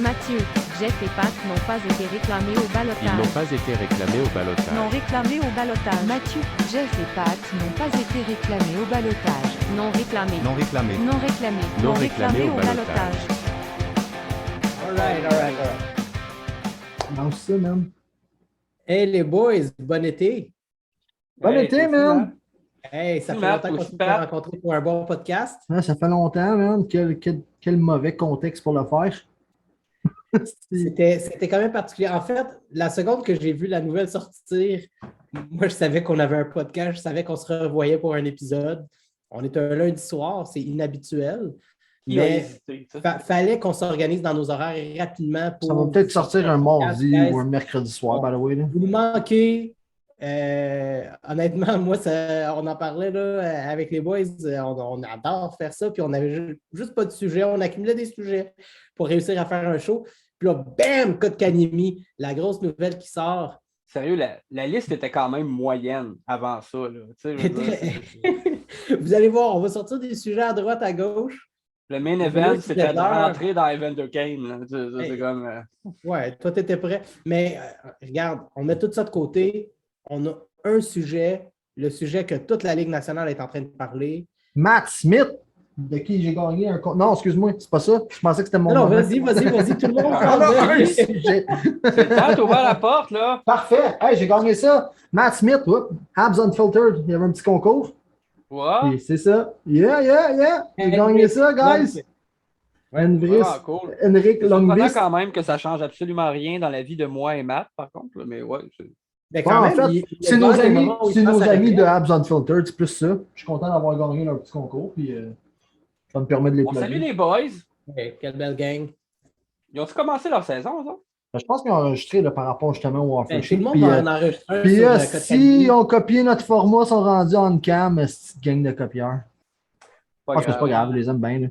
Mathieu, Jeff et Pat n'ont pas été réclamés au Ils ballottage. n'ont pas été réclamés au ballottage. Non réclamés au ballottage. Mathieu, Jeff et Pat n'ont pas été réclamés au ballottage. Non réclamés. Non réclamé. Non réclamés. Non réclamés au ballottage. Alright. Lance ça, man. Hey les boys, bon été. Bon été, man. Hey, ça fait Matt, longtemps qu'on aussi, s'est Pat. rencontrés pour un bon podcast. Ouais, ça fait longtemps, man. Quel mauvais contexte pour le faire. C'était quand même particulier. En fait, la seconde que j'ai vu la nouvelle sortir, moi, je savais qu'on avait un podcast, je savais qu'on se revoyait pour un épisode. On est un lundi soir, c'est inhabituel. Mais fallait qu'on s'organise dans nos horaires rapidement. Ça va peut-être sortir un mardi Guys, ou un mercredi soir, by the way. Là. vous nous manquez. Honnêtement, moi, on en parlait là, avec les boys. On adore faire ça. Puis on n'avait juste pas de sujet. On accumulait des sujets pour réussir à faire un show. Puis là, bam, Kotkaniemi, la grosse nouvelle qui sort. Sérieux, la liste était quand même moyenne avant ça. Là. Tu sais, je veux dire, Vous allez voir, on va sortir des sujets à droite, à gauche. le main Le event, minute c'était de d'heure. rentrer dans Evander Kane. Là. C'est comme. Ouais, toi, tu étais prêt. Mais regarde, on met tout ça de côté. On a un sujet, le sujet que toute la Ligue nationale est en train de parler. Matt Smith, de qui j'ai gagné un compte. Non, excuse-moi, c'est pas ça. Je pensais que c'était mon Non, moment. vas-y, tout le monde On a parle un de... sujet. C'est le temps d'ouvrir la porte, là. Parfait. Hey, j'ai gagné ça. Matt Smith, Habs Unfiltered. Il y avait un petit concours. Ouais. Et c'est ça. Yeah. J'ai gagné ça, guys. Henrik Vraiment cool. C'est surprenant Longvis. quand même que ça change absolument rien dans la vie de moi et Matt, par contre. Là, mais ouais, Mais Ouais, quand en même, fait, il y a c'est nos des amis, moments où il c'est nos passe à amis la de Habs Unfiltered, c'est plus ça. Je suis content d'avoir gagné leur petit concours, puis ça me permet de les on salue plugger. les boys. Ouais, quelle belle gang. Ils ont-tu commencé leur saison, ça? Je pense qu'ils ont enregistré là, par rapport justement au Ben, Offer tout Sheet. le monde Puis, va en enregistrer un puis, sur si Kotkaniemi. on copié notre format, sont rendus en cam, cette gang de copieurs. Je pense que c'est pas grave, je les aime bien. Là.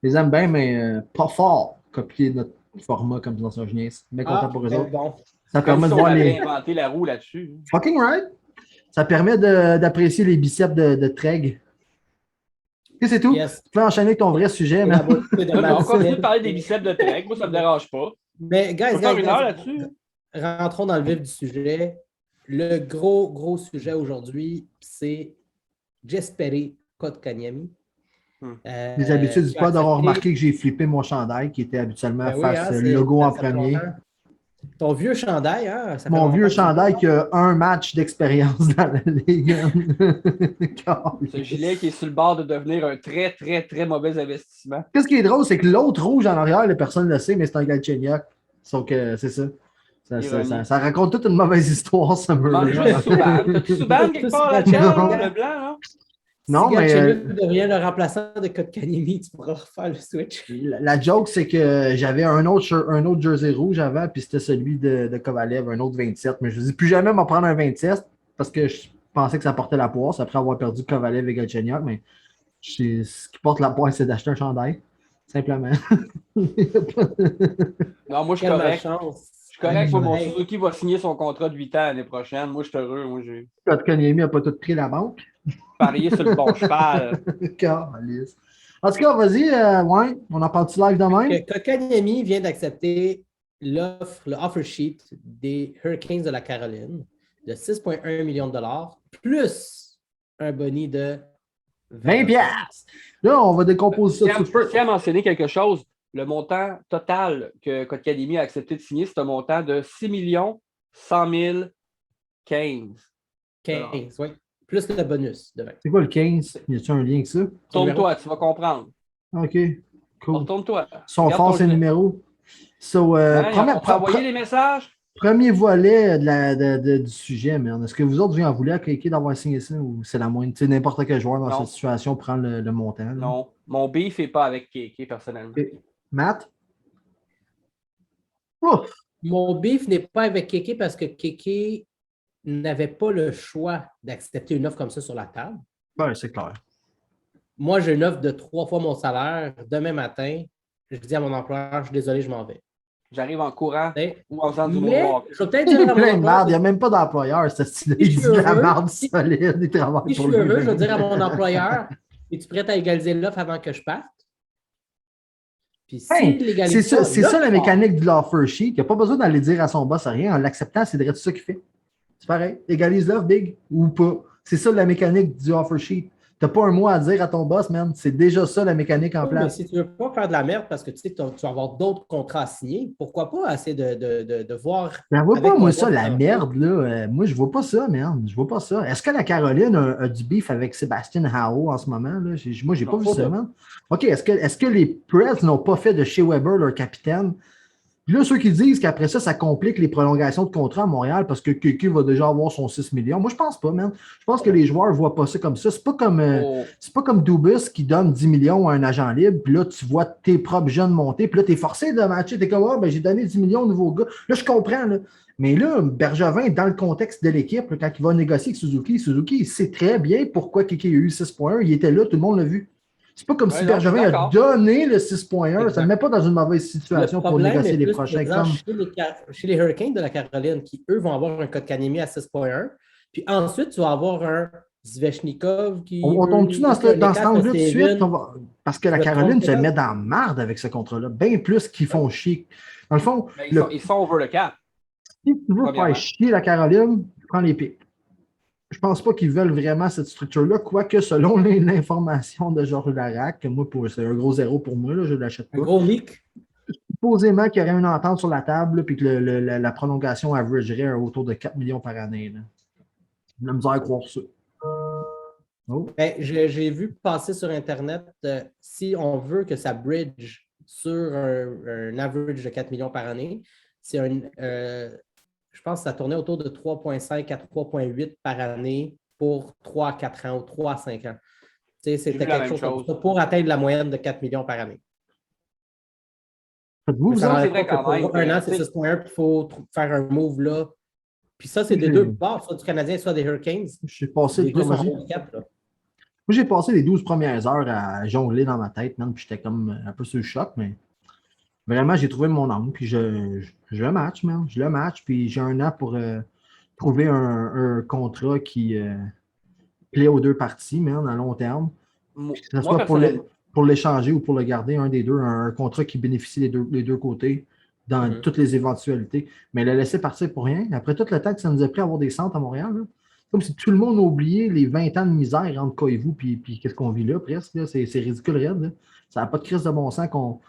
Je les aime bien, mais pas fort copier notre format comme dans un genius. Mais content pour eux autres. Bon. Ça Comme permet si de on voir avait les. inventé la roue là-dessus. Fucking right! Ça permet d'apprécier les biceps de Treg. Et c'est tout. Yes. Tu peux enchaîner avec ton vrai sujet, Et mais. la beauté de On Matt continue de Smith. parler des biceps de Trek. Moi, ça me dérange pas. Mais, On guys, peut faire une heure là-dessus. rentrons dans le vif du sujet. Le gros sujet aujourd'hui, c'est Jesperi Kotkaniemi. Les habitudes du qui a pas d'avoir accepté- remarqué que j'ai flippé mon chandail qui était habituellement Ben oui, face hein, c'est- logo en ça fait premier. longtemps. Ton vieux chandail, hein? Ça fait Mon longtemps vieux que tu chandail l'as. qui a un match d'expérience dans la ligue. Ce gilet qui est sur le bord de devenir un très mauvais investissement. Qu'est-ce qui est drôle, c'est que l'autre rouge en arrière, personne ne le sait, mais c'est un Galchenyuk. Sauf que c'est ça. Ça raconte toute une mauvaise histoire, ce Il manque mur-là. juste Subban. T'as-tu Subban quelque part là Non. le blanc, là? Non, si mais Galchenyuk devient le remplaçant de Kotkaniemi, tu pourras refaire le switch. la joke, c'est que j'avais un autre jersey rouge avant, puis c'était celui de Kovalev, un autre 27. Mais je ne dis plus jamais m'en prendre un 27 parce que je pensais que ça portait la poisse après avoir perdu Kovalev et Galchenyuk. Mais ce qui porte la poisse, c'est d'acheter un chandail. Simplement. Non, moi, je suis Quelle correct. malchance. Je suis correct. Moi, mon Hey. Suzuki va signer son contrat de 8 ans l'année prochaine. Moi, je suis heureux. Moi, j'ai Kotkaniemi n'a pas tout pris la banque. parié sur le bon cheval. Calisse. En tout cas, vas-y, ouais, on en parle-tu live de même? Kotkaniemi vient d'accepter l'offre, le offer sheet des Hurricanes de la Caroline de 6,1 millions de dollars, plus un boni de 20 piastres. Là, on va décomposer ça tout de Je suite. tiens à mentionner quelque chose. Le montant total que Kotkaniemi a accepté de signer, c'est un montant de 6 100 015. 15, oui. Plus le bonus de 20. C'est quoi le 15? Y a-tu un lien avec ça? Tourne-toi, tu vas comprendre. OK, cool. Retourne-toi. Sont Regarde forts ton ces gilet. numéros. So, Ouais, on peut envoyer les messages? premier volet du sujet, merde. Est-ce que vous autres, vous en voulez à Kéké d'avoir signé ça ou c'est la moindre? Tu sais, n'importe quel joueur dans Non. cette situation prend le montant. là. Non. Mon beef n'est pas avec Kéké, personnellement. Ok. Matt? Ouf! Mon beef n'est pas avec Kéké parce que Kéké n'avait pas le choix d'accepter une offre comme ça sur la table. Ben, c'est clair. Moi, j'ai une offre de 3 fois mon salaire. Demain matin, je dis à mon employeur, je suis désolé, je m'en vais. J'arrive en courant Mais ou en faisant du je moonwalk. vais peut-être dire à mon Plein de merde, il employeur, n'y a même pas d'employeur, ce style. Si Il je dit suis de la heureux, merde si- solide, il travaille si je pour suis lui. heureux, je vais dire à mon employeur, es-tu prêt à égaliser l'offre avant que je parte? Puis si Hey, légalise c'est là, ça la tu pars. mécanique du l'offer sheet. Il n'y a pas besoin d'aller dire à son boss rien. En l'acceptant, c'est direct ça qu'il fait. C'est pareil. Égalise l'offre, big, ou pas. C'est ça la mécanique du offer sheet. Tu n'as pas un mot à dire à ton boss, man. C'est déjà ça la mécanique en Oui, mais place. si tu veux pas faire de la merde parce que tu sais que tu vas avoir d'autres contrats à signer, pourquoi pas essayer de voir. Je ne vois avec pas, ton moi, boss ça, la en- merde, là. Moi, je vois pas ça, man. Je vois pas ça. Est-ce que la Caroline a du beef avec Sébastien Howe en ce moment, là? Moi, j'ai pas Non, vu pas ça, de- man. OK, est-ce que les Preds n'ont pas fait de Shea Weber leur capitaine? Puis là, ceux qui disent qu'après ça, ça complique les prolongations de contrat à Montréal parce que Kéké va déjà avoir son 6 millions. Moi, je pense pas, man. Je pense que les joueurs ne voient pas ça comme ça. Oh, C'est pas comme Dubus qui donne 10 millions à un agent libre, puis là, tu vois tes propres jeunes monter, puis là, tu es forcé de matcher. Tu es comme, ah, ben, j'ai donné 10 millions au nouveau gars. Là, je comprends, là. Mais là, Bergevin, dans le contexte de l'équipe, là, quand il va négocier avec Suzuki, il sait très bien pourquoi Kéké a eu 6,1. Il était là, tout le monde l'a vu. C'est pas comme Ouais, si non, je suis Bergevin a d'accord. donné le 6,1. Ça ne Exact. le met pas dans une mauvaise Le situation pour problème négocier est les plus, prochains. par exemple, Comme... chez les Hurricanes de la Caroline, qui, eux, vont avoir un Kotkaniemi à 6,1. Puis ensuite, tu vas avoir un Zvechnikov qui On veut tombe-tu dans négocier un dans cet écart angle-là de tout de suite? Steven. Parce que la Je me Caroline trompe se peut-être. met dans la marde avec ce contrat-là, bien plus qu'ils font chier. Dans le fond, mais ils sont over the cap. si tu veux premièrement. faire chier la Caroline, prends les pics. Je pense pas qu'ils veulent vraiment cette structure-là, quoique selon l'information de Georges Larac, que moi, c'est un gros zéro pour moi, là, je ne l'achète Un pas. gros leak. Supposément qu'il y aurait une entente sur la table, puis que la prolongation averagerait autour de 4 millions par année. Là. J'ai de la misère à croire ça. Oh. Ben, j'ai vu passer sur Internet, si on veut que ça bridge sur un average de 4 millions par année, c'est je pense que ça tournait autour de 3,5 à 3,8 par année pour 3 à 4 ans ou 3 à 5 ans. Tu sais, c'était vu la quelque même chose comme chose. ça pour atteindre la moyenne de 4 millions par année. Faites-vous, Mais vous ça autres? c'est n'enlève vrai pas que quand même pour un que, an, c'est tu sais- 6,1 puis il faut faire un move là. Puis ça, c'est des Ok. deux parts, soit du Canadien, soit des Hurricanes. J'ai passé Les deux sont vas-y. en haut de 4, là. Moi, j'ai passé les 12 premières heures à jongler dans ma tête, man, puis j'étais comme un peu sur le choc, mais vraiment, j'ai trouvé mon angle, puis je le match, man. Je le match, puis j'ai un an pour trouver un contrat qui plaît aux deux parties, man, à long terme. Moi, Que ce soit personnellement, pour l'échanger ou pour le garder, un des deux, un contrat qui bénéficie les deux côtés dans Mhm. toutes les éventualités. Mais le laisser partir pour rien, après tout le temps que ça nous a pris à avoir des centres à Montréal, là, comme si tout le monde a oublié les 20 ans de misère entre Koivu puis qu'est-ce qu'on vit là, presque. Là. C'est ridicule, raide. Là. Ça n'a pas de crise de bon sens qu'on.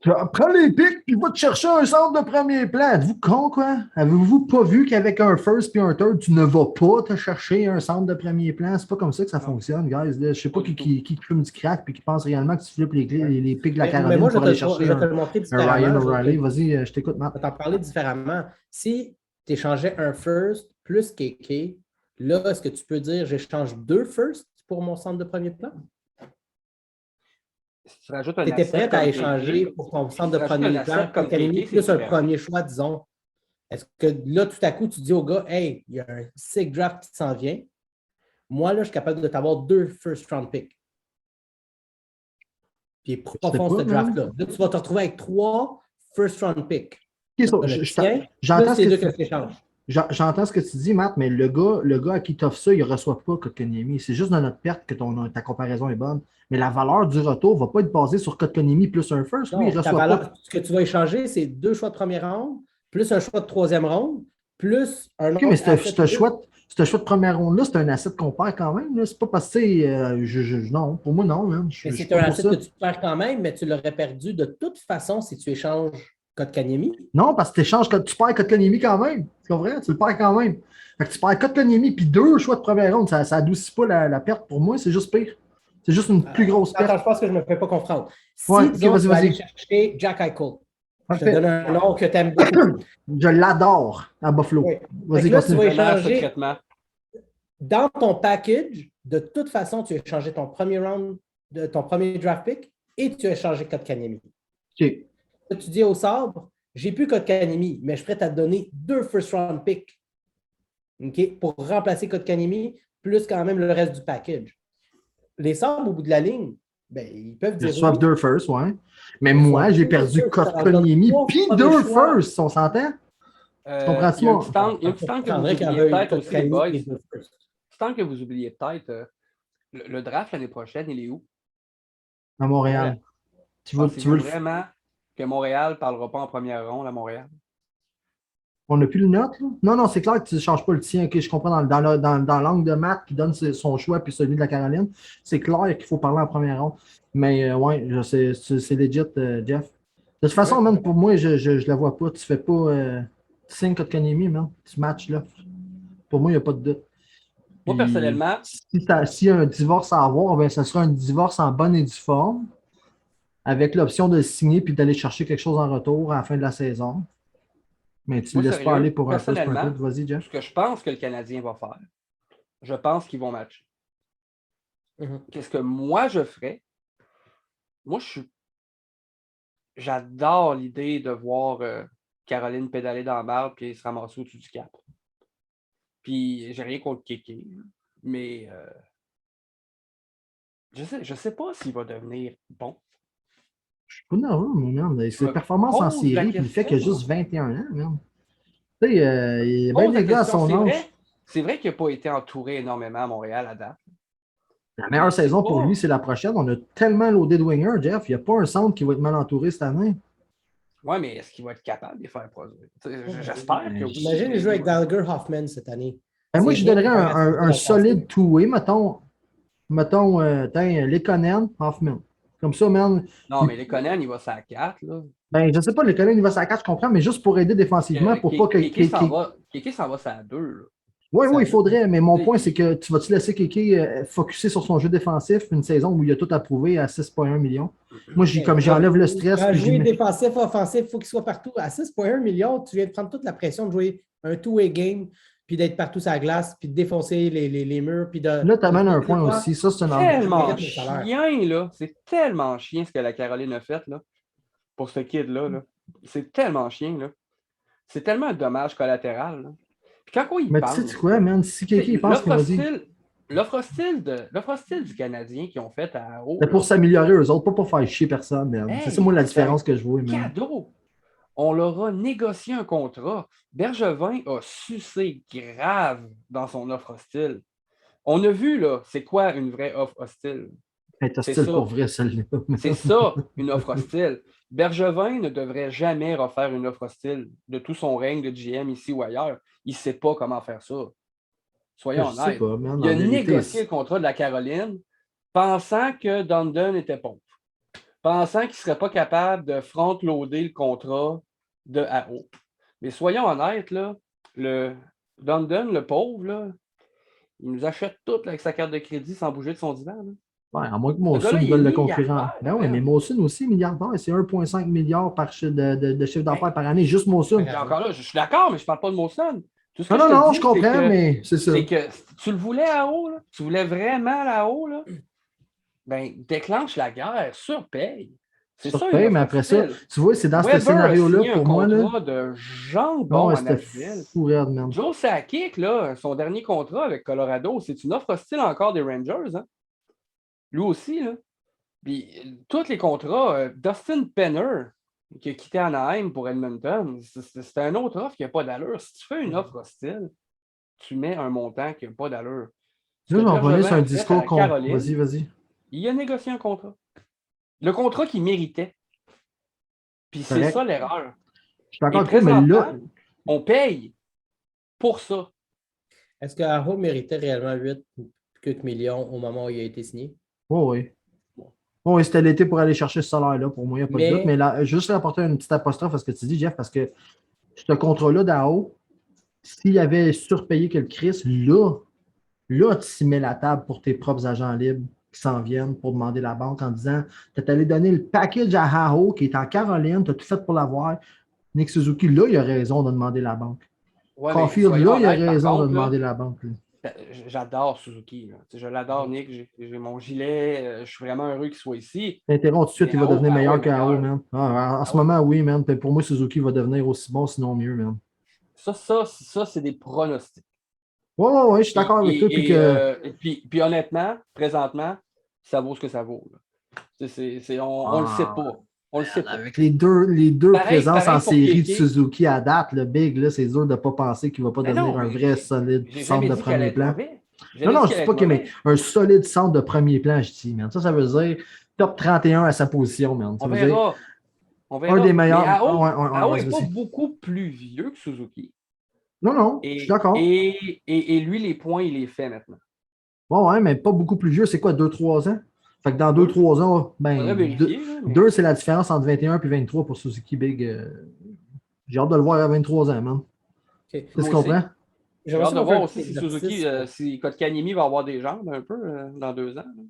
Prends les pics puis va te chercher un centre de premier plan. Êtes-vous con, quoi? Avez-vous pas vu qu'avec un first puis un third, tu ne vas pas te chercher un centre de premier plan? C'est pas comme ça que ça fonctionne, guys. Là, je sais pas qui fume du crack puis qui pense réellement que tu flippes les pics de la Mais Caroline moi, je pour vais aller te chercher le montrer un différemment. Ryan Je vais O'Reilly. te- Vas-y, je t'écoute, Matt. Je vais t'en parler différemment. Si tu échangeais un first plus KK, là, est-ce que tu peux dire j'échange 2 first pour mon centre de premier plan? si tu rajoutes un Tu étais asset prêt à comme échanger KK, pour ton si centre tu de rajoutes premier un plan, asset comme Kotkaniemi, KK, c'est plus un différent. premier choix, disons. Est-ce que là, tout à coup, tu dis au gars, hey, il y a un sick draft qui s'en vient. Moi, là, je suis capable de t'avoir 2 first round picks. Puis il est sais profond, pas, ce man. draft-là. Là, tu vas te retrouver avec 3 first round picks. Ok, so, Le tien, j'entends plus les deux ce que que tu échanges. J'entends ce que tu dis, Matt, mais le gars à qui t'offre ça, il ne reçoit pas Kotkaniemi. C'est juste de notre perte que ta comparaison est bonne. Mais la valeur du retour ne va pas être basée sur Kotkaniemi plus un first. Lui, Non, il ne reçoit pas. ce que tu vas échanger, c'est 2 choix de première ronde, plus un choix de troisième ronde, plus un Ok, autre mais asset ce choix de première ronde-là, c'est un asset qu'on perd quand même. Là. C'est pas parce que non, pour moi, non. Hein. Je mais suis c'est pas un pour asset ça. que tu perds quand même, mais tu l'aurais perdu de toute façon si tu échanges Kotkaniemi. Non, parce que tu perds Kotkaniemi quand même. C'est vrai, tu le perds quand même. Fait que tu perds Kotkaniemi puis 2 choix de première ronde. Ça adoucit pas la perte pour moi, c'est juste pire. C'est juste une plus grosse perte. Attends, je pense que je ne me fais pas comprendre. Si, Ouais, ok, disons, tu vas vas-y. aller chercher Jack Eichel, je te Parfait. donne un nom que tu aimes beaucoup. Je l'adore à Buffalo. Oui. Fait Vas-y, que là, tu continue. vas Dommage, ce échanger traitement. dans ton package. De toute façon, tu as échangé ton premier round, de ton premier draft pick et tu as échangé Kotkaniemi. Ok. Là, tu dis au sabre, j'ai plus Kotkaniemi, mais je suis prêt à te donner 2 first round picks, OK, pour remplacer Kotkaniemi, plus quand même le reste du package. Les sabres, au bout de la ligne, ben, ils peuvent Ils dire reçoivent oui. 2 first, ouais. Mais Ils moi, reçoivent j'ai deux perdu firsts, ça leur Kotkaniemi donne puis trois 2 premiers choix. first, on s'entend? Il y a Comprends-tu, un moi? petit temps que vous Prendrait qu'il y oubliez avait peut-être aussi, les Kotkaniemi boys. et 2 firsts. Petit temps que vous oubliez peut-être, le draft l'année prochaine, il est où? À Montréal. Tu veux Pensez-vous le... vraiment que Montréal ne parlera pas en première ronde à Montréal? On n'a plus le note, là? Non, c'est clair que tu ne changes pas le tien. OK, je comprends dans l'angle de Matt qui donne son choix puis celui de la Caroline. C'est clair qu'il faut parler en première ronde. Mais ouais, c'est legit, Jeff. De toute façon, man, pour moi, je ne la vois pas. Tu fais pas. Tu signes Kotkaniemi, man. Tu matches là. Pour moi, il n'y a pas de doute. Moi, Puis, personnellement, s'il y a un divorce à avoir, ben, ça sera un divorce en bonne et due forme, avec l'option de le signer puis d'aller chercher quelque chose en retour à la fin de la saison. Mais tu ne moi, laisses pas sérieux, aller pour un first personnellement, point. Vas-y, Jeff. ce que je pense que le Canadien va faire, je pense qu'ils vont matcher. Qu'est-ce que moi, je ferais? Moi, j'adore l'idée de voir Caroline pédaler dans la barre et se ramasser au-dessus du cap. Puis, j'ai rien contre Kéké, mais je sais pas s'il va devenir bon. Je suis pas nerveux, man. Ses me performances en pose la série, puis le fait qu'il a question. juste 21 ans, man. Tu sais, il y a bien Pose la des gars à question, son âge. c'est vrai qu'il n'a pas été entouré énormément à Montréal à date. La meilleure c'est saison pas- pour lui, c'est la prochaine. On a tellement loadé de winger, Jeff. Il n'y a pas un centre qui va être mal entouré cette année. Oui, mais est-ce qu'il va être capable de les faire produire? J'espère que oui. Imagine jouer avec Gallagher Hoffman cette année. Ben, moi, C'est je rien donnerais pour un fantastique. solide two-way. Mettons Lekonen, Hoffman. Comme ça, man. Non, mais les Conan, il va sur la 4. Là. Ben, je sais pas, Lekonen, il va sur la 4, je comprends, mais juste pour aider défensivement, pour pas que. Kéké s'en va sur la 2. Là. Oui, il faudrait, mais mon Oui. point, c'est que tu vas-tu laisser Kéké focusser sur son jeu défensif une saison où il a tout approuvé à 6,1 millions? Moi, j'enlève le stress. Un Puis jouer défensif, offensif, il faut qu'il soit partout. À 6,1 millions, tu viens de prendre toute la pression de jouer un two-way game, puis d'être partout sur la glace, puis de défoncer les murs. Puis de, là, tu amènes un point aussi. Ça, c'est un Tellement argument. chien, là. C'est tellement chien ce que la Caroline a fait, là, pour ce kid-là. Là. C'est tellement chien, là. C'est tellement un dommage collatéral, là. Puis quand il Mais parle, tu sais quoi, man? Si quelqu'un pense qu'il va dire. l'offre hostile du Canadien qu'ils ont fait à haut. C'est pour s'améliorer eux autres, pas pour faire chier personne, man. Hey, c'est ça, moi, la différence que je vois, man. Cadeau. On leur a négocié un contrat. Bergevin a sucé grave dans son offre hostile. On a vu, là, c'est quoi une vraie offre hostile? C'est C'est hostile ça. pour vrai, celle-là. C'est ça, une offre hostile. Bergevin ne devrait jamais refaire une offre hostile de tout son règne de GM ici ou ailleurs. Il ne sait pas comment faire ça. Soyons Je sais honnêtes. pas, man. Il a En vérité, négocié le contrat de la Caroline pensant que Dundon était pauvre. Pensant qu'il ne serait pas capable de front-loader le contrat de AO. Mais soyons honnêtes, là, le Dundon, le pauvre, là, il nous achète tout là, avec sa carte de crédit sans bouger de son divan. Là. Ouais, à moins que gars-là, Mawson il veuille est le concurrent. milliardaire, Ben oui, man. mais Mawson aussi, milliardaire. C'est 1,5 milliard de chiffre d'affaires par année, juste Mawson. Et encore là, je suis d'accord, mais je ne parle pas de Mawson. Tout ce que Non, je te non, dis, je comprends, mais c'est ça. c'est que tu le voulais à haut, là, tu voulais vraiment là-haut, là, ben, déclenche la guerre, surpaye. C'est ça, Surpaye, mais après ça, tu vois, c'est dans ce scénario-là, pour moi, là. contrat de jambon Non, à c'était Nashville. fou, raide, man. Joe Sakic, là, son dernier contrat avec Colorado, c'est une offre hostile encore des Rangers. Hein? Lui aussi, là. Puis, tous les contrats, Dustin Penner, qui a quitté Anaheim pour Edmonton, c'est un autre offre qui n'a pas d'allure. Si tu fais une offre hostile, tu mets un montant qui n'a pas d'allure. Là, je vais revenir sur un Bergevin a fait discours à Caroline, Vas-y. il a négocié un contrat. Le contrat qu'il méritait. Puis c'est Correct. ça l'erreur. Je suis d'accord Et avec toi, mais là, présentement, on paye pour ça. Est-ce que Aho méritait réellement 8 quelques millions au moment où il a été signé? oui. Oui, c'était l'été pour aller chercher ce salaire-là. Pour moi, il n'y a pas de doute. Mais là, juste rapporter une petite apostrophe à ce que tu dis, Jeff, parce que ce contrat-là d'Aho, s'il avait surpayé que le Chris, là, tu s'y mets la table pour tes propres agents libres qui s'en viennent pour demander la banque en disant tu es allé donner le package à Aho qui est en Caroline, tu as tout fait pour l'avoir. Nick Suzuki, là, il a raison de demander la banque. Ouais, Caulfield, soyons là, il a honnêtes, par raison contre, de demander la banque. Là. J'adore Suzuki. Là. Je l'adore, Nick. J'ai mon gilet. Je suis vraiment heureux qu'il soit ici. T'interromps tout de suite, il va Aho, devenir ben meilleur ouais, qu'Aho, meilleur. man. En ce moment, oui, man. Puis pour moi, Suzuki va devenir aussi bon, sinon mieux, man. Ça c'est des pronostics. Oui, je suis d'accord avec toi. Puis honnêtement, présentement, ça vaut ce que ça vaut. Là. On le sait pas. On le sait pas. Avec les deux présences pareil en pour série de Kéké. Suzuki à date, le Big, là, c'est dur de ne pas penser qu'il ne va pas Mais devenir non, un mais vrai solide J'ai centre jamais de dit qu'elle premier allait être plan. mauvais. Non, je ne dis pas qu'il mais un solide centre de premier plan, je dis, man. Ça veut dire top 31 à sa position, man. Ça On veut dire verra. On verra. un des meilleurs. Mais Ao Ouais, n'est pas vas-y. beaucoup plus vieux que Suzuki. Non, je suis d'accord. Et lui, les points, il les fait maintenant. Bon, ouais, mais pas beaucoup plus vieux. C'est quoi, 2-3 ans? Fait que dans 2-3 ans, Faudrait vérifier. Là, mais- 2, c'est la différence entre 21 et 23 pour Suzuki Big. J'ai hâte de le voir à 23 ans, man. Ok. Tu Moi comprends? J'ai J'aimerais hâte ça de qu'on fasse voir un aussi petit si Suzuki, exercice. si Kotkaniemi va avoir des jambes un peu dans 2 ans. Là.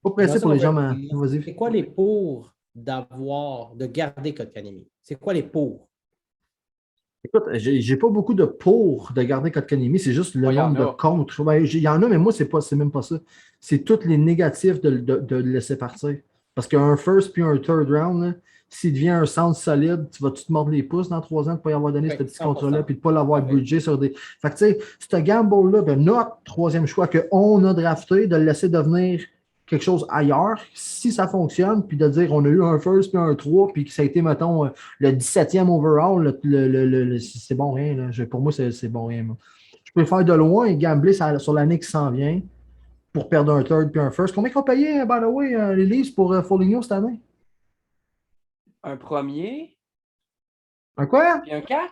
Pas pressé pour les gens, mais C'est vas-y. quoi les pour de garder Kotkaniemi? C'est quoi les pour? Écoute, j'ai pas beaucoup de pour de garder Kotkaniemi, c'est juste le Ouais, il y en nombre de a. contre. Ben, il y en a, mais moi, c'est même pas ça. C'est tous les négatifs de le laisser partir. Parce qu'un first puis un third round, là, s'il devient un centre solide, tu vas-tu te mordre les pouces dans 3 ans de ne pas y avoir donné Oui, ce petit 100%. contrat-là puis de ne pas l'avoir Ouais. budgé sur des. Fait que tu sais, ce gamble-là de notre troisième choix qu'on a drafté, de le laisser devenir quelque chose ailleurs, si ça fonctionne, puis de dire on a eu un first puis un 3, puis que ça a été, mettons, le 17e overall, c'est bon rien. Là. Pour moi, c'est bon rien. Moi. Je peux faire de loin et gambler sur l'année qui s'en vient pour perdre un third puis un first. Combien qu'on payait, by the way, les Leafs pour Foligno cette année? Un premier, Un quoi? puis un 4.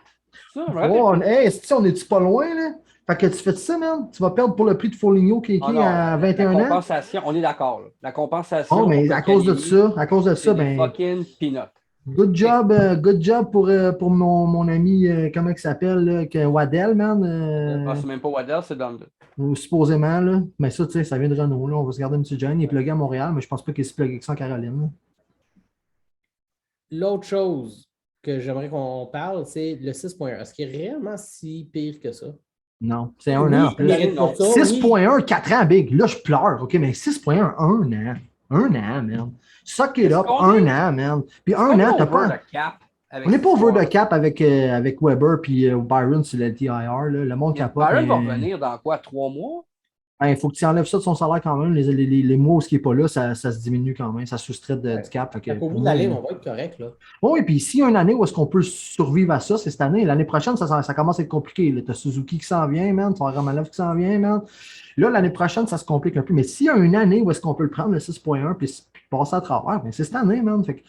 Ça, je me rappelle Oh, plus. hey, on est-tu pas loin, là? Fait que tu fais ça, man? Tu vas perdre pour le prix de Foligno qui Ah non, à 21 la ans? compensation, on est d'accord. Là. La compensation. Oh, mais pour à cause de Kotkaniemi, ça, c'est des ben, fucking peanuts. good job pour mon ami, comment il s'appelle, là, Waddell, man. C'est même pas Waddell, c'est Dundon. Supposément, là. Mais ça, tu sais, ça vient de Renault, là. On va se garder M. John. Il est plugué à Montréal, mais je pense pas qu'il est si plugué que ça en Caroline. Là. L'autre chose que j'aimerais qu'on parle, c'est le 6.1. Est-ce qu'il est réellement si pire que ça? Non, c'est un Oui, an en plus. il mérite pas ça, oui. 6.1, 4 ans, big. Là, je pleure. OK, mais 6.1, un an. Un an, man. Suck it up, qu'on un est- an, man. Puis un On an, t'as over pas. le cap avec On n'est pas cette over the histoire. cap avec Weber puis Byron sur le TIR. Là. Le monde capote. Byron va mais- revenir dans quoi, 3 mois? Il faut que tu enlèves ça de son salaire quand même. Les mois où ce qui n'est pas là, ça se diminue quand même. Ça soustrait du cap. Fait que, Au bout de la ligne, on va être correct, là. oui, puis s'il y a une année où est-ce qu'on peut survivre à ça, c'est cette année. L'année prochaine, ça commence à être compliqué. Tu as Suzuki qui s'en vient, man. Tu as Romanov qui s'en vient, man. Là, l'année prochaine, ça se complique un peu. Mais s'il y a une année où est-ce qu'on peut le prendre, le 6.1, puis passer à travers, ben c'est cette année, man. Fait que,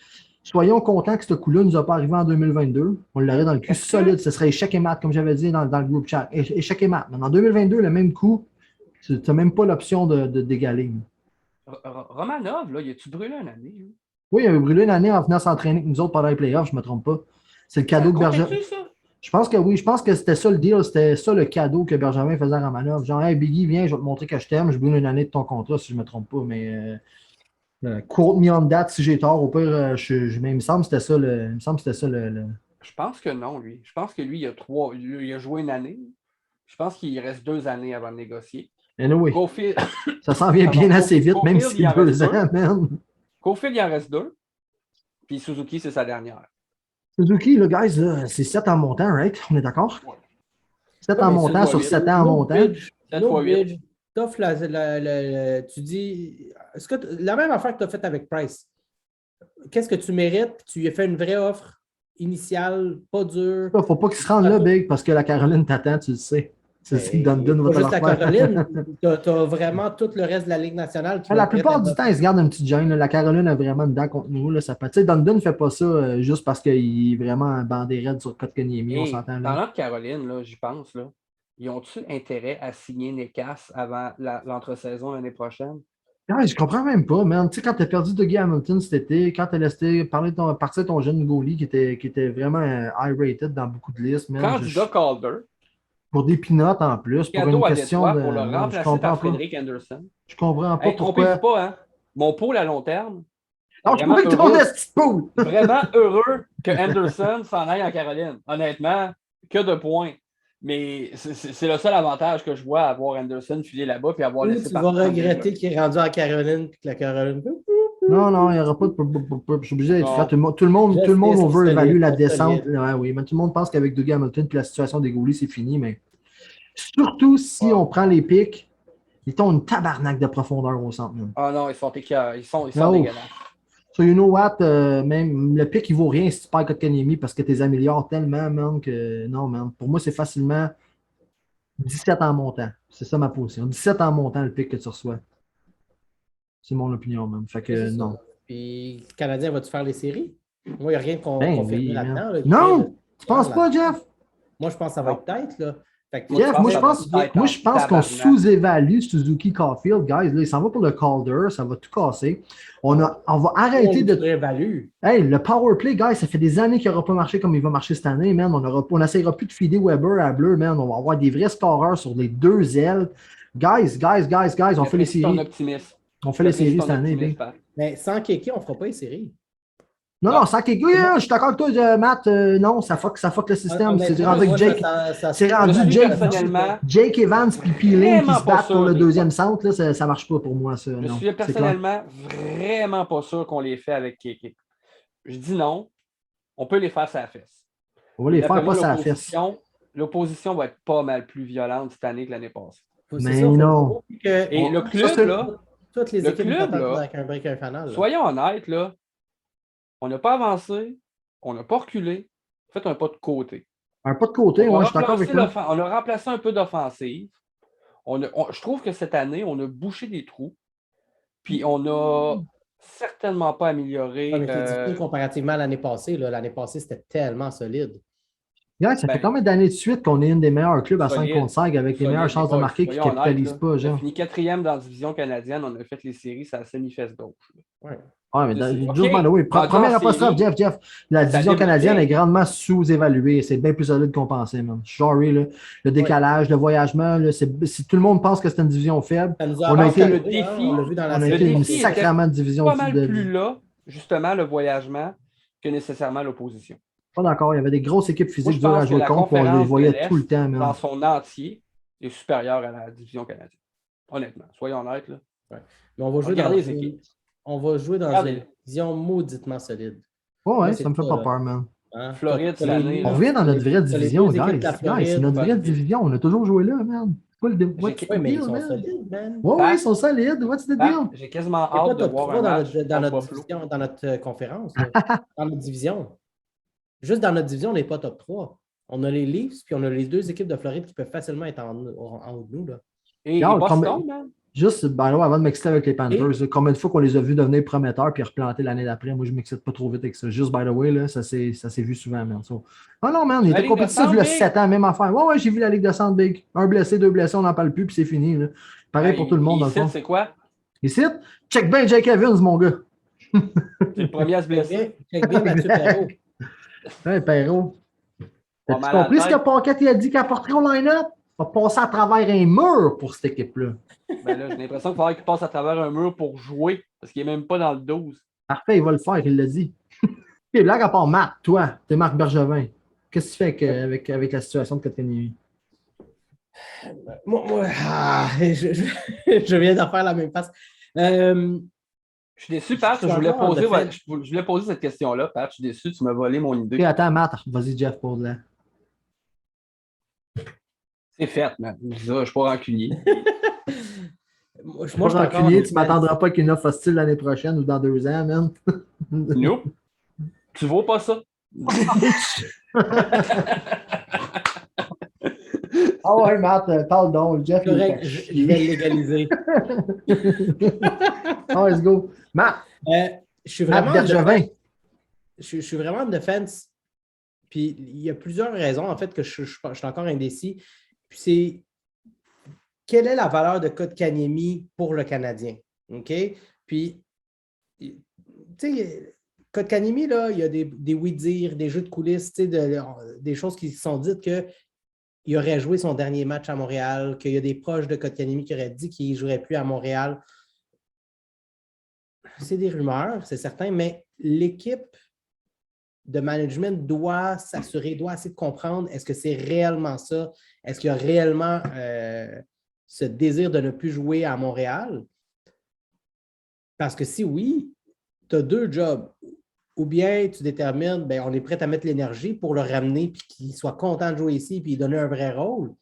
soyons contents que ce coup-là ne nous a pas arrivé en 2022. On l'aurait dans le cul solide. Ce serait échec et mat, comme j'avais dit dans le group chat. Échec et mat. Mais en 2022, le même coup, tu n'as même pas l'option d'égaler. Romanov, là, il a-tu brûlé une année? Là? Oui, il avait brûlé une année en venant s'entraîner avec nous autres pendant les playoffs, je ne me trompe pas. C'est le cadeau que Bergevin. Comptais-tu, ça? Je pense que oui, je pense que c'était ça le deal, c'était ça le cadeau que Bergevin faisait à Romanov. Genre, hey Biggie, viens, je vais te montrer que je t'aime, je brûle une année de ton contrat si je ne me trompe pas, mais quote me on that si j'ai tort, au pire, mais il me semble que c'était ça le. Je pense que non, lui. Je pense que lui, il a joué une année. Je pense qu'il reste 2 années avant de négocier. Anyway, Caulfield, ça s'en vient bien assez vite, même Caulfield, si il en c'est reste 2 deux. ans, man. Caulfield, il en reste 2. Puis Suzuki, c'est sa dernière. Suzuki, là, guys, là, c'est 7 en montant, right? On est d'accord? Ouais. 7 Ouais, en mais montant c'est sur pas 7 ans en montant. 7 fois 8. T'offres tu dis. Est-ce que la même affaire que tu as faite avec Price? Qu'est-ce que tu mérites? Tu lui as fait une vraie offre initiale, pas dure. Il ne faut pas qu'il se rende là, Big, parce que la Caroline t'attend, tu le sais. C'est ce que Dundon va Pas te juste leur la faire. Caroline, tu as vraiment tout le reste de la Ligue nationale. Qui La va être plupart prête du à- temps, ils se gardent un petit gêne. Là. La Caroline a vraiment une dent contre nous. Là. Ça peut... Tu sais, Dundon ne fait pas ça juste parce qu'il est vraiment bandé raide sur Kotkaniemi, on Hey, s'entend. dans Là. notre Caroline, là, j'y pense, là, ils ont-tu intérêt à signer Necas avant l'entre-saison l'année prochaine? Ouais, je comprends même pas, man. Tu sais, quand tu as perdu Dougie Hamilton cet été, quand tu as laissé partir ton jeune goalie qui était vraiment high-rated dans beaucoup de listes, man, Candidat Calder, pour des pinottes en plus, pour cadeau une à question Détroit de. pour le Non, je remplacer comprends par pas. Frédéric Anderson. Je comprends pas Hey, pourquoi. trompez-vous pas, hein? Mon pôle à long terme, Non, tu vraiment peux ton heureux. esti de poule! Vraiment heureux que Anderson s'en aille en Caroline. Honnêtement, que de points. Mais c'est le seul avantage que je vois à avoir Anderson filer là-bas puis avoir Ou laissé tu vas partir regretter qu'il est rendu en Caroline et que la Caroline. Non, il n'y aura pas de. Je suis obligé d'être Non. flat. Tout le monde Restez overvalue solide, la restez descente. solide. Ouais, oui, mais tout le monde pense qu'avec Dougie Hamilton et la situation des goalies, c'est fini. Mais surtout si Ouais. on prend les pics, ils ont une tabarnak de profondeur au centre. Man. Ah non, ils sont Oh. dégueulasses. So, you know what? Même le pic, il vaut rien si tu perds Kotkaniemi parce que tu les améliores tellement, man, que non, man. Pour moi, c'est facilement 17 en montant. C'est ça ma position. 17 en montant, le pic que tu reçois. C'est mon opinion, man. Fait que C'est ça. non. Puis le Canadien va-tu faire les séries? Moi, il n'y a rien de Ben confirmé oui, là-dedans. man. Là. Non! Tu penses pas, Jeff? Moi, je pense que ça va être tête, là. Fait que- Jeff, moi, je pense qu'on tabarnak. sous-évalue Suzuki Caulfield, guys. Là, il s'en va pour le Calder, ça va tout casser. On va arrêter de. réévalue. Hey, le power play, guys, ça fait des années qu'il n'aura pas marché comme il va marcher cette année, man. On n'essayera plus de feeder Weber à Bleu, man. On va avoir des vrais scoreurs sur les deux ailes. Guys, on fait les séries. On fait les séries cette année, Big. Mais sans Kéké, on ne fera pas les séries. Non, sans Kéké, je suis d'accord avec toi, Matt. Non, ça fuck le système. C'est rendu avec Jake. C'est rendu Jake Evans puis Peeling qui se battent pour le deuxième centre. Là, ça ne marche pas pour moi, ça. Je suis personnellement vraiment pas sûr qu'on les fait avec Kéké. Je dis non. On peut les faire sur la fesse. On va les faire pas sur la fesse. L'opposition va être pas mal plus violente cette année que l'année passée. Mais non. Et le club, là, toutes les le équipes club, là, avec un break infernal. Soyons honnêtes, là, on n'a pas avancé, on n'a pas reculé, faites un pas de côté. Un pas de côté, je suis d'accord avec toi. On a remplacé un peu d'offensive. Je trouve que cette année, on a bouché des trous, puis on n'a certainement pas amélioré. Mais c'est difficile comparativement à l'année passée. L'année passée, c'était tellement solide. Yeah, ça fait combien d'années de suite qu'on est une des meilleurs clubs à 5 contre 5 avec les meilleures chances de marquer qui ne capitalisent pas, genre. On a fini 4e dans la division canadienne, on a fait les séries, c'est la semi-fesse gauche. Ouais, mais première apostrophe, Jeff. La division canadienne est grandement sous-évaluée. C'est bien plus solide qu'on pensait, man. Sorry, là. Le décalage, le voyagement, là, si tout le monde pense que c'est une division faible, on a été une sacrément de division. Pas mal plus là, justement, le voyagement, que nécessairement l'opposition. Pas d'accord. Il y avait des grosses équipes physiques dures à jouer contre, on les voyait tout le temps. Man. Dans son entier, est supérieur à la division canadienne. Honnêtement, soyons honnêtes. Là. Ouais. Mais on va jouer dans une division mauditement solide. Ouais, ça me fait pas peur, man. Hein? Floride, cette année. On revient dans notre vraie division, guys. C'est notre vraie division. On a toujours joué là, man. Mais ils sont solides, man. Ouais, ils sont solides. What's the deal? J'ai quasiment hâte de voir un match dans notre conférence. Dans notre division. Juste dans notre division, on n'est pas top 3. On a les Leafs, puis on a les deux équipes de Floride qui peuvent facilement être en haut de nous. Là. Et Boston, man. Juste, avant de m'exciter avec les Panthers, combien de fois qu'on les a vus devenir prometteurs puis replanter l'année d'après? Moi, je ne m'excite pas trop vite avec ça. Juste, by the way, là, ça s'est vu souvent, man. So, non, man, il était compétitif il y a 7 ans, même affaire. Ouais, j'ai vu la Ligue de Centre Big. Un blessé, deux blessés, on n'en parle plus, puis c'est fini. Là. Pareil pour tout le monde, dans le fond. C'est quoi? Ici, check bien Jake Evans, mon gars. C'est le premier à se blesser. Check bien Mathieu Perrault. Hey, Perrault. T'as-tu compris ce que Paquette a dit qu'il apporterait au line-up? Il va passer à travers un mur pour cette équipe-là. Ben là, j'ai l'impression qu'il faudrait qu'il passe à travers un mur pour jouer, parce qu'il n'est même pas dans le 12. Parfait, il va le faire, il l'a dit. Et blague à part Matt, toi, t'es Marc Bergevin. Qu'est-ce que tu fais avec la situation de Kotkaniemi? Moi, je viens d'en faire la même face. Je suis déçu, Pat. Je voulais poser cette question-là, Pat. Je suis déçu, tu m'as volé mon idée. Okay, attends, Matt, vas-y, Jeff, pose-la. C'est fait, man. Je ne suis pas rancunier. Moi, je suis rancunier. Tu ne m'attendras pas qu'il y ait une offre hostile l'année prochaine ou dans 2 ans, man. Nope. Tu ne vaux pas ça. Ah ouais, Matt, parle donc. Jeff, correct, je vais le légaliser. Oh, let's go. Matt, je suis vraiment Bergevin. Je suis vraiment en défense. Puis il y a plusieurs raisons, en fait, que je suis encore indécis. Puis c'est quelle est la valeur de Kotkaniemi pour le Canadien? OK? Puis, tu sais, Kotkaniemi, là, il y a des oui-dire, des jeux de coulisses, des choses qui se sont dites qu'il aurait joué son dernier match à Montréal, qu'il y a des proches de Kotkaniemi qui auraient dit qu'il ne jouerait plus à Montréal. C'est des rumeurs, c'est certain, mais l'équipe de management doit s'assurer, doit essayer de comprendre est-ce que c'est réellement ça? Est-ce qu'il y a réellement ce désir de ne plus jouer à Montréal? Parce que si oui, tu as 2 jobs. Ou bien tu détermines, bien, on est prêt à mettre l'énergie pour le ramener puis qu'il soit content de jouer ici puis lui donner un vrai rôle.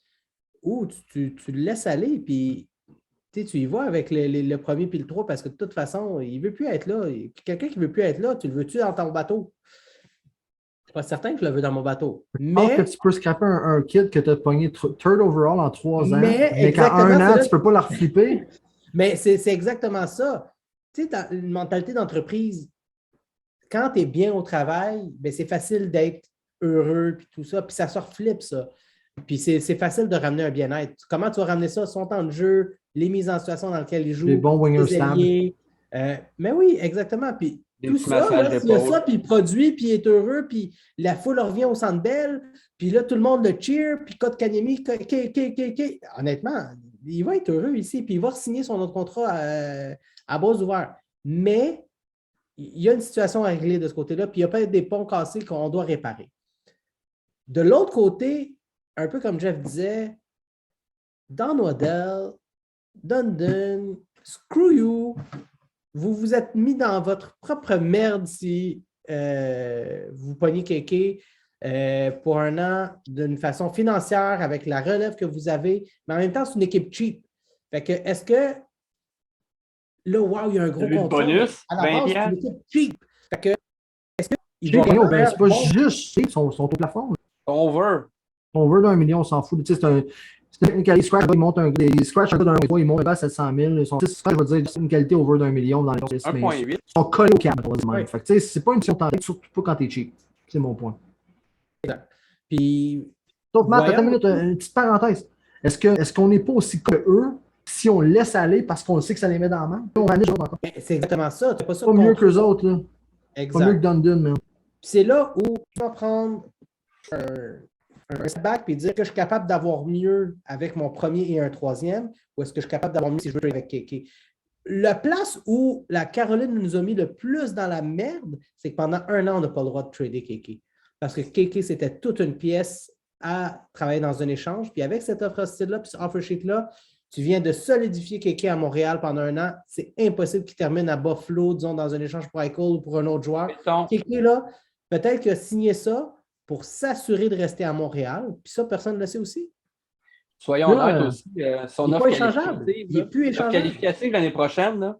Ou tu le laisses aller puis tu y vas avec le premier puis le 3 parce que de toute façon, il ne veut plus être là. Quelqu'un qui ne veut plus être là, tu le veux-tu dans ton bateau? Je ne suis pas certain que je le veux dans mon bateau. Mais que tu peux scraper un kid que tu as pogné third overall en 3 ans, mais qu'en 1 an, tu ne peux pas la reflipper. Mais c'est exactement ça. tu sais, dans une mentalité d'entreprise, quand tu es bien au travail, ben, c'est facile d'être heureux, puis tout ça, puis ça se reflippe, ça. Puis c'est facile de ramener un bien-être. Comment tu vas ramener ça? Son temps de jeu, les mises en situation dans lesquelles il joue, Les bons wingers les stables. alliés. Mais oui, exactement. Puis Des tout petits ça, massages là, s'il y a d'épaule. ça, puis il produit, puis il est heureux, puis la foule revient au Centre Bell, puis là, tout le monde le cheer, puis Kotkaniemi, honnêtement, il va être heureux ici, puis il va signer son autre contrat à bras ouverts. Mais il y a une situation à régler de ce côté-là, puis il y a peut-être des ponts cassés qu'on doit réparer. De l'autre côté, un peu comme Jeff disait, Don Waddell, Dundon, screw you, vous vous êtes mis dans votre propre merde si vous pognez Kéké pour un an d'une façon financière avec la relève que vous avez, mais en même temps, c'est une équipe cheap. Fait que, est-ce que là, wow, il y a un gros T'as vu le contrat. bonus? À la base, 20 c'est une équipe cheap. Fait que, est-ce qu'il Chez va Gagnon, faire c'est pas bon? juste, ils sont au plafond. Over. On veut d'un million, on s'en fout. Tu sais, c'est une qualité scratch, ils montent ils scratch un gars d'un million, ils montent un gars à 700 000. Ils sont, je veux dire, c'est une qualité over d'un million dans les autres. Mais 1,8. ils sont collés au câble, on va dire même. Oui. Fait que, tu sais, c'est pas une mission tentée, surtout pas quand t'es cheap. C'est mon point. Puis, Sauf, Matt, voyons- attends une minute, une petite parenthèse. Est-ce qu'on n'est pas aussi que eux si on laisse aller parce qu'on sait que ça les met dans la main? On manage encore. ben, c'est exactement ça. C'est pas ça Pas le mieux contrat. que les autres, là. Pas mieux que Exact. Dundon, man. C'est là où tu vas prendre un step-back et dire que je suis capable d'avoir mieux avec mon premier et un troisième, ou est-ce que je suis capable d'avoir mieux si je veux jouer avec Kéké? La place où la Caroline nous a mis le plus dans la merde, c'est que pendant un an, on n'a pas le droit de trader Kéké. Parce que Kéké, c'était toute une pièce à travailler dans un échange. Puis avec cette offre hostile-là, puis ce offer sheet-là, tu viens de solidifier Kéké à Montréal pendant un an. C'est impossible qu'il termine à Buffalo, disons, dans un échange pour Eichel ou pour un autre joueur. Mettons, Kéké, là, peut-être qu'il a signé ça pour s'assurer de rester à Montréal. Puis ça, personne ne le sait aussi. soyons Là, honnêtes aussi, son il est offre pas échangeable. qualificative, Il n'est là, plus l'offre échangeable. qualificative l'année prochaine, là,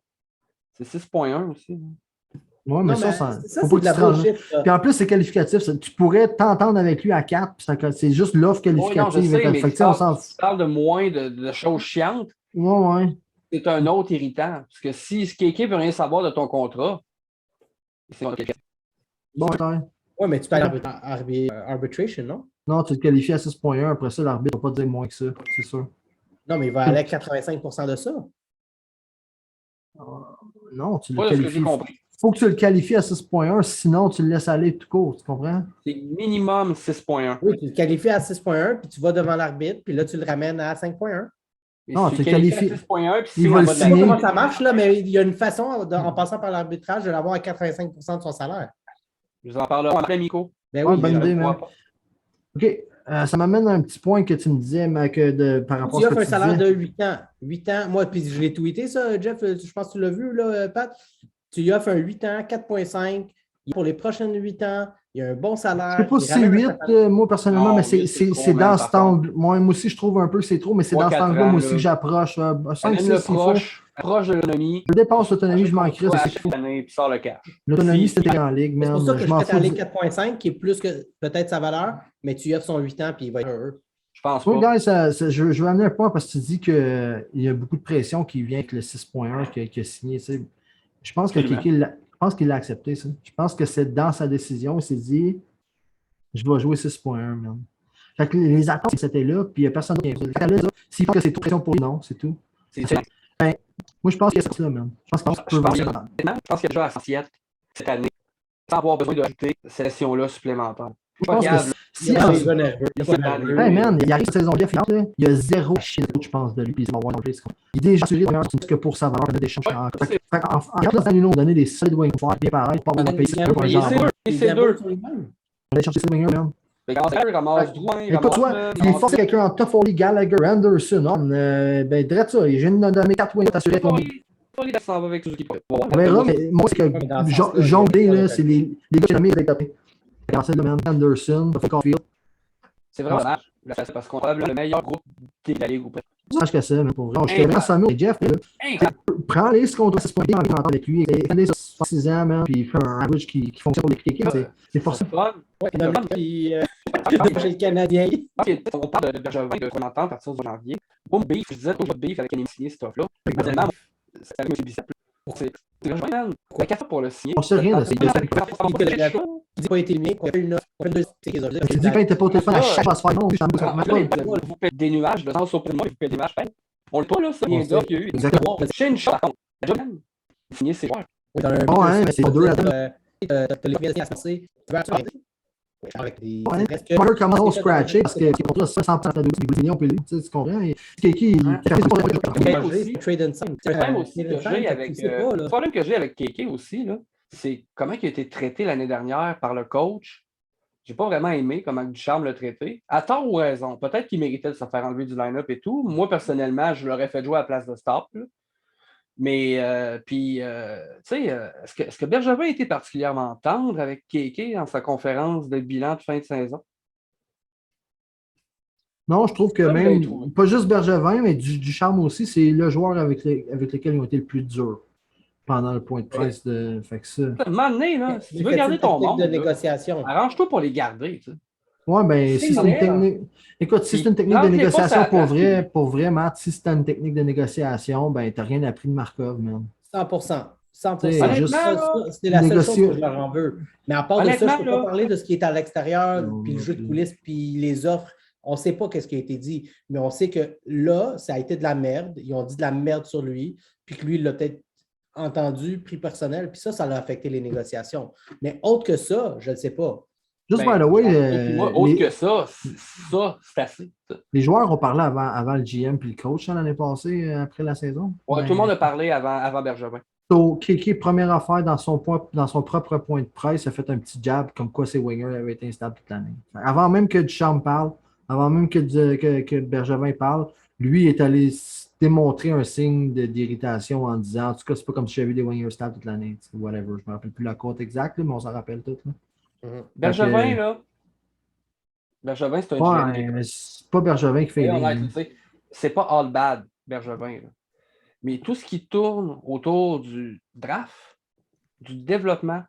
c'est 6,1 aussi. là. Ouais, mais Non, mais ça, ça, faut c'est pas de la que tu te rendes- bullshit. ça. Puis en plus, c'est qualificatif. Tu pourrais t'entendre avec lui à 4, puis c'est juste l'offre Oui, non, je qualificative. sais, mais Fait que, tu sais, on s'en fout. tu parles de moins de choses chiantes, Ouais, ouais. c'est un autre irritant. Parce que si Kéké ne peut rien savoir de ton contrat, c'est un qualificatif. Bon, attends. Oui, mais tu peux aller arbitration, non? Non, tu le qualifies à 6,1. Après ça, l'arbitre ne va pas te dire moins que ça, c'est sûr. Non, mais il va aller à 85% de ça. Non, tu le Pas de ce que j'ai qualifies. compris. Faut que tu le qualifies à 6,1, sinon tu le laisses aller tout court, tu comprends? C'est minimum 6,1. Oui, tu le qualifies à 6,1, puis tu vas devant l'arbitre, puis là, tu le ramènes à 5,1. Et Non, si tu tu qualifies à qualifies- 6,1 puis il signe va en le bas de Je ne sais la pas signer. comment ça marche, là, mais il y a une façon, en passant par l'arbitrage, de l'avoir à 85% de son salaire. Je vous en parlerai après, Miko. Ben Ouais, oui, bonne il- idée, man. OK. Ça m'amène à un petit point que tu me disais, mais par rapport tu à ce offres que un tu salaire disais. de 8 ans. 8 ans, moi, puis je l'ai tweeté, ça, Jeff, je pense que tu l'as vu, là, Pat. Tu lui offres un 8 ans, 4,5. Pour les prochaines 8 ans, il y a un bon salaire. Je sais pas il si c'est ramène 8, un salaire. moi personnellement, Non, mais 8, c'est trop, c'est man, dans par cet angle. Moi aussi, je trouve un peu que c'est trop, mais c'est dans cet 3-4 angle-là, ans, moi aussi, là. que j'approche. 5, Amène 6, le s'il faut. proche de l'autonomie. Je dépasse l'autonomie, je m'en crée. À chaque année, puis sort le cash. L'autonomie, Si- c'était en ligue, C'est man. pour ça que je m'en peux fous. aller 4,5, qui est plus que peut-être sa valeur, mais tu lui offres son 8 ans, puis il va être heureux. Je pense Oui, pas. guys, je veux amener un point parce que tu dis qu'il y a beaucoup de pression qui vient avec le 6,1 qu'il a signé. Tu sais. Je pense que Absolument. Kéké je pense qu'il l'a accepté, ça. Je pense que c'est dans sa décision. Il s'est dit je vais jouer 6,1, man. Fait que les attentes, c'était là, puis il n'y a personne qui a dit. S'il pense que c'est trop pression pour lui, non, c'est tout. C'est Moi, je pense qu'il y a ça, man. Je pense qu'il Je peut pense, vraiment. honnêtement, je pense qu'il y a déjà à 107 cette année, sans avoir besoin d'ajouter cette session-là supplémentaire. Je pense que si. Il va nerveux. Il va Ouais, nerveux. Hey man, il arrive cette saison-là, là, il y a zéro chine, je pense, de lui, puis il va avoir non plus. Il est déjà assuré que pour sa valeur, il a des chances. En regardant nous donner des solides wing forts, bien pareil, pas avoir payé ça pour un Il genre. est c'est deux. On allait chercher ces wingers, man. Il ramasse Drouin, il Écoute, toi, ramasse il force quelqu'un en Toffoli, Gallagher, Anderson, ben, drette ça, j'ai une de mes 4 wingers assurés. Il s'en va avec Suzuki. On verra, mais moi, c'est que jongler, là, c'est les gars qui ont mis avec tapé. C'est le man Anderson, Caulfield. C'est vraiment dommage, parce qu'on a probablement le meilleur groupe de la Ligue. Sache que ça, mais pour vrai. Je te vraiment Samuel et Jeff, là. Prends-les ce qu'on doit 6 points en même avec lui. Fais-les 6 ans, man, puis fais un average qui fonctionne pour les équipes. C'est forcé. Fun. Ouais, puis chez le Canadien. On parle de Bergevin de qu'on entend à partir de janvier. Boom, beef, je disais toujours beef avec un signé cette offre-là. Évidemment, c'est avec M. Bicep. Bergevin, man. Quoi qu'à faire pour le signer? On sait rien de ça. Il n'a pas été éliminé, qu'on a fait une offre, on a fait une deuxième. Tu dis, quand il était pas au téléphone, à chaque fois, se faire non, je Vous faites des nuages, de sens au moi, vous faites des nuages. On le pas, là, ça, il y a un qu'il y a eu. Exactement. Shane Shot, signer ses joueurs. Bon, hein, mais c'est pas deux à deux. T'as les médias à se passer. Tu veux arrêter? Avec des. Mark commence à scratcher parce que les contrats 500 à 12 millions, puis tu comprends? Kiki, il Trade and sign. Le problème aussi que j'ai avec, le problème que j'ai avec Keke aussi, là, c'est comment il a été traité l'année dernière par le coach. J'ai pas vraiment aimé comment Ducharme l'a traité. À tort ou raison. Peut-être qu'il méritait de se faire enlever du line-up et tout. Moi, personnellement, je l'aurais fait jouer à la place de Stop. Là. Mais, tu sais, est-ce que Bergevin a été particulièrement tendre avec Keke dans sa conférence de bilan de fin de saison? Non, je trouve que Ça, même, pas juste Bergevin, mais Ducharme aussi, c'est le joueur avec lequel ils ont été le plus durs pendant le point de presse de. Fait que ça. À un moment donné, là, si tu veux garder ton monde, de négociation. Arrange-toi pour les garder. Tu sais. Ouais, ben, si c'est une technique. Écoute, si c'est une technique de négociation pour vrai, Matt, si c'est une technique de négociation, ben, t'as rien appris de Markov, man. 100%. C'est la seule chose que je leur en veux. Mais à part de ça, je ne peux pas là, parler de ce qui est à l'extérieur, puis le jeu de coulisses, puis les offres. On ne sait pas ce qui a été dit, mais on sait que là, ça a été de la merde. Ils ont dit de la merde sur lui, puis que lui, il l'a peut-être entendu, pris personnel, puis ça l'a affecté les négociations. Mais autre que ça, je ne sais pas. Juste by the way, autre que ça, c'est assez. Ça. Les joueurs ont parlé avant le GM puis le coach l'année passée, après la saison. Ouais, tout le monde a parlé avant Bergevin. So, Keke, première affaire dans son propre point de presse, a fait un petit jab comme quoi ses wingers avaient été instables toute l'année. Avant même que Ducharme parle, avant même que Bergevin parle, lui est allé démontrer un signe d'irritation en disant, en tout cas, c'est pas comme si j'avais des wingers stables toute l'année. Whatever. Je ne me rappelle plus la quote exacte, mais on s'en rappelle tout. Bergevin, là. Bergevin, c'est un GM. C'est pas Bergevin qui fait c'est pas all bad, Bergevin. Là. Mais tout ce qui tourne autour du draft, du développement,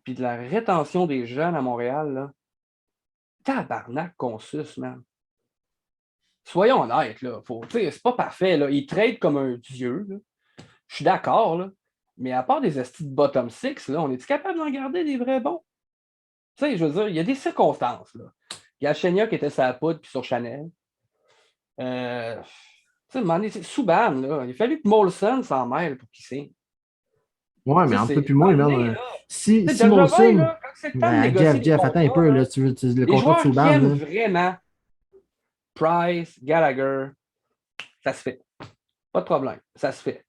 puis de la rétention des jeunes à Montréal, là, tabarnak qu'on suce, man. Soyons honnêtes, là. C'est pas parfait, là. Il trade comme un dieu, là. Je suis d'accord, là. Mais à part des estis de bottom six, là, on est-tu capable d'en garder des vrais bons? Tu sais, je veux dire, il y a des circonstances, là. Il y a Chenia qui était sur la poudre puis sur Chanel. Tu sais, Subban, là. Il a fallu que Molson s'en mêle pour qu'il signe. Ouais, mais un peu plus moins, là. Si Molson. Jeff, attends un peu, là. Tu veux le contrat de Subban. Les joueurs qui aiment vraiment Price, Gallagher, ça se fait. Pas de problème, ça se fait.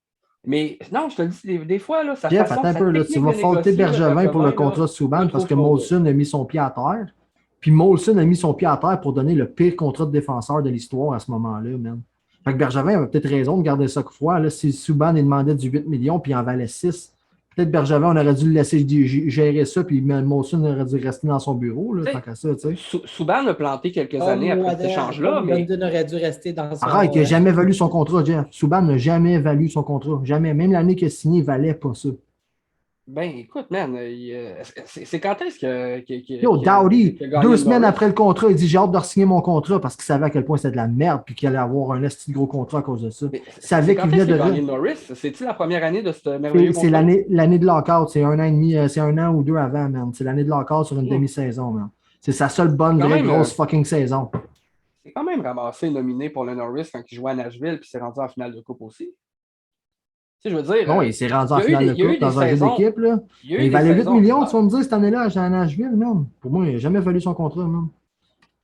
Mais non, je te le dis, des fois, là, ça Jeff, attends un peu, là. Tu vas faulter Bergevin pour le contrat de Subban parce que Molson a mis son pied à terre. Puis Molson a mis son pied à terre pour donner le pire contrat de défenseur de l'histoire à ce moment-là, man. Fait que Bergevin avait peut-être raison de garder ça froid. Là, si Subban il demandait du 8 millions puis il en valait 6, peut-être Bergevin, on aurait dû le laisser gérer ça, puis Molson aurait dû rester dans son bureau, là, tant qu'à ça, tu sais. Subban a planté quelques années après cet échange-là, mais... London aurait dû rester dans son... Arrête, il n'a jamais valu son contrat, Jeff. Subban n'a jamais valu son contrat. Jamais. Même l'année qu'il a signé, il ne valait pas ça. Ben, écoute, man, c'est quand est-ce que... Yo, Dowdy, 2 semaines après le contrat, il dit « J'ai hâte de re-signer mon contrat » parce qu'il savait à quel point c'était de la merde puis qu'il allait avoir un esti de gros contrat à cause de ça. Il savait qu'il venait de là. Norris, c'est-tu la première année de ce merveilleux contrat? C'est l'année de lockout. C'est 1 an et demi, c'est 1 an ou 2 avant, man. C'est l'année de lockout sur une demi-saison, man. C'est sa seule bonne, vraie, grosse fucking saison. C'est quand même ramassé nominé pour le Norris quand il jouait à Nashville puis s'est rendu en finale de coupe aussi. Tu sais, je veux dire. Non, il s'est rendu en finale de coupe dans un jeu d'équipe, là. Il valait 8 millions, tu vas me dire, cette année-là, à Nashville, man. Pour moi, il n'a jamais valu son contrat, man.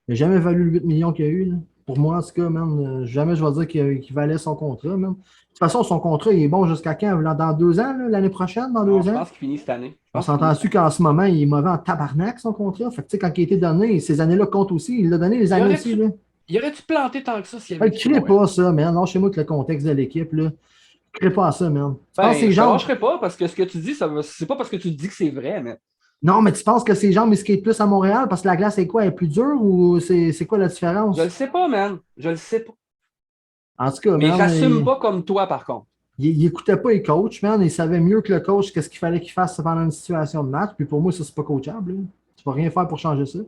Il n'a jamais valu le 8 millions qu'il a eu, là. Pour moi, en tout cas, man, jamais je vais dire qu'il valait son contrat, man. De toute façon, son contrat, il est bon jusqu'à quand? Dans 2 ans, l'année prochaine, dans 2 ans? Je pense qu'il finit cette année. On s'entend-tu qu'en ce moment, il est mauvais en tabarnak, son contrat? Fait que, tu sais, quand il a été donné, ces années-là comptent aussi. Il l'a donné les années aussi, là. Il aurait-tu planté tant que ça s'il y avait... Ne crée pas ça, man. Lâchez-moi que le contexte de l'équipe, là. Je ne crée pas à ça, man. Je ne lâcherai pas parce que ce que tu dis, c'est pas parce que tu dis que c'est vrai, mais... Non, mais tu penses que ces gens ils skatent plus à Montréal parce que la glace est quoi? Elle est plus dure ou c'est quoi la différence? Je le sais pas, man. Je le sais pas. En tout cas, mais j'assume pas comme toi, par contre. Il écoutait pas les coachs, man. Il savait mieux que le coach qu'est-ce qu'il fallait qu'il fasse pendant une situation de match. Puis pour moi, ça, c'est pas coachable. Là. Tu vas rien faire pour changer ça.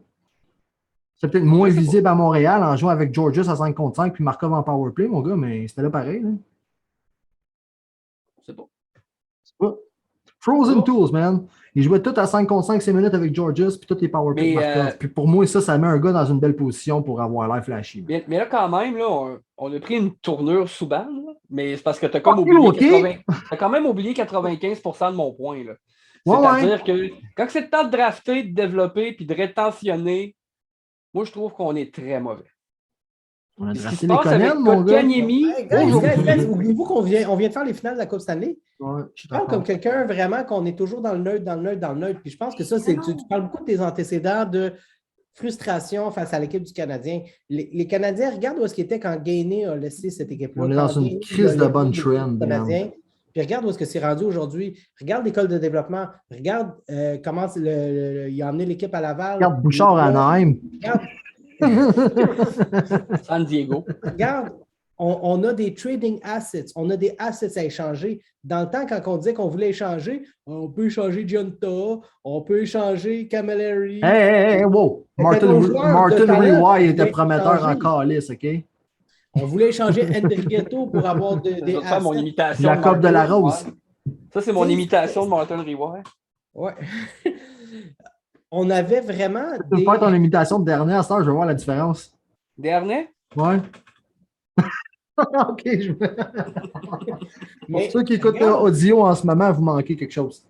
C'est peut-être moins visible à Montréal en jouant avec Georges à 5 contre 5 puis Markov en powerplay, mon gars, mais c'était là pareil. Là. C'est pas. C'est pas. Frozen Oh. Tools, man. Il jouait tout à 5 contre 5, 6 minutes avec Georges, puis tous les power Mais, pick Markov. Puis pour moi, ça met un gars dans une belle position pour avoir l'air flashy. Mais là, quand même, là, on a pris une tournure soudaine, là, mais c'est parce que tu as comme Ok, oublié ok. t'as quand même oublié 95% de mon point. Là. Ouais, C'est-à-dire que quand c'est le temps de drafter, de développer puis de rétentionner, moi, je trouve qu'on est très mauvais. On a Puis ce qui drafté se les passe avec Conan, mon gars. Hey, Kotkaniemi guys, aujourd'hui, guys, oubliez-vous qu'on vient de faire les finales de la Coupe Stanley? Ouais, Je parle comme quelqu'un vraiment qu'on est toujours dans le neutre, dans le neutre, dans le neutre. Puis je pense que ça, c'est. Tu parles beaucoup de tes antécédents de frustration face à l'équipe du Canadien. Les Canadiens, regarde où est-ce qu'ils étaient quand Gainé a laissé cette équipe-là. On est dans Quand une Gainé crise a de laissé bonne l'équipe trend, du Canadien. Puis regarde où est-ce que c'est rendu aujourd'hui. Regarde l'école de développement. Regarde comment il a emmené l'équipe à Laval. Regarde Bouchard à Anaheim. San Diego. Regarde, on a des trading assets, on a des assets à échanger. Dans le temps, quand on disait qu'on voulait échanger, on peut échanger Giunta, on peut échanger Camilleri. Hey, wow! Martin Rewey était prometteur en calice, OK? On voulait échanger Enriqueto pour avoir Je des vais te faire mon assets. imitation. Jacob Martin de la Rewey. Rose. Ça, c'est mon imitation de Martin Rewey. Ouais. On avait vraiment Tu peux des... faire ton imitation de dernière, ça, je vais voir la différence. Dernier? Ouais. OK. Pour Mais ceux qui écoutent regarde, audio en ce moment, vous manquez quelque chose.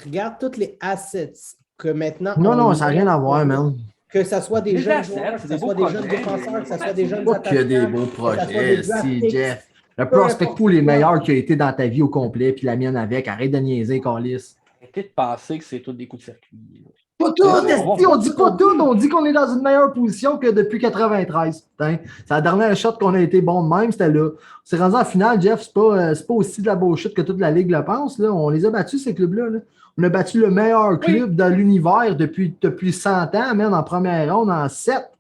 regarde tous les assets que maintenant... Non, ça n'a rien à voir, man. Que ce soit des Les jeunes assets, joueurs, que c'est ce des soit beaux des jeunes projets, défenseurs, que ce mais- soit des jeunes Pas qu'il y a des attaquants, beaux que ce soit projets, des draft si, picks. Jeff. Le Peu prospect importe pool est quoi. meilleur qui a été dans ta vie au complet, puis la mienne avec. Arrête de niaiser, Carlis. Arrêtez de penser que c'est tous des coups de circuit. là. Pas tout, Ouais, esti, on dit pas tout, on dit qu'on est dans une meilleure position que depuis 93. Putain. C'est la dernière shot qu'on a été bon de même, c'était là. C'est rendu en finale, Jeff, c'est pas aussi de la bullshit que toute la Ligue le pense. Là. On les a battus, ces clubs-là. Là. On a battu le meilleur club de l'univers depuis 100 ans, man, en première ronde, en 7.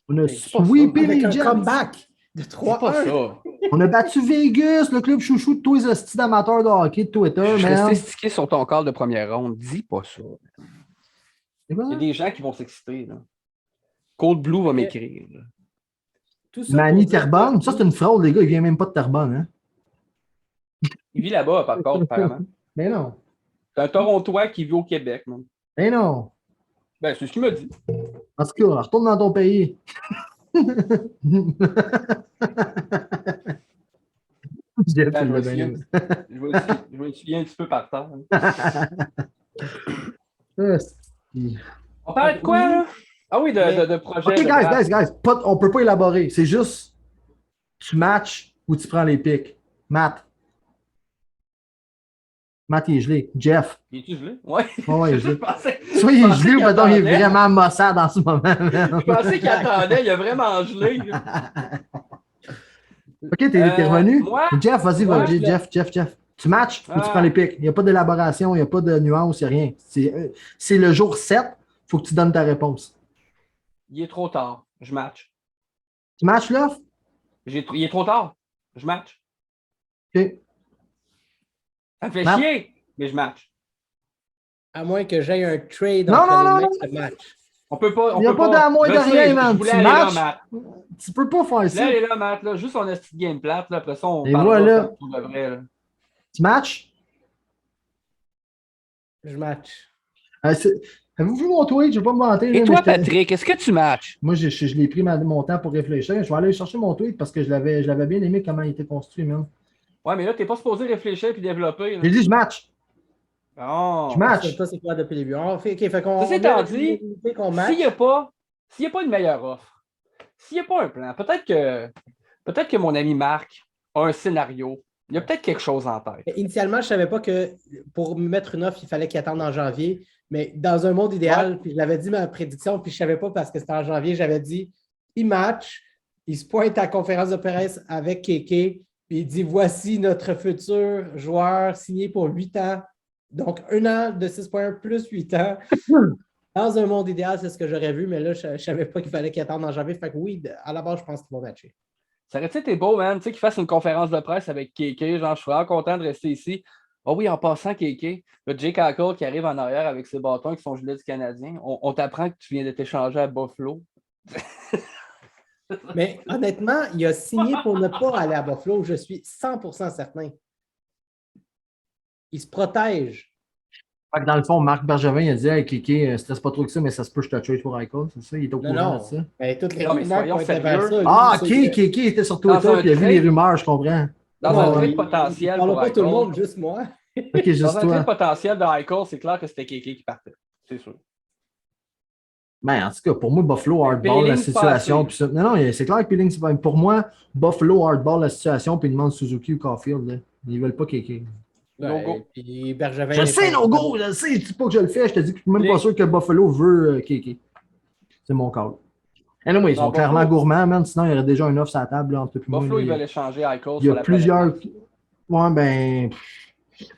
On a c'est pas sweepé Avec les un Jets. comeback de C'est pas 3-1. ça. On a battu Vegas, le club chouchou de tous les hosties d'amateurs de hockey de Twitter, Je man. restais stické sur ton corps de première ronde. Dis pas ça. C'est quoi Il y ça? a des gens qui vont s'exciter. là. Cold Blue va m'écrire. là. Tout ça Manny pour dire Terrebonne, que- ça c'est une fraude, les gars, il vient même pas de Terrebonne. Hein? Il vit là-bas, par contre, apparemment. Mais non. C'est un Torontois qui vit au Québec. man. Mais non. Ben, c'est ce qu'il m'a dit. En tout cas, retourne dans ton pays. Jeff, Ben, il je, l'a me bien souviens, aimé. je me souviens un petit peu par terre. hein. Hostie. On parlait de quoi, là? Ah oui, de projet. OK, de guys, draft. on peut pas élaborer. C'est juste, tu matches ou tu prends les pics. Matt, il est gelé. Jeff. Il est-tu gelé? Ouais. Ouais, Je gelé. pensais- Soit il je est pensais gelé ou qu'il peut-être il est attendait. vraiment maussade en ce moment. Je pensais qu'il attendait, il a vraiment gelé. là. OK, t'es revenu? moi? Jeff, vas-y, Moi, vas-y, Jeff. Tu matches ou tu prends les pics? Il n'y a pas d'élaboration, il n'y a pas de nuance, il n'y a rien. C'est le jour 7, il faut que tu donnes ta réponse. Il est trop tard. Je match. Tu matches là? Il est trop tard. Je match. OK. Ça me fait Matt? chier, mais je match. À moins que j'aie un trade Non, entre non, les non, mecs de match. On peut pas. Il y a pas d'amour Je de sais, rien, je man. voulais Tu aller là, matches? Matt. Tu peux pas faire Je ça. voulais aller là, Matt. Là. Juste on a cette game plate. Là. Après ça, on Et parlera voilà. pour de vrai. Là. Tu matches? Je match. Avez-vous vu mon tweet? Je ne vais pas me mentir. Et là, toi, mais Patrick, est-ce que tu matches? moi, je l'ai pris mon temps pour réfléchir. Je vais aller chercher mon tweet parce que je l'avais bien aimé comment il était construit, man. Ouais, mais là, t'es pas supposé réfléchir et développer. là. J'ai dit, je match. Non. Je Je match. sais pas c'est quoi depuis le début. Fait qu'on Ceci on étant a dit, l'idée qu'on match. S'il n'y a pas une meilleure offre, s'il n'y a pas un plan, peut-être que mon ami Marc a un scénario. Il y a peut-être quelque chose en tête. Initialement, je ne savais pas que pour me mettre une offre, il fallait qu'il attende en janvier. Mais dans un monde idéal, puis je l'avais dit ma prédiction, puis je ne savais pas parce que c'était en janvier, j'avais dit il match, il se pointe à la conférence de presse avec Kéké, puis il dit voici notre futur joueur signé pour 8 ans. Donc, 1 an de 6,1 plus 8 ans. Dans un monde idéal, c'est ce que j'aurais vu, mais là, je ne savais pas qu'il fallait qu'il attende en janvier. Fait que oui, à la base, je pense qu'ils vont matcher. Ça aurait été beau, man, tu sais, qu'il fasse une conférence de presse avec Kéké. Genre, je suis vraiment content de rester ici. Ah oui, en passant, Kéké, le Jake Hackle qui arrive en arrière avec ses bâtons qui sont gelés du Canadien. On t'apprend que tu viens de t'échanger à Buffalo. Mais honnêtement, il a signé pour ne pas aller à Buffalo. Je suis 100% certain. il se protège. Fait que dans le fond, Marc Bergevin, il a dit hey, Kéké, stresse pas trop que ça, mais ça se peut que je te trade pour Eichel, c'est ça? Il est au Non, courant non. de ça. Ben, toutes les Non, mais rumeurs soyons qui ont été vers sérieux. ça. Ah, lui, c'est que- Kéké était sur Dans Twitter, un puis il a vu trade- les rumeurs, je comprends. Dans Non, un il- trade il potentiel parle pour pas tout le Eichel, monde, juste moi. Ok, juste dans un toi. trade potentiel de Eichel, c'est clair que c'était Kéké qui partait. C'est sûr. Ben, en tout cas, pour moi, Buffalo hardball la Peeling, situation. pas Puis ça... Non, non, c'est clair que Peeling, c'est pas. Pour moi, Buffalo hardball la situation, puis ils demandent Suzuki ou Caulfield. Là. Ils veulent pas Kéké. No go. Puis Bergevin. Je sais, no go, je sais, je dis pas que je le fais. Je te dis que je suis même pas sûr que Buffalo veut Kéké. C'est mon call. Anyway, ils sont Non, clairement Buffalo- gourmands, man. Sinon, il y aurait déjà une offre sur la table là, entre eux et moi. Buffalo, là. ils veulent échanger Eichel Il y sur a la plusieurs. planète. Ouais, ben.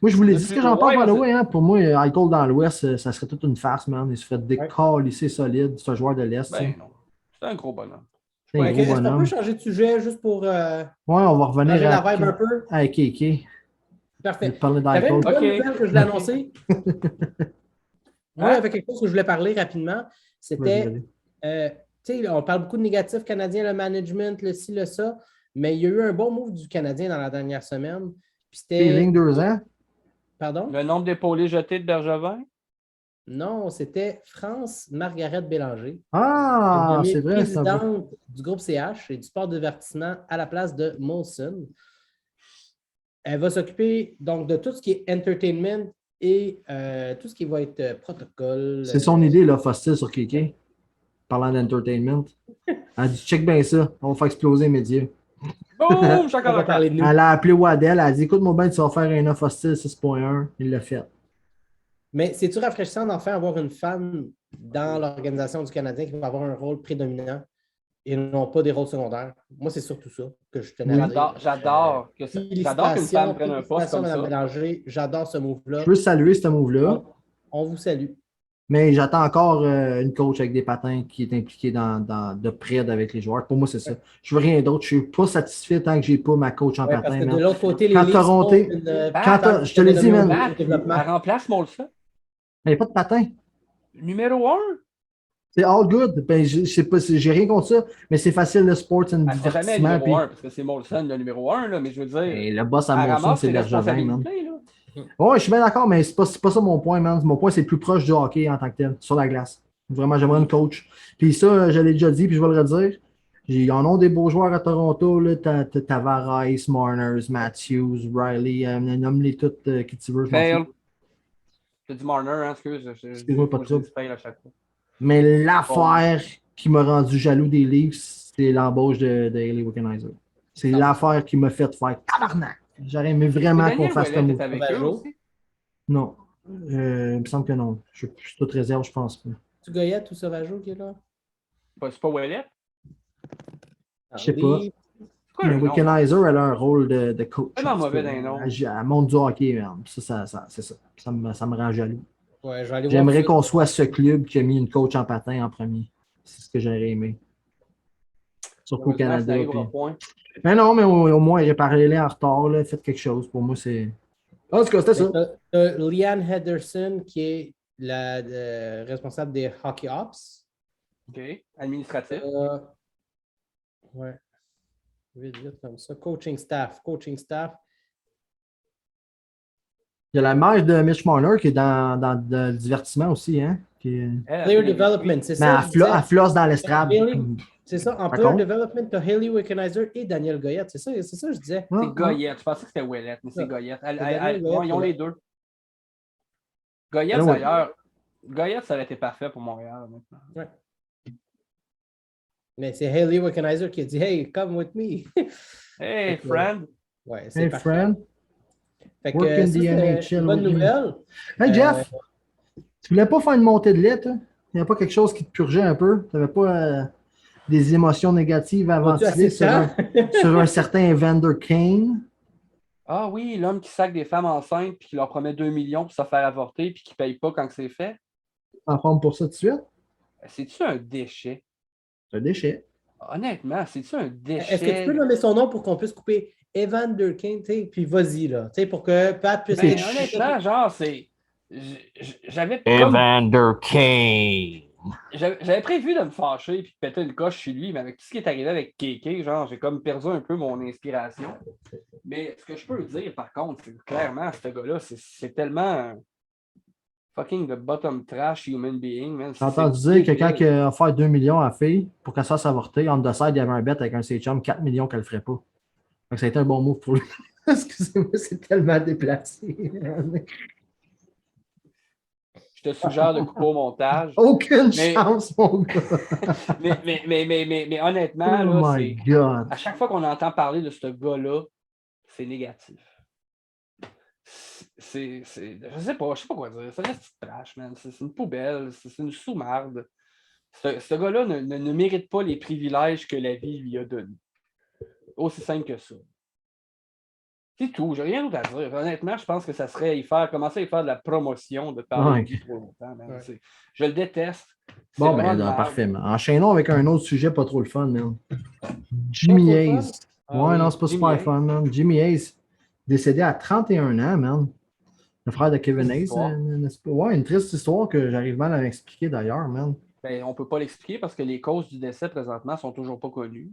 Moi, je vous l'ai dit ce que j'en Ouais, parle, by the vas-y. way, hein. Pour moi, Eichel dans l'Ouest, ça serait toute une farce, man. Il se ferait décalisser solide, ce joueur de l'Est. Ben non. C'est un gros bonhomme. C'est un Ok, gros est-ce qu'on bonhomme. peut changer de sujet juste pour Ouais, on va revenir changer la à, vibe un peu? à Kéké. Je vais Parfait. parler J'avais une d'Eichel. bonne Ok. nouvelle que je voulais annoncer. Moi, Hein? avec quelque chose que je voulais parler rapidement, c'était, Vas-y. tu sais, on parle beaucoup de négatifs canadiens, le management, le ci, le ça, mais il y a eu un bon move du Canadien dans la dernière semaine. Puis c'était. Peeling 2 ans. Pardon? Le nombre d'épaulés jetés de Bergevin? Non, c'était France Margaret Bélanger. Ah, devenue c'est vrai, c'est un peu. présidente du groupe CH et du sport de divertissement à la place de Molson. Elle va s'occuper donc de tout ce qui est entertainment et tout ce qui va être protocole. C'est son idée, là, Fostil sur Kéké. Parlant d'entertainment. Elle dit check bien ça, on va faire exploser les médias. Boum! On Chacun va parler de nous. Elle a appelé Waddell, elle a dit écoute-moi bien, tu vas faire un offre hostile 6.1. Il l'a fait. Mais c'est-tu rafraîchissant d'enfin avoir une femme dans l'organisation du Canadien qui va avoir un rôle prédominant et non pas des rôles secondaires? Moi, c'est surtout ça que je tenais à dire. J'adore qu'une femme prenne un poste Félicitations, comme Mme ça. Bélanger. J'adore ce move-là. Je veux saluer ce move-là, On vous salue. mais j'attends encore une coach avec des patins qui est impliquée de près avec les joueurs. Pour moi, c'est ça. Je veux rien d'autre. Je ne suis pas satisfait tant que je n'ai pas ma coach en Ouais, parce patin. que de man. l'autre côté, les Quand Leafs Toronto- font une, je te l'ai dit, man. développement. Elle remplace Molson. Il n'y a pas de patin. Numéro 1. C'est all good. Ben, je sais pas, j'ai rien contre ça, mais c'est facile le sport, c'est un Elle sera jamais divertissement. numéro Puis... 1 parce que c'est Molson le numéro 1, là, mais je veux dire, Et le boss à elle Monson, ramasse c'est ses Bergevin, man. responsabilités. Là. Ouais, je suis bien d'accord, mais c'est pas ça mon point, man. Mon point, c'est plus proche du hockey en tant que tel, sur la glace. Vraiment, j'aimerais une coach. Puis ça, je l'ai déjà dit, puis je vais le redire. Ils en ont des beaux joueurs à Toronto, là. T'as Tavares, Marners, Matthews, Riley, nomme-les toutes qui tu veux. je m'en Fail. fous. C'est du Marner, hein, excuse. Excuse-moi, pas de trouble. Je fail à chaque fois. Mais l'affaire qui m'a rendu jaloux des Leafs, c'est l'embauche de Hayley Wickenheiser. C'est l'affaire qui m'a fait faire tabarnak. J'aurais aimé vraiment qu'on Daniel fasse Ouellet comme est avec eux Sauvageau. aussi. Non. Il me semble que non. Je suis toute réserve, je pense pas. Tu Goyette ou Sauvageau qui est là? C'est pas Ouellet? Je sais Oui. pas. C'est quoi Mais le nom? Wickenheiser, elle a un rôle de coach. Vraiment mauvais dans les noms. Elle monte du hockey, man. Ça, c'est ça. Ça me rend jaloux. Ouais, je vais aller voir J'aimerais ça. qu'on soit ce club qui a mis une coach en patin en premier. C'est ce que j'aurais aimé. Surtout au Heureusement, ça Canada. arrivera puis- point. Mais non, mais au moins, réparez-les en retard. Là. Faites quelque chose. Pour moi, c'est. En tout cas, c'était ça. T'as Leanne Henderson qui est la responsable des Hockey Ops. OK. Administratif. Ouais. Vite, vite comme ça. Coaching staff. Coaching staff. Il y a la mère de Mitch Marner qui est dans le divertissement aussi. Hein? Player development, c'est Mais ça. elle, je disais. elle flosse dans l'estrade. Haley- C'est ça. En Par player contre- development, t'as Hayley Wickenheiser et Daniel Goyette. C'est ça que je disais. Ah, C'est Goyette. Je pensais que c'était Ouellet, mais c'est Ça. Goyette. Daniel Ouais, Goyette, ils ont ouais. les deux. Goyette, Ah ouais. d'ailleurs. Goyette, ça aurait été parfait pour Montréal. Maintenant. Mais c'est Hayley Wickenheiser qui a dit Hey, come with me. Hey, Fait que- friend. Ouais, c'est Hey, parfait. friend. Fait que Work in ça, the c'est NHL une bonne with you. nouvelle. Hey, Jeff, tu voulais pas faire une montée de lait, toi? Il n'y a pas quelque chose qui te purgeait un peu? Tu n'avais pas des émotions négatives à As-tu ventiler assez de temps? sur un certain Evander Kane? Ah oui, l'homme qui sac des femmes enceintes puis qui leur promet 2 millions pour se faire avorter puis qui ne paye pas quand c'est fait. En forme pour ça tout de suite? C'est-tu un déchet? C'est un déchet. Honnêtement, c'est-tu un déchet? Est-ce que tu peux nommer son nom pour qu'on puisse couper Evander Kane, tu sais, puis vas-y, là, tu sais, pour que Pat puisse... Ben, honnêtement, genre, c'est... J'avais comme... Evander Kane. J'avais prévu de me fâcher et de péter une coche chez lui, mais avec tout ce qui est arrivé avec Kéké, genre, j'ai comme perdu un peu mon inspiration. Mais ce que je peux dire, par contre, c'est que clairement, ce gars-là, c'est tellement fucking the bottom trash human being, man. J'ai entendu dire que quand il a offert 2 millions à la fille pour qu'elle se fasse avorter, on the side, il y avait un bet avec un de ses chums, 4 millions qu'elle ne ferait pas. Donc ça a été un bon move pour lui. Excusez-moi, c'est tellement déplacé. Je te suggère de couper au montage. Aucune chance, mon gars. mais honnêtement, Oh là, my God. à chaque fois qu'on entend parler de ce gars-là, c'est négatif. Je sais pas quoi dire. Ça reste trash, man. C'est une poubelle, c'est une sous-marde. Ce gars-là ne mérite pas les privilèges que la vie lui a donnés. Aussi simple que ça. C'est tout, j'ai rien d'autre à dire. Honnêtement, je pense que ça serait commencer à y faire de la promotion de parler de lui trop longtemps. Ouais. Je le déteste. Bon, ben, parfait. Enchaînons avec un autre sujet pas trop le fun, man. Jimmy Hayes. Ouais, non, c'est pas super fun, man. Jimmy Hayes, décédé à 31 ans, man. Le frère de Kevin Hayes. Ouais, une triste histoire que j'arrive mal à m'expliquer d'ailleurs, man. Ben, on ne peut pas l'expliquer parce que les causes du décès présentement sont toujours pas connues.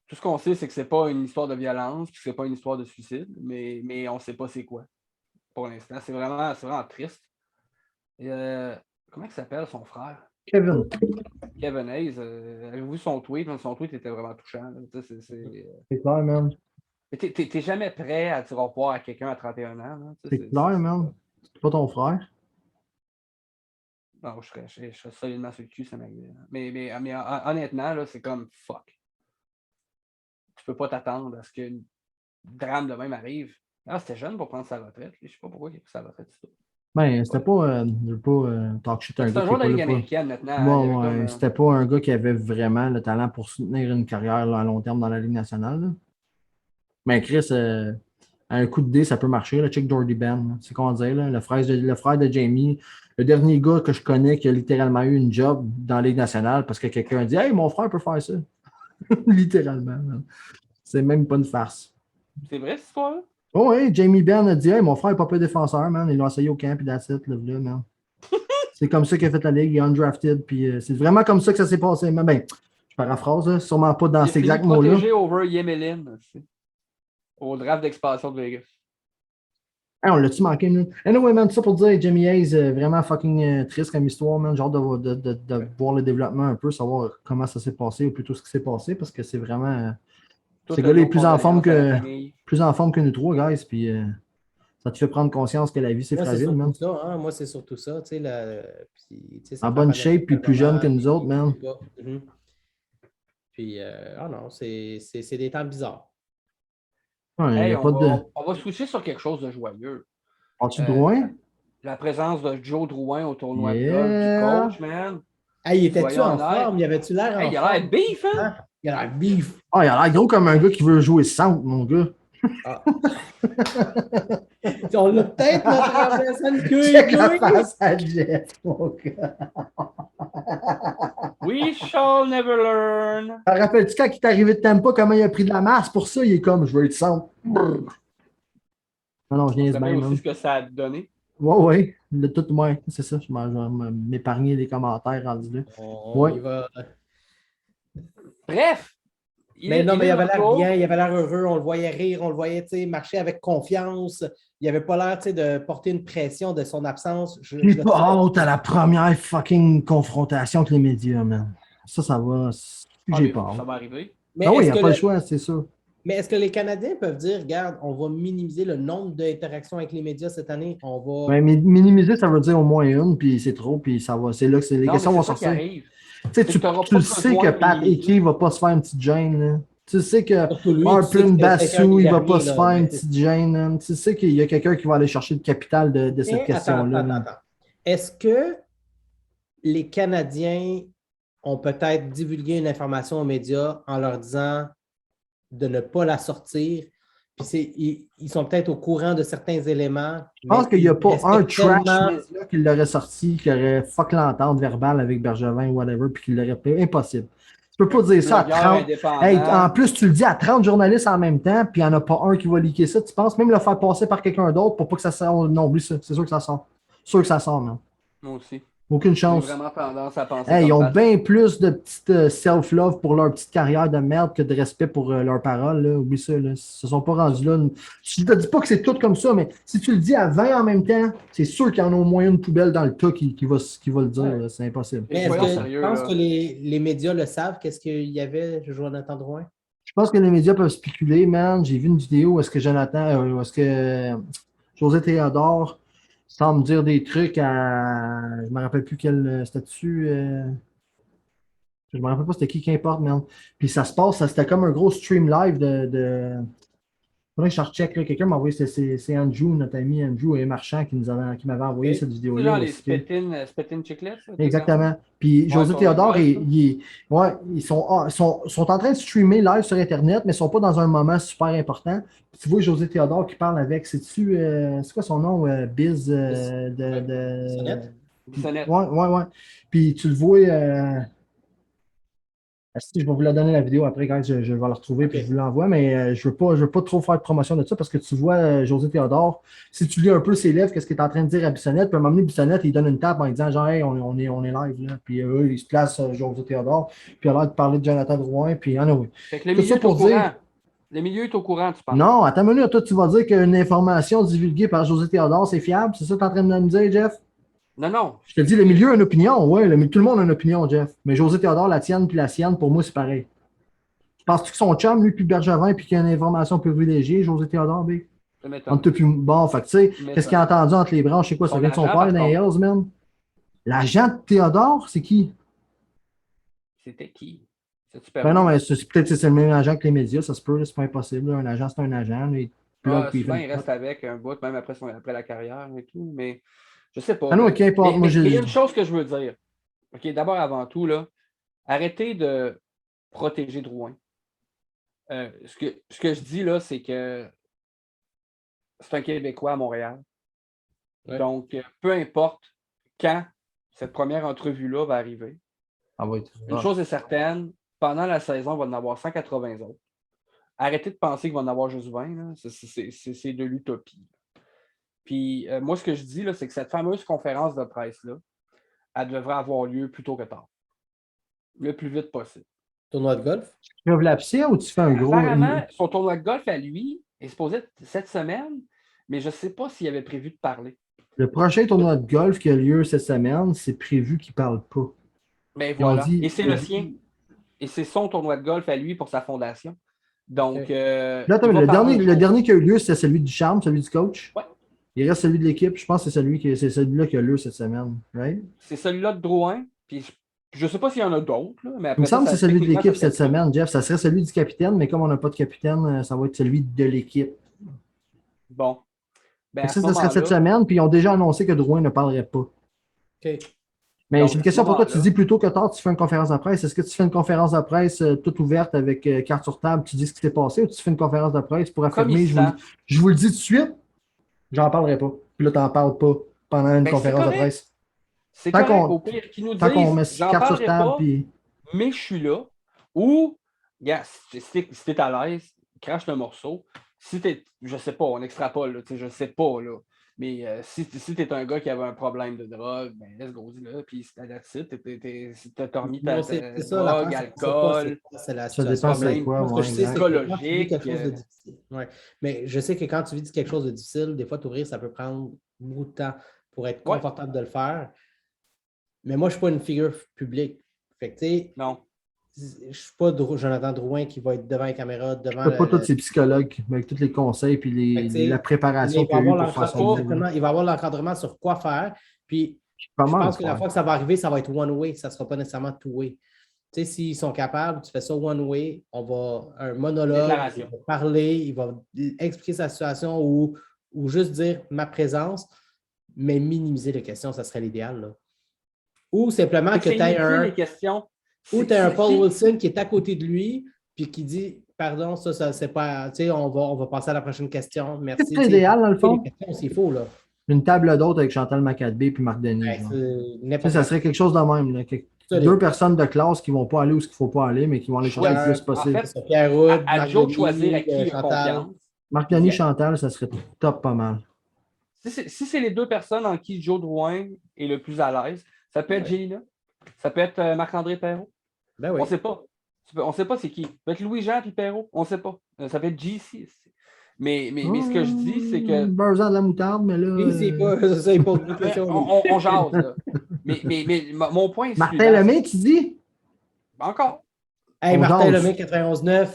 Tout ce qu'on sait, c'est que c'est pas une histoire de violence, que c'est pas une histoire de suicide, mais on ne sait pas c'est quoi. Pour l'instant, c'est vraiment triste. Et, comment il s'appelle son frère? Kevin Hayes. Avez-vous vu son tweet? Son tweet était vraiment touchant. C'est clair, man. T'es jamais prêt à dire au revoir à quelqu'un à 31 ans. Là. C'est clair, man. C'est pas ton frère. Non, je serais solidement sur le cul, ça m'arrive. Mais honnêtement, là, c'est comme fuck. Tu peux pas t'attendre à ce qu'un drame de même arrive. Ah, c'était jeune pour prendre sa retraite. Je sais pas pourquoi il a pris sa retraite. Ben, c'était pas. Je veux pas talk shit un gars. C'est un joueur de la Ligue américaine maintenant. Ouais, c'était pas un gars qui avait vraiment le talent pour soutenir une carrière là, à long terme dans la Ligue nationale. Là. Mais Chris, un coup de dé, ça peut marcher. Là. Check Jordy Ben. C'est comment dire, là, le frère de Jamie. Le dernier gars que je connais qui a littéralement eu une job dans la Ligue nationale parce que quelqu'un a dit hey, mon frère peut faire ça. Littéralement. Man. C'est même pas une farce. C'est vrai, cette histoire-là? Oh, oui, Jamie Benn a dit hey, mon frère n'est pas peu défenseur, man. Ils l'ont essayé au camp, puis that's it, là, man. C'est comme ça qu'il a fait la ligue, il est undrafted, puis c'est vraiment comme ça que ça s'est passé. Mais ben, je paraphrase, là, sûrement pas dans ces exacts mots-là. Protégé over Yemelin au draft d'expansion de Vegas. Hey, on l'a-tu manqué, man? Anyway, man, tout ça pour dire Jamie Hayes, vraiment fucking triste comme histoire, man. Genre de voir le développement un peu, savoir comment ça s'est passé, ou plutôt ce qui s'est passé, parce que c'est vraiment. Ce gars-là est plus en forme que nous trois, guys, puis ça te fait prendre conscience que la vie, c'est fragile, man. Ça, hein? Moi, c'est surtout ça, tu sais. En bonne shape, puis plus jeune que nous autres, man. Puis, non, c'est des temps bizarres. Ouais, hey, on va switcher sur quelque chose de joyeux. As-tu Drouin? La présence de Joe Drouin au tournoi de golf du coach, man. Hey, il était-tu en forme? Il avait-tu l'air en forme? Il a l'air beef, hein? Il a l'air beef. Ah, il a l'air gros comme un gars qui veut jouer centre, mon gars. Ah. On l'a peut-être notre ça une Check la face à Jeff, mon gars. We shall never learn. Te rappelles-tu quand il est arrivé de Tampa, comment il a pris de la masse? Pour ça, il est comme, je veux être centre. Non, je viens de même. aussi ce que ça a donné. Ouais. Le tout, ouais, c'est ça. Je vais m'épargner les commentaires rendus là. Ouais. Bref. Mais il avait l'air bien, il avait l'air heureux, on le voyait rire, on le voyait marcher avec confiance. Il n'avait pas l'air de porter une pression de son absence. J'ai pas hâte à la première fucking confrontation avec les médias, man. Ça va. J'ai pas hâte. Ça va arriver. Mais oui, il n'y a pas le choix, c'est ça. Mais est-ce que les Canadiens peuvent dire, regarde, on va minimiser le nombre d'interactions avec les médias cette année? On va. Ben, minimiser, ça veut dire au moins une, puis c'est trop, puis ça va. C'est là que les questions vont sortir. Tu le sais que Pat Hickey ne va pas se faire une petite gêne. Là. Tu sais que Harpin Bassou, il ne va pas se faire une petite gêne. Là. Tu sais qu'il y a quelqu'un qui va aller chercher le capital de cette question-là. Attends. Est-ce que les Canadiens ont peut-être divulgué une information aux médias en leur disant de ne pas la sortir? Puis ils sont peut-être au courant de certains éléments. Je pense qu'il n'y a pas un trash média qui l'aurait sorti, qui aurait fuck l'entente verbale avec Bergevin ou whatever, puis qui l'aurait fait. Impossible. Tu peux pas dire ça à 30. Hey, en plus, tu le dis à 30 journalistes en même temps, puis il n'y en a pas un qui va leaker ça. Tu penses même le faire passer par quelqu'un d'autre pour pas que ça sorte. Non, oublie ça. C'est sûr que ça sort. Sûr que ça sort, man. Moi aussi. Aucune J'ai chance. vraiment tendance à penser Hey, ils comme ont Pat. bien plus de petite self-love pour leur petite carrière de merde que de respect pour leurs paroles. Là. Oublie ça. Là. Ils se sont pas rendus là. Je ne te dis pas que c'est tout comme ça, mais si tu le dis à 20 en même temps, c'est sûr qu'il y en a au moins une poubelle dans le tas qui va le dire. Ouais. Là. C'est impossible. Mais est-ce Soyons que sérieux, tu penses là. que les médias le savent? Qu'est-ce qu'il y avait, Jonathan Drouin? Je pense que les médias peuvent spéculer, man. J'ai vu une vidéo où est-ce que Jonathan, où est-ce que José Théodore semble dire des trucs à. Je ne me rappelle plus quel statut. Je me rappelle pas c'était qui importe, man. Puis ça se passe, c'était comme un gros stream live de. Faudrait que je recheck, là. Quelqu'un m'a envoyé, c'est Andrew, notre ami Andrew et Marchand qui m'avait envoyé Ok. cette C'est vidéo-là. genre où les est-ce que- spit-in chiclets. ça, Exactement. Puis Ouais, José sur Théodore, le live, ouais, ils sont en train de streamer live sur Internet, mais ils ne sont pas dans un moment super important. Puis tu vois José Théodore qui parle avec, c'est quoi son nom? Biz Bissonnette? Bissonnette. Ouais. Puis tu le vois. Si, je vais vous la donner la vidéo après, quand je vais la retrouver puis Ok. je vous l'envoie, mais je ne veux pas trop faire de promotion de ça parce que tu vois José Théodore, si tu lis un peu ses lèvres, qu'est-ce qu'il est en train de dire à Bissonnette, puis à un moment donné, Bissonnette, il donne une tape en disant genre, hey, on est live, là. Puis eux, ils se placent José Théodore, puis il a l'air de parler de Jonathan Drouin, puis oui. Fait que le Tout milieu ça est au pour courant. dire. Le milieu est au courant, tu penses? Non, attends une minute, toi, tu vas dire qu'une information divulguée par José Théodore, c'est fiable, c'est ça que tu es en train de me dire, Jeff? Non. Je te dis, le milieu a une opinion, ouais, tout le monde a une opinion, Jeff. Mais José Théodore, la tienne puis la sienne, pour moi, c'est pareil. Penses-tu que son chum, lui, puis Bergevin, puis qu'il y a une information privilégiée, José Théodore, B? Ça Entre m'étonne. toi puis bon, fait que tu sais, Mais qu'est-ce qu'il a entendu entre les branches, c'est quoi? Ça Son vient de son agent, père par dans les Hells, man? L'agent de Théodore, c'est qui? C'était qui? C'est Ben non, mais peut-être que c'est le même agent que les médias, ça se peut, là, c'est pas impossible. Là. Un agent, c'est un agent. Là, il plug, puis il souvent, fait il une reste avec un bout, même après la carrière et tout, mais je sais pas. Ah non, là. ok, importe. Mais Moi, il y a une chose que je veux dire. OK, d'abord, avant tout, là, arrêtez de protéger Drouin. Ce que je dis, là, c'est que c'est un Québécois à Montréal. Ouais. Donc, peu importe quand cette première entrevue-là va arriver, Ah, va être... une chose est certaine, pendant la saison, il va en avoir 180 autres. Arrêtez de penser qu'il va en avoir juste 20. Là. C'est de l'utopie. Puis, moi, ce que je dis, là, c'est que cette fameuse conférence de presse-là, elle devrait avoir lieu plus tôt que tard. Le plus vite possible. Tournoi de golf? Tu veux l'abside ou tu fais un gros. Apparemment, son tournoi de golf à lui est supposé être cette semaine, mais je ne sais pas s'il avait prévu de parler. Le prochain tournoi de golf qui a lieu cette semaine, c'est prévu qu'il ne parle pas. Mais Ils ont voilà. dit- Et c'est le sien. Et c'est son tournoi de golf à lui pour sa fondation. Donc, Ok. Là, attends, le dernier qui a eu lieu, c'était celui du charme, celui du coach. Ouais. Il reste celui de l'équipe. Je pense que c'est celui-là qui a lieu cette semaine. Right? c'est celui-là de Drouin. Puis je ne sais pas s'il y en a d'autres. Là, mais Il après me semble que ça, c'est celui de techniquement, l'équipe ça cette serait ça. semaine, Jeff. Ça serait celui du capitaine, mais comme on n'a pas de capitaine, ça va être celui de l'équipe. Bon. Ben, Fait à que ce ça serait cette moment-là, semaine, puis ils ont déjà annoncé que Drouin ne parlerait pas. OK. Mais Donc, j'ai une à question ce pour toi. Tu moment-là- dis plutôt que tard, tu fais une conférence de presse. Est-ce que tu fais une conférence de presse toute ouverte avec carte sur table, tu dis ce qui s'est passé, ou tu fais une conférence de presse pour comme affirmer, il se sent. je vous le dis tout de suite, j'en parlerai pas. Puis là, tu n'en parles pas pendant une Ben, conférence c'est de correct. presse. C'est Tant correct. qu'on- Au pire, qu'ils nous Tant qu'on met disent, j'en carte sur parlerai table, pas, puis mais je suis là. Ou, gars, si t'es à l'aise, crache le morceau. Si t'es, je sais pas, on extrapole, là, je sais pas, là. Mais si t'es un gars qui avait un problème de drogue, ben let's go, dis-le. Puis si t'as remis ta Non, c'est ça, la drogue, alcool, c'est la ça situation. dépend c'est problème quoi. Moi, ce que Ouais, je sais, c'est exact. que quand tu vis psychologique. quelque chose de difficile. Ouais. Mais je sais que quand tu vis quelque chose de difficile, des fois, t'ouvrir, ça peut prendre beaucoup de temps pour être Ouais. confortable de le faire. Mais moi, je ne suis pas une figure publique. Fait que, tu sais, Non. je ne suis pas Jonathan Drouin qui va être devant la caméra, devant Pas tous ces psychologues, avec tous les conseils puis Fait que, tu sais, la préparation il qu'il y va a eu avoir pour faire son livre. il va avoir l'encadrement sur quoi faire. Puis, Pas je mal, pense que la ouais. fois que ça va arriver, ça va être one way. Ça ne sera pas nécessairement two way. Tu sais, s'ils sont capables, tu fais ça one way, un monologue, Déclaration. il va parler, il va expliquer sa situation ou juste dire ma présence, mais minimiser les questions, ça serait l'idéal, là. Ou simplement que C'est tu aies inutile, un. les questions. Ou C'est- tu as un c'est- Paul c'est- Wilson qui est à côté de lui, puis qui dit pardon, ça c'est pas. Tu sais, on va passer à la prochaine question. Merci. C'est idéal, dans le fond. Les questions s'il faut, là. Une table d'hôte avec Chantal Macadbé puis Marc Denis. Ouais, genre. c'est Tu sais, n'importe ça serait quelque chose de même. Là. Solide. Deux personnes de classe qui ne vont pas aller où il ne faut pas aller, mais qui vont aller chercher le plus possible. en fait, ça. Pierre Roud, à Marc Joe de Denis, choisir à qui il a Chantal. confiance. Marc Denis, Chantal, ça serait top pas mal. Si c'est les deux personnes en qui Joe Drouin est le plus à l'aise, Ça peut être Gélina. Ça peut être Marc-André Perrault. Ben oui. On ne sait pas. On ne sait pas c'est qui. Ça peut être Louis-Jean puis Perrault. On ne sait pas. Ça peut être JC. Mais ce que je dis, c'est que. Beurre de la moutarde, mais là. Oui, c'est pas ça, il pose une question. On jase, là. Mais mon point, c'est. Martin Lemay, tu dis? Encore. Hey, On Martin jase. Lemay, 91-9.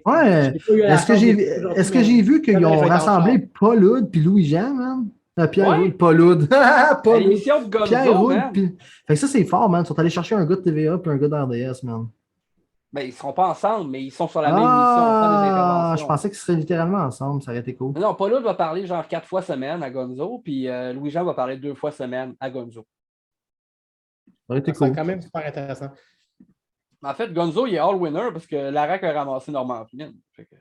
Ouais. Est-ce que j'ai vu qu'ils ont rassemblé Paul Hood puis Louis-Jean, man? Pierre Ouais. Hood, Paul Hood. À Paul Hood. l'émission de Pierre Gonzo, Hood. man. Puis... Fait que ça, c'est fort, man. Ils sont allés chercher un gars de TVA puis un gars d'RDS, man. Ben, ils ne seront pas ensemble, mais ils sont sur la même mission. Ils font des interventions. Je pensais qu'ils seraient littéralement ensemble. Ça aurait été cool. Non, Paul Hood va parler genre 4 fois semaine à Gonzo, puis Louis-Jean va parler 2 fois semaine à Gonzo. Ça aurait été C'est cool. quand même super intéressant. En fait, Gonzo, il est all-winner parce que Larac a ramassé Normand Flynn. Fait que...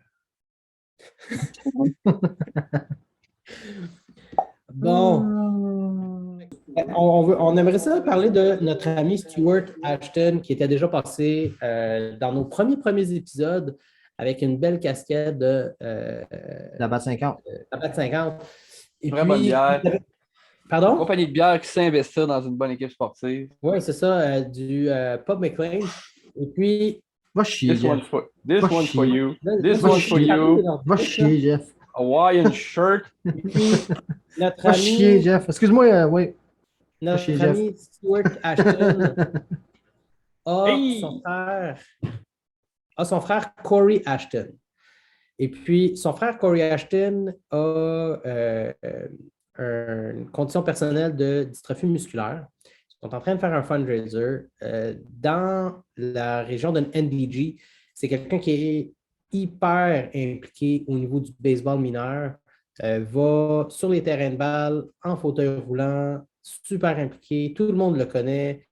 Bon. On aimerait ça parler de notre ami Stuart Ashton qui était déjà passé dans nos premiers épisodes avec une belle casquette de La BAT 50. la BAT 50. Et Vraie bonne bière. Une Pardon? compagnie de bière qui sait investir dans une bonne équipe sportive. Oui, c'est ça, du Pub McLean. Et puis, Va chier, This one's Jeff. for, this Va one's for chier. you. là, This là, one's je for suis you. Va chier, Jeff. Hawaiian shirt. Et puis, notre Va chier, ami, Jeff. Excuse-moi, oui. notre chier, ami Stuart Ashton a Hey! son frère Corey Ashton. Et puis, son frère Corey Ashton a une condition personnelle de dystrophie musculaire. Ils sont en train de faire un fundraiser dans la région de NDG. C'est quelqu'un qui est hyper impliqué au niveau du baseball mineur, va sur les terrains de balle, en fauteuil roulant, super impliqué, tout le monde le connaît.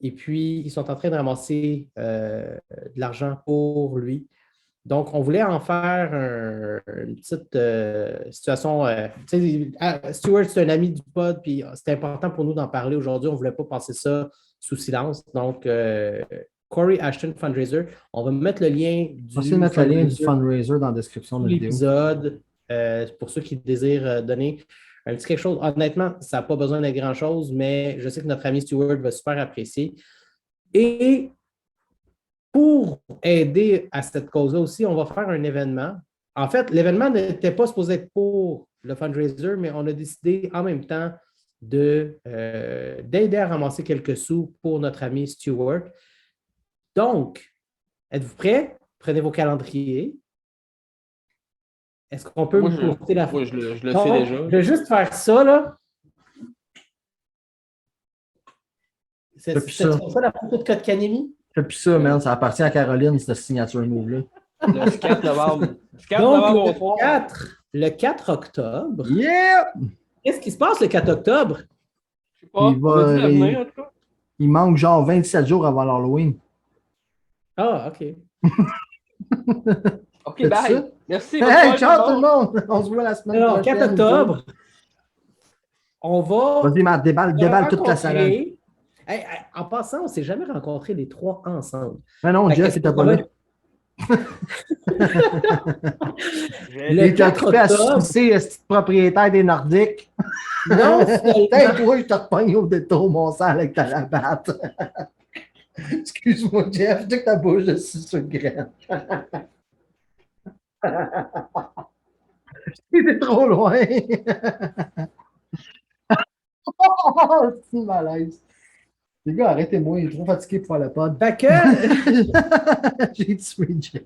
Et puis, ils sont en train de ramasser de l'argent pour lui. Donc, on voulait en faire une petite situation. Stuart, c'est un ami du pod, puis c'est important pour nous d'en parler aujourd'hui. On ne voulait pas passer ça sous silence. Donc, Corey Ashton Fundraiser, on va mettre le lien On va essayer de mettre le lien du fundraiser dans la description de la vidéo. l'épisode pour ceux qui désirent donner un petit quelque chose. Honnêtement, ça n'a pas besoin d'être grand-chose, mais je sais que notre ami Stuart va super apprécier. Et pour aider à cette cause-là aussi, on va faire un événement. En fait, l'événement n'était pas supposé être pour le fundraiser, mais on a décidé en même temps d'aider à ramasser quelques sous pour notre ami Stuart. Donc, êtes-vous prêts? Prenez vos calendriers. Est-ce qu'on peut Moi, vous porter la Moi, je le sais Non, déjà. je vais juste faire ça, là. C'est Fais plus ça. ça la photo de Kotkaniemi? Fais plus ça, man. Ça appartient à Caroline, cette signature move-là. Le 4 novembre. Le 4 Donc, novembre au soir. le 4 octobre. Yeah! Qu'est-ce qui se passe le 4 octobre? Je sais pas. Il va- On a dit l'avenir, en tout cas. Il manque genre 27 jours avant l'Halloween. Ah, OK. OK, C'est bye. ça? Merci. Hey, ciao tout le monde! On se voit la semaine Alors, prochaine. 4 octobre, on va Vas-y, Matt, déballe toute la salade. rencontrer- Hey, en passant, on ne s'est jamais rencontrés les trois ensemble. Mais non, Fait que Jeff, il t'a pas là. Il Le était 4 occupé à octobre, sucer ce petit propriétaire des Nordiques. non, Hey, finalement, toi, je te repogne au détour, mon sang, avec ta labatte. Excuse-moi, Jeff, je dis que ta bouche de suce une graine. C'était trop loin. C'est une malaise. Les gars, arrêtez-moi, il est trop fatigué pour faire le pod. fait que, J'ai tué Jeff.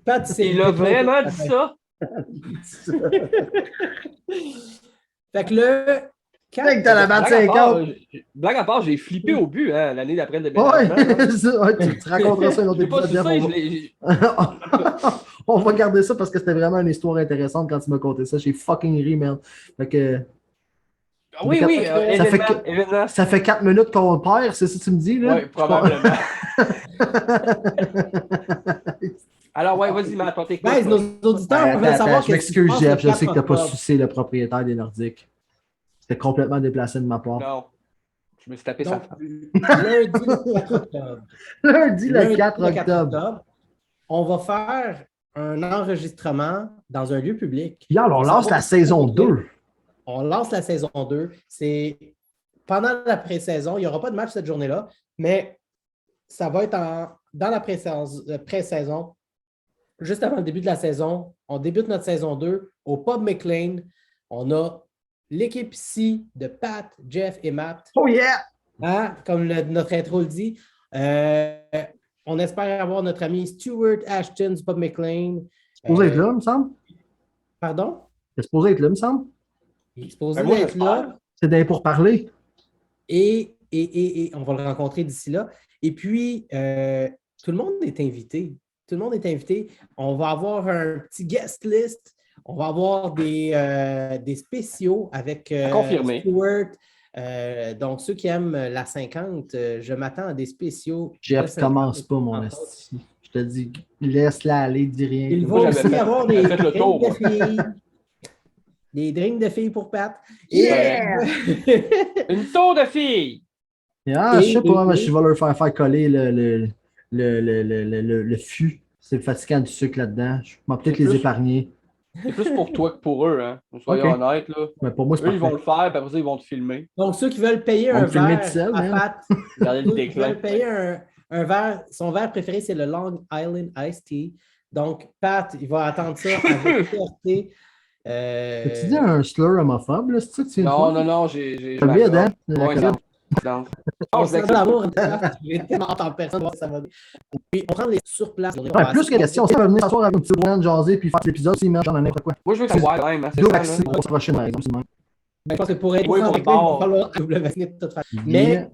Pat, c'est Il a vraiment dit ça. Fait que le Fait que t'as la batte Blague à part, 50. Blague à part, j'ai flippé au but l'année d'après le Ouais, déménagement. ça, ouais, tu raconteras ça un autre J'ai pas su épisode. ça, Jeff, je on va- l'ai- On va garder ça parce que c'était vraiment une histoire intéressante quand tu m'as conté ça. J'ai fucking ri, man. Fait que Ah oui, oui, Ça fait événement, que- événement. ça fait 4 minutes qu'on perd, c'est ça que tu me dis, là? Oui, probablement. Alors, ouais, vas-y, Matt, on t'écoute. Guys, nos auditeurs Attends, veulent savoir je m'excuse, qu'est-ce qui se Jeff. passe Je le sais que 4 t'as pas octobre. sucé le propriétaire des Nordiques. C'était complètement déplacé de ma part. Non, je me suis tapé sa Donc, femme. lundi le 4 octobre. Lundi, le Lundi, 4 le 4 octobre. on va faire un enregistrement dans un lieu public. Hier, on lance la saison 2. On lance la saison 2. C'est pendant la pré-saison. Il n'y aura pas de match cette journée-là, mais ça va être dans la pré-saison, juste avant le début de la saison. On débute notre saison 2 au Pub McLean. On a l'équipe ici de Pat, Jeff et Matt. Oh yeah! Hein, comme notre intro le dit. On espère avoir notre ami Stuart Ashton du Pub McLean. C'est supposé être là, il me semble. Pardon? C'est supposé être là, il me semble. Il est supposé moi, être là. C'est d'aller pour parler. Et on va le rencontrer d'ici là. Et puis, tout le monde est invité. Tout le monde est invité. On va avoir un petit guest list. On va avoir des spéciaux avec confirmer. Stuart. Donc, ceux qui aiment la 50, je m'attends à des spéciaux. Jeff, de 50. commence pas, mon esti. Je te dis, laisse-la aller, dis rien. Il Moi, va j'avais aussi fait- avoir j'avais des fait le tour, drinks de filles. Des drinks de filles pour Pat. Yeah! Une tour de filles! Ah, je sais pas, mais et- je vais leur faire coller le fût. C'est fatigant du sucre là-dedans. Je vais peut-être C'est les plus- épargner. C'est plus pour toi que pour eux, hein. Soyons Ok. honnêtes, là. Mais pour moi, c'est Eux, ils vont parfait. le faire, puis après ça, ils vont te filmer. Donc, ceux qui veulent payer On un me filmait verre tout seul, à man. Pat, Regardez le ceux qui déclin. veulent payer un verre, son verre préféré, c'est le Long Island Iced Tea. Donc, Pat, il va attendre ça avec fierté. Tu dis un slur homophobe, là? C'est ça que tu viens de Non, faire? non, j'ai. T'as bien, Dan? Ouais, non. Non. On Oh, sent je l'amour, j'ai tellement hâte en personne, voir si ça va bien. Puis, on prend les sur place. Ouais, plus que question, si on va venir s'asseoir avec un petit Brian jaser puis faire l'épisode, s'il met genre dans n'importe quoi. Moi, je veux que ça soit quand même, hein, c'est Deux ça, là. vaccins pour se prochaine, par exemple, c'est le même. Ben, je pense que pour être Oui, avec pour lui, il va part. falloir double vacciner de toute façon. Mais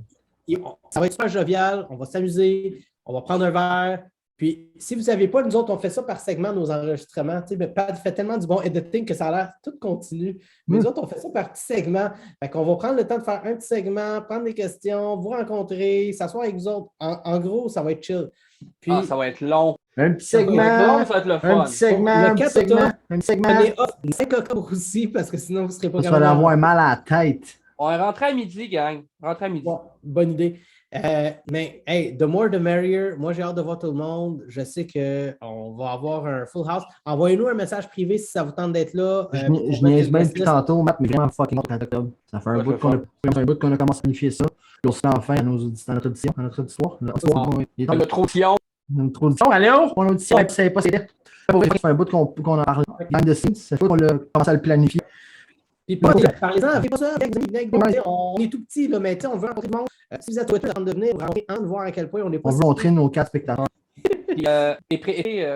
ça va être super jovial, on va s'amuser, on va prendre un verre. Puis, si vous ne savez pas, nous autres, on fait ça par segment, nos enregistrements. Tu sais, mais Pat fait tellement du bon editing que ça a l'air tout continu. Mais nous autres, on fait ça par petits segments. Fait qu'on va prendre le temps de faire un petit segment, prendre des questions, vous rencontrer, s'asseoir avec vous autres. En gros, ça va être chill. Puis, Ah, ça va être long. Un petit Ça va être long, segment, ça va être le un fun. petit segment, Le un petit 4 segment, octobre, un petit segment. on est off le 5 octobre aussi, parce que sinon, vous ne serez pas Tu vas avoir mal à la tête. On est rentré à midi, gang. Rentré à midi. Bon, bonne idée. Mais, hey, the more the merrier. Moi, j'ai hâte de voir tout le monde. Je sais qu'on va avoir un full house. Envoyez-nous un message privé si ça vous tente d'être là. Je niaise bien depuis tantôt, Matt, mais vraiment fucking hâte octobre. Ça fait un Ouais, bout c'est qu'on a, fun. un bout qu'on a commencé à planifier ça. Puis on se fait enfin à notre audition, à notre auditoire. Il est temps Le trotillon. notre audition. Allô? Mon audition, elle ne savait pas c'était. Ça fait un bout qu'on a parlé behind the scenes. C'est fois qu'on a commencé à le planifier. Puis parlez-en, venez pas ça avec des amis, venez avec nous. Tu sais, on est tout petit, là, mais tu sais, on veut rencontrer le monde. Si vous êtes souhaité de venir, vous rencontrer un, de voir à quel point on n'est pas. On veut montrer nos 4 spectateurs. Puis,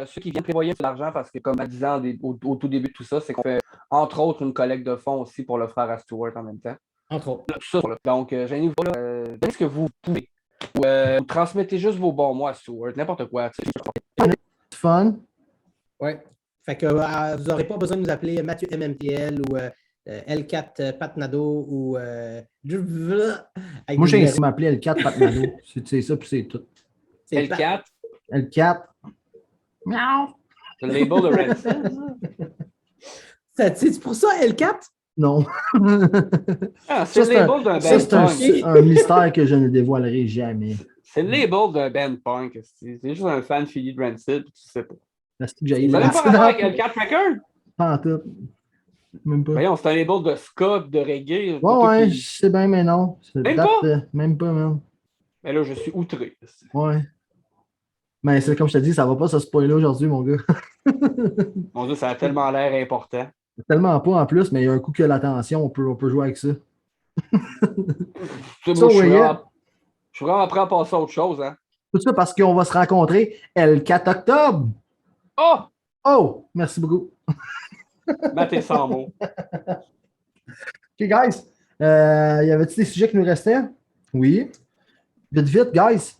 ceux qui viennent prévoyer de l'argent, parce que comme à 10 ans, au tout début de tout ça, c'est qu'on fait entre autres une collecte de fonds aussi pour le frère à Stuart en même temps. Entre autres. Tout ça, là. Donc, gênez-vous pas, donnez ce que vous pouvez. Ou transmettez juste vos bons mots à Stuart, n'importe quoi. Tu sais. Fun. Oui. Fait que vous n'aurez pas besoin de nous appeler Mathieu MMTL ou L4 Pat Nadeau ou. Moi, j'ai essayé de m'appeler L4 Patmano. C'est ça, puis c'est tout. L4, L4. Miaou. le label de Ransom. C'est pour ça, L4? Non. Ah, c'est le Ça, label d'un Ça, band c'est punk. un mystère que je ne dévoilerai jamais. C'est le label d'un band punk. C'est juste un fan fini de Rancid, puis tu sais pas. Parce que j'ai Ça n'a pas rapport avec L4 Record? Pas en tout. Même pas. Voyons, c'est un label de ska, de reggae. Ouais, je sais bien, mais non. Même pas? Même pas, man. Mais là, je suis outré. Ouais. Mais c'est comme je te dis, ça va pas se spoiler aujourd'hui, mon gars. Mon Dieu, ça a tellement l'air important. Tellement pas en plus, mais il y a un coup que l'attention, on peut jouer avec ça. Tu sais, Ça, moi, je ouais, suis vraiment prêt à passer à autre chose. Hein. Tout ça parce qu'on va se rencontrer le 4 octobre. Oh! Oh! Merci beaucoup. Maté sans mots. OK, guys. Y avait-il des sujets qui nous restaient? Oui. Vite, guys.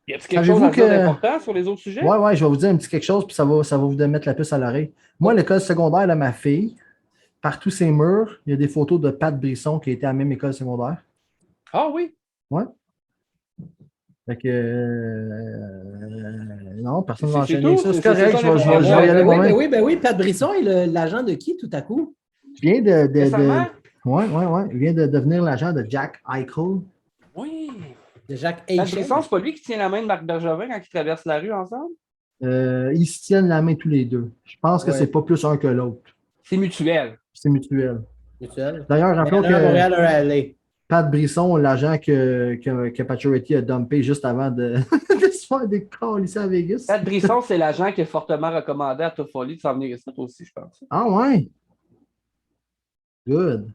Y a-t-il quelque chose à Savez-vous dire que- d'important sur les autres sujets? Ouais, je vais vous dire un petit quelque chose, puis ça va vous mettre la puce à l'oreille. Moi, l'école secondaire de ma fille, par tous ses murs, il y a des photos de Pat Brisson qui était à la même école secondaire. Ah oui? Fait que. Non, personne ne va C'est enchaîner tout? ça. C'est C'est correct, ça, je vais y aller moi-même. Ben oui, Pat Brisson est l'agent de qui tout à coup? Il vient de. Récemment? Ouais. Il vient de devenir l'agent de Jack Eichel. Oui. De Jacques Pat H. Brisson, c'est pas lui qui tient la main de Marc Bergevin quand ils traversent la rue ensemble? Ils se tiennent la main tous les deux. Je pense que Ouais. c'est pas plus un que l'autre. C'est mutuel. C'est mutuel. Mutuel. D'ailleurs, rappelons Un à que. Montréal, un à LA. Pat Brisson, l'agent que Pacioretty a dumpé juste avant de, de se faire des calls ici à Vegas. Pat Brisson, c'est l'agent qui est fortement recommandé à Toffoli de s'en venir ici aussi, je pense. Ah ouais? Good.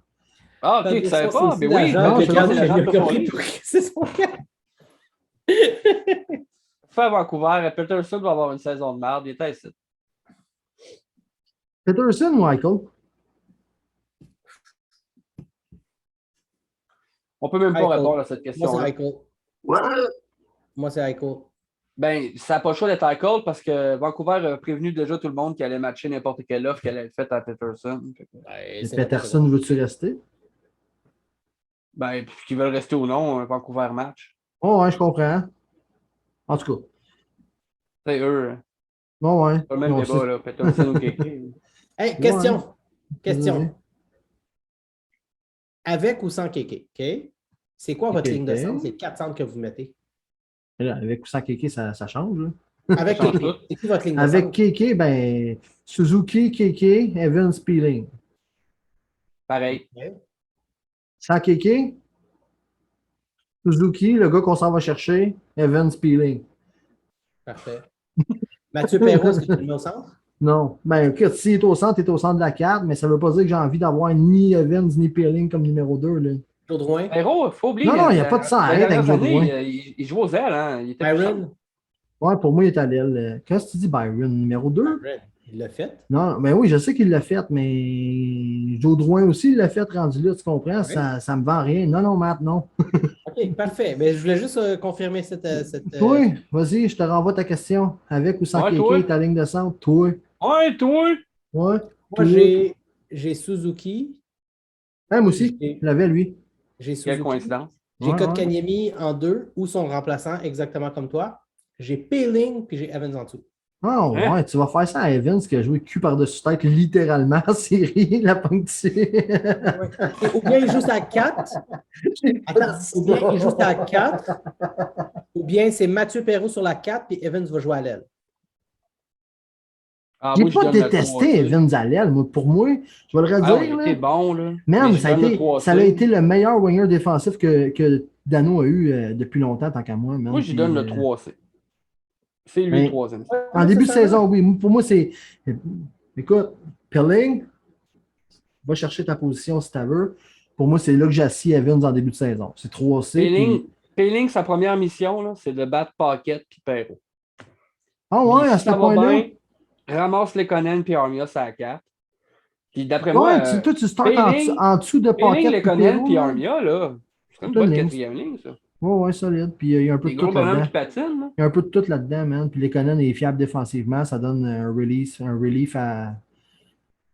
Ah, ok, tu savais pas? Mais oui, non, Pat je Brisson, savais c'est pas. l'agent de Toffoli. C'est son cas. Fait à Vancouver, Peterson va avoir une saison de merde. Il était ici. Peterson, Michael. On peut même pas Eichel. répondre à cette Moi, c'est question-là. Eichel. Moi, c'est Eichel. Ben, ça n'a pas le choix d'être Eichel parce que Vancouver a prévenu déjà tout le monde qu'il allait matcher n'importe quelle offre qu'elle allait être faite à Peterson. Ben, c'est Peterson, veux-tu rester? Ben, qu'ils veulent rester ou non, un Vancouver match. Oh, ouais, je comprends. En tout cas. C'est eux. Bon, ouais. C'est pas le même Non, débat, là. Peterson ou Kéké. Hey, question. Ouais. Question. Vas-y. Avec ou sans Kéké, OK? C'est quoi votre Kéké. ligne de centre? C'est 4 centres que vous mettez. Là, avec ou sans Kéké, ça change. Là. Avec Ça change Kéké. tout. C'est qui votre ligne de Avec centre? Kéké, ben, Suzuki, Kéké, Evans, Peeling. Pareil. Sans Kéké, Suzuki, le gars qu'on s'en va chercher, Evans, Peeling. Parfait. Mathieu Perrault, est-ce que tu le mets au centre? Non. Ben, écoute, s'il est au centre, il est au centre de la carte, mais ça ne veut pas dire que j'ai envie d'avoir ni Evans ni Peeling comme numéro 2. Là. Claude Drouin? Héros, il faut oublier. Non, il n'y a pas de sang. Arrête avec dernières Claude années, il joue aux ailes. Hein. Il était Byron? Ouais, pour moi, il est à l'aile. Qu'est-ce que tu dis, Byron? Numéro 2? Byron. Il l'a fait. Non, ben oui, je sais qu'il l'a fait, mais Joe Drouin aussi, il l'a fait rendu là, tu comprends? Oui. Ça me vend rien. Non, non, Matt, non. OK, parfait. Mais je voulais juste confirmer cette Toi, vas-y, je te renvoie ta question. Avec ou sans Ouais, Kéké, toi. ta ligne de centre? Toi. Ouais, toi! Ouais. Moi, j'ai Suzuki. Moi aussi, J'ai- je l'avais, lui. J'ai Quelle Suzuki. coïncidence. J'ai Ouais, Kotkaniemi en 2 ou son remplaçant, exactement comme toi. J'ai Peeling puis j'ai Evans en dessous. Oh, Hein? ouais, tu vas faire ça à Evans qui a joué cul par-dessus tête littéralement en série, la ponctuée. Ou bien il joue à 4. Attends, ou bien il joue à 4. Ou bien c'est Mathieu Perrault sur la 4 puis Evans va jouer à l'aile. Ah, J'ai moi, je pas donne le détesté 3, Evans à l'aile. Moi, pour moi, je vais le Ah, redire. il là. était bon, là. Man, Mais je donne le 3, ça a été le meilleur winger défensif que Dano a eu depuis longtemps, tant qu'à moi. Man. Moi, je lui Puis, donne le 3C. C'est lui ben, le troisième. En début de saison, oui. Pour moi, c'est. Écoute, Pilling, va chercher ta position si tu veux. Pour moi, c'est là que j'assis Evans en début de saison. C'est 3C. puis- Péling, sa première mission, là, c'est de battre Paquette puis Perrault. Ah ouais, Puis, à si ce ça va point-là. bien, ramasse les Lekonen puis Armia à la 4. Puis d'après Ouais, moi, toi, tu startes Péling- en dessous de Péling, Paquette. Lekonen puis Armia, là, c'est une Toute bonne ligne. quatrième ligne, ça. Ouais, solide. Puis il y a un peu Les de gros tout bonhommes là-dedans. qui patinent, là. Il y a un peu de tout là-dedans, man. Puis Lekonen est fiable défensivement. Ça donne un relief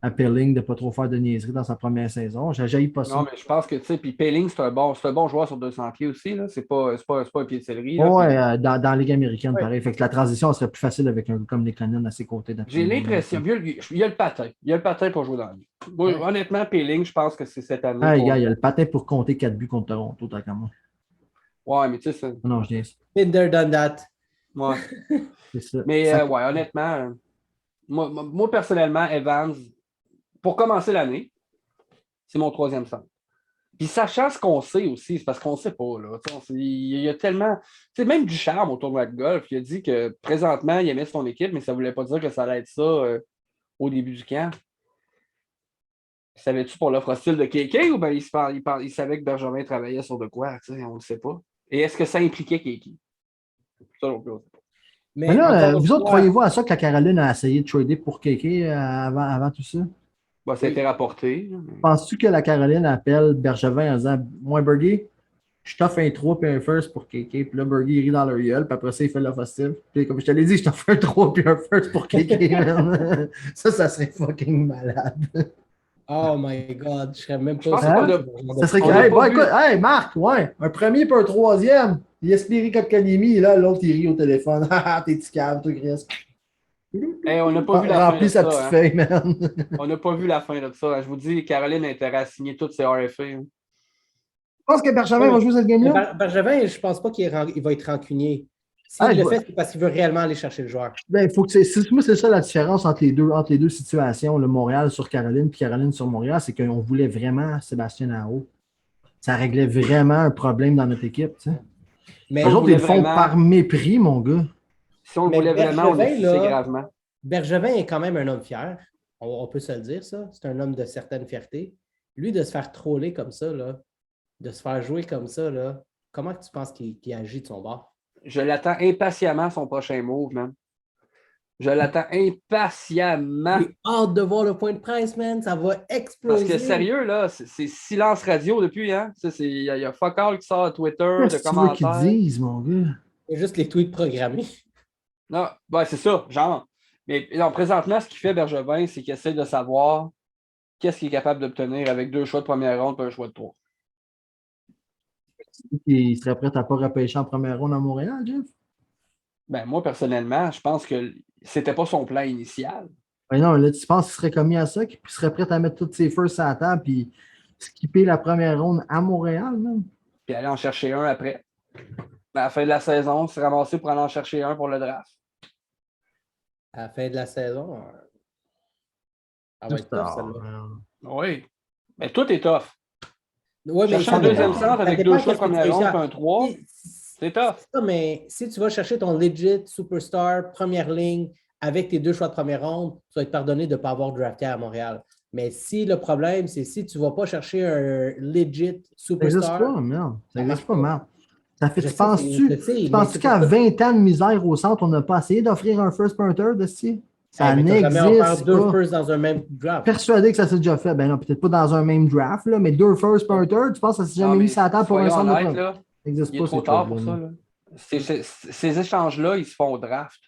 à Pelling de ne pas trop faire de niaiseries dans sa première saison. J'aille pas ça. Non, mais je pense que, tu sais, puis Péling, c'est un bon joueur sur 200 pieds aussi, là. C'est pas un pied de céleri, là. Ouais, Puis, dans la Ligue américaine, Ouais. pareil. Fait que la transition serait plus facile avec un gars comme Lekonen à ses côtés. j'ai l'impression, il y a le patin. Il y a le patin pour jouer dans la vie. Moi, honnêtement, Péling, je pense que c'est cette année. Ah, qu'on- gars, il y a le patin pour compter 4 buts contre Toronto, tant qu'à moi. Ouais, mais tu sais, c'est. Non, je dis Binder done that. Ouais. c'est ça. Mais Ça- ouais, honnêtement, moi, personnellement, Evans, pour commencer l'année, c'est mon troisième centre. Puis sachant ce qu'on sait aussi, c'est parce qu'on ne sait pas. Là. Tu sais, il y a tellement. Tu sais, même du charme au tournoi de golf. Il a dit que présentement, il aimait son équipe, mais ça ne voulait pas dire que ça allait être ça au début du camp. Savais-tu pour l'offre hostile de KK ou bien il savait que Bergevin travaillait sur de quoi? Tu sais, on ne le sait pas. Et est-ce que ça impliquait KK? Ça non plus, on ne sait pas. Mais là, encore une vous autres, fois, croyez-vous à ça que la Caroline a essayé de trader pour Kéké avant tout ça? Bon, ça a été rapporté. Penses-tu que la Caroline appelle Bergevin en disant moi, Bergy, je t'offre un 3 puis un first pour Kéké. Puis là, Bergy il rit dans leur gueule. Puis après ça, il fait l'offre hostile. Puis comme je te l'ai dit, je t'offre un 3 puis un first pour Kéké. Man. ça serait fucking malade. Oh my God, je serais même pas. Je pense qu'on a- Ça serait On que, l'a hey, pas bon, vu. écoute, hey, Marc, ouais, un premier puis un troisième. Il espérait Kotkaniemi, là, l'autre, il rit au téléphone. Ah, t'es petit cave, toi, Chris. Hey, on n'a pas vu la fin de Remplis sa ça. petite Hein. feuille, man. On n'a pas vu la fin de ça. Je vous dis, Caroline a intérêt à signer toutes ses RFA. Hein. Je pense que Bergevin va jouer cette game-là. Bergevin, je pense pas qu'il va être rancunier. S'il Ah, le il fait, c'est parce qu'il veut réellement aller chercher le joueur. Ben, faut que moi, c'est ça la différence entre les deux situations, le Montréal sur Caroline puis Caroline sur Montréal, c'est qu'on voulait vraiment Sébastien Aho. ça réglait vraiment un problème dans notre équipe. Tu sais. Mais, Les autres, ils le font vraiment- par mépris, mon gars. Si on le Mais voulait vraiment, on Bergevin, le fixait là, gravement. Bergevin est quand même un homme fier. On peut se le dire, ça. C'est un homme de certaine fierté. Lui, de se faire troller comme ça, là, de se faire jouer comme ça, là, comment tu penses qu'il agit de son bord? Je l'attends impatiemment, son prochain move, man. Je l'attends impatiemment. J'ai hâte de voir le point de presse, man. Ça va exploser. Parce que sérieux, là, c'est silence radio depuis, hein? Il y a fuck all qui sort à Twitter, Qu'est-ce de que tu veux qu'ils commentaires. disent, mon gars? C'est juste les tweets programmés. Non, ben, c'est ça, genre. Mais non, présentement, ce qu'il fait Bergevin, c'est qu'il essaie de savoir qu'est-ce qu'il est capable d'obtenir avec 2 choix de première ronde et un choix de 3. Il serait prêt à pas repêcher en première ronde à Montréal, Jeff? Ben, moi, personnellement, je pense que c'était pas son plan initial. Ben non, là, tu penses qu'il serait commis à ça, qu'il serait prêt à mettre toutes ses firsts à la table puis skipper la première ronde à Montréal, même? Puis aller en chercher un après. À la fin de la saison, se ramasser pour aller en chercher un pour le draft. À la fin de la saison, ça va être tough, celle-là. Oui. Mais tout est tough. Ouais, Chercher ça un deuxième dépend. centre Ça avec dépend 2 choix de qu'est-ce que tu première ronde réussis et un 3, c'est tough. Ça, mais si tu vas chercher ton legit superstar, première ligne, avec tes 2 choix de première ronde, tu vas être pardonné de ne pas avoir drafté à Montréal. Mais si le problème, c'est si tu ne vas pas chercher un legit Ça n'existe superstar. pas, merde. Ça n'existe pas, merde. Ça fait, Je tu sais, penses-tu je sais, mais penses c'est qu'à pour ça- 20 ans de misère au centre, on n'a pas essayé d'offrir un first punter de ci? Ça Hey, mais t'as jamais offert n'existe 2 pas. firsts dans un même draft. Persuadé que ça s'est déjà fait. Ben non, peut-être pas dans un même draft, là, mais 2 first punter, tu penses que ça s'est Non, jamais mais mis sur la table pour un soyons centre de honnêtes, premier? là, Ça n'existe il est pas, trop ces tard pour choses-là. ça. Là. Ces échanges-là, ils se font au draft.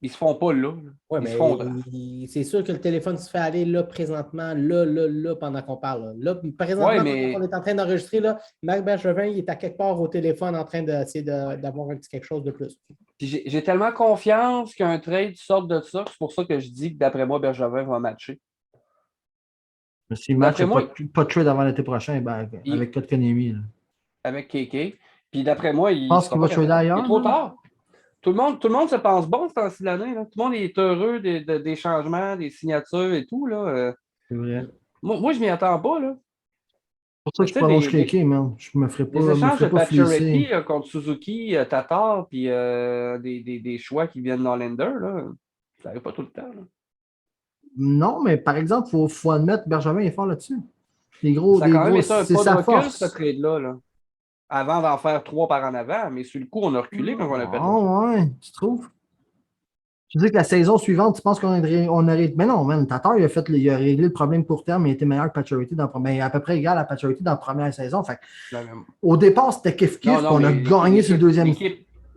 Ils se font pas là. Ouais, Ils mais se font au draft. c'est sûr que le téléphone se fait aller là présentement, là, pendant qu'on parle. Là, présentement, Ouais, mais- pendant qu'on est en train d'enregistrer, là, Marc Bergevin, il est à quelque part au téléphone en train d'essayer d'avoir un petit quelque chose de plus. Puis j'ai tellement confiance qu'un trade sorte de ça, c'est pour ça que je dis que d'après moi, Bergevin va matcher. Mais s'il match, D'après moi, pas de trade avant l'été prochain, ben, avec Kotkaniemi. avec KK. Puis d'après moi, il pense sera qu'il va pas trader capable. ailleurs, Il est trop non? tard. Tout le monde se pense bon ce temps-ci de l'année. Là. Tout le monde est heureux des changements, des signatures et tout. Là. C'est vrai. Moi, je m'y attends pas. Là. C'est pour ça que je Tu sais, prolonge des- KK, man. Je me ferais pas, Les me échanges de ferais pas flisser. Pacioretty contre Suzuki, Tatar, puis des choix qui viennent d'Hollander, là, ça n'arrive pas tout le temps. Là. Non, mais par exemple, il faut admettre que Bergevin est fort là-dessus. Les gros, Ça a des quand même gros, été un c'est pas sa de recul, force. ce trade-là. Là. Avant d'en faire 3 par en avant, mais sur le coup, on a reculé quand on a fait ça. Ah ouais, tu trouves? Tu dis que la saison suivante, tu penses qu'on aurait. Mais non, man, Tatar, il a réglé le problème court terme, il était meilleur que Pacioretty dans à peu près égal à Pacioretty dans la première saison. Fait, au départ, c'était kiff-kiff, puis on a gagné sur le deuxième.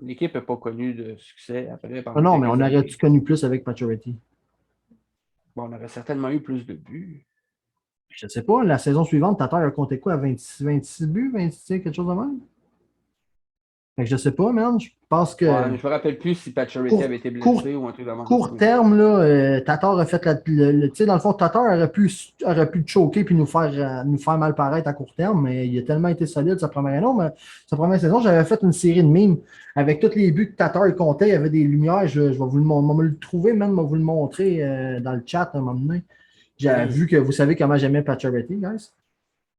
L'équipe n'a pas connu de succès après. Ah non, mais on aurait-tu connu plus avec Pacioretty? Bon, on aurait certainement eu plus de buts. Je sais pas, la saison suivante, Tatar a compté quoi à 26 buts, 26, quelque chose de même? Fait que je sais pas, man. Je pense que. Ouais, je me rappelle plus si Pacioretty avait été blessé ou un truc de même. Court terme, là, Tatar a fait tu sais, dans le fond, Tatar aurait pu te choquer puis nous faire mal paraître à court terme, mais il a tellement été solide sa première année. Mais sa première saison, j'avais fait une série de mimes avec tous les buts que Tatar comptait. Il y avait des lumières. Je vais vous le trouver, même, je vais vous le montrer dans le chat à un moment donné. J'avais vu que vous savez comment j'aimais Pacioretty, guys.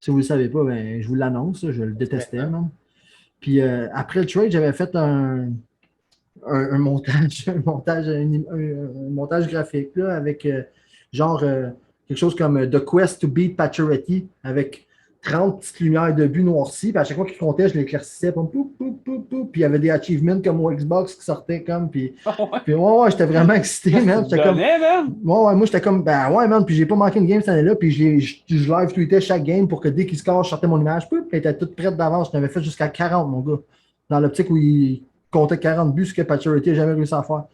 Si vous ne le savez pas, ben, je vous l'annonce. Je le détestais, même. Puis après le trade, j'avais fait un montage graphique là, avec quelque chose comme The Quest to Beat Pacioretty avec 30 petites lumières de but noircies. Puis à chaque fois qu'il comptait, je l'éclaircissais. Puis il y avait des achievements comme au Xbox qui sortaient comme. Puis ouais, j'étais vraiment excité, man. J'étais comme. Ouais, moi j'étais comme. Ben ouais, man. Puis j'ai pas manqué une game cette année-là. Puis je live tweetais chaque game pour que dès qu'il score, je sortais mon image. Puis elle était toute prête d'avance. Je l'avais fait jusqu'à 40, mon gars. Dans l'optique où il comptait 40 buts, ce que Pacioretty n'a jamais réussi à faire.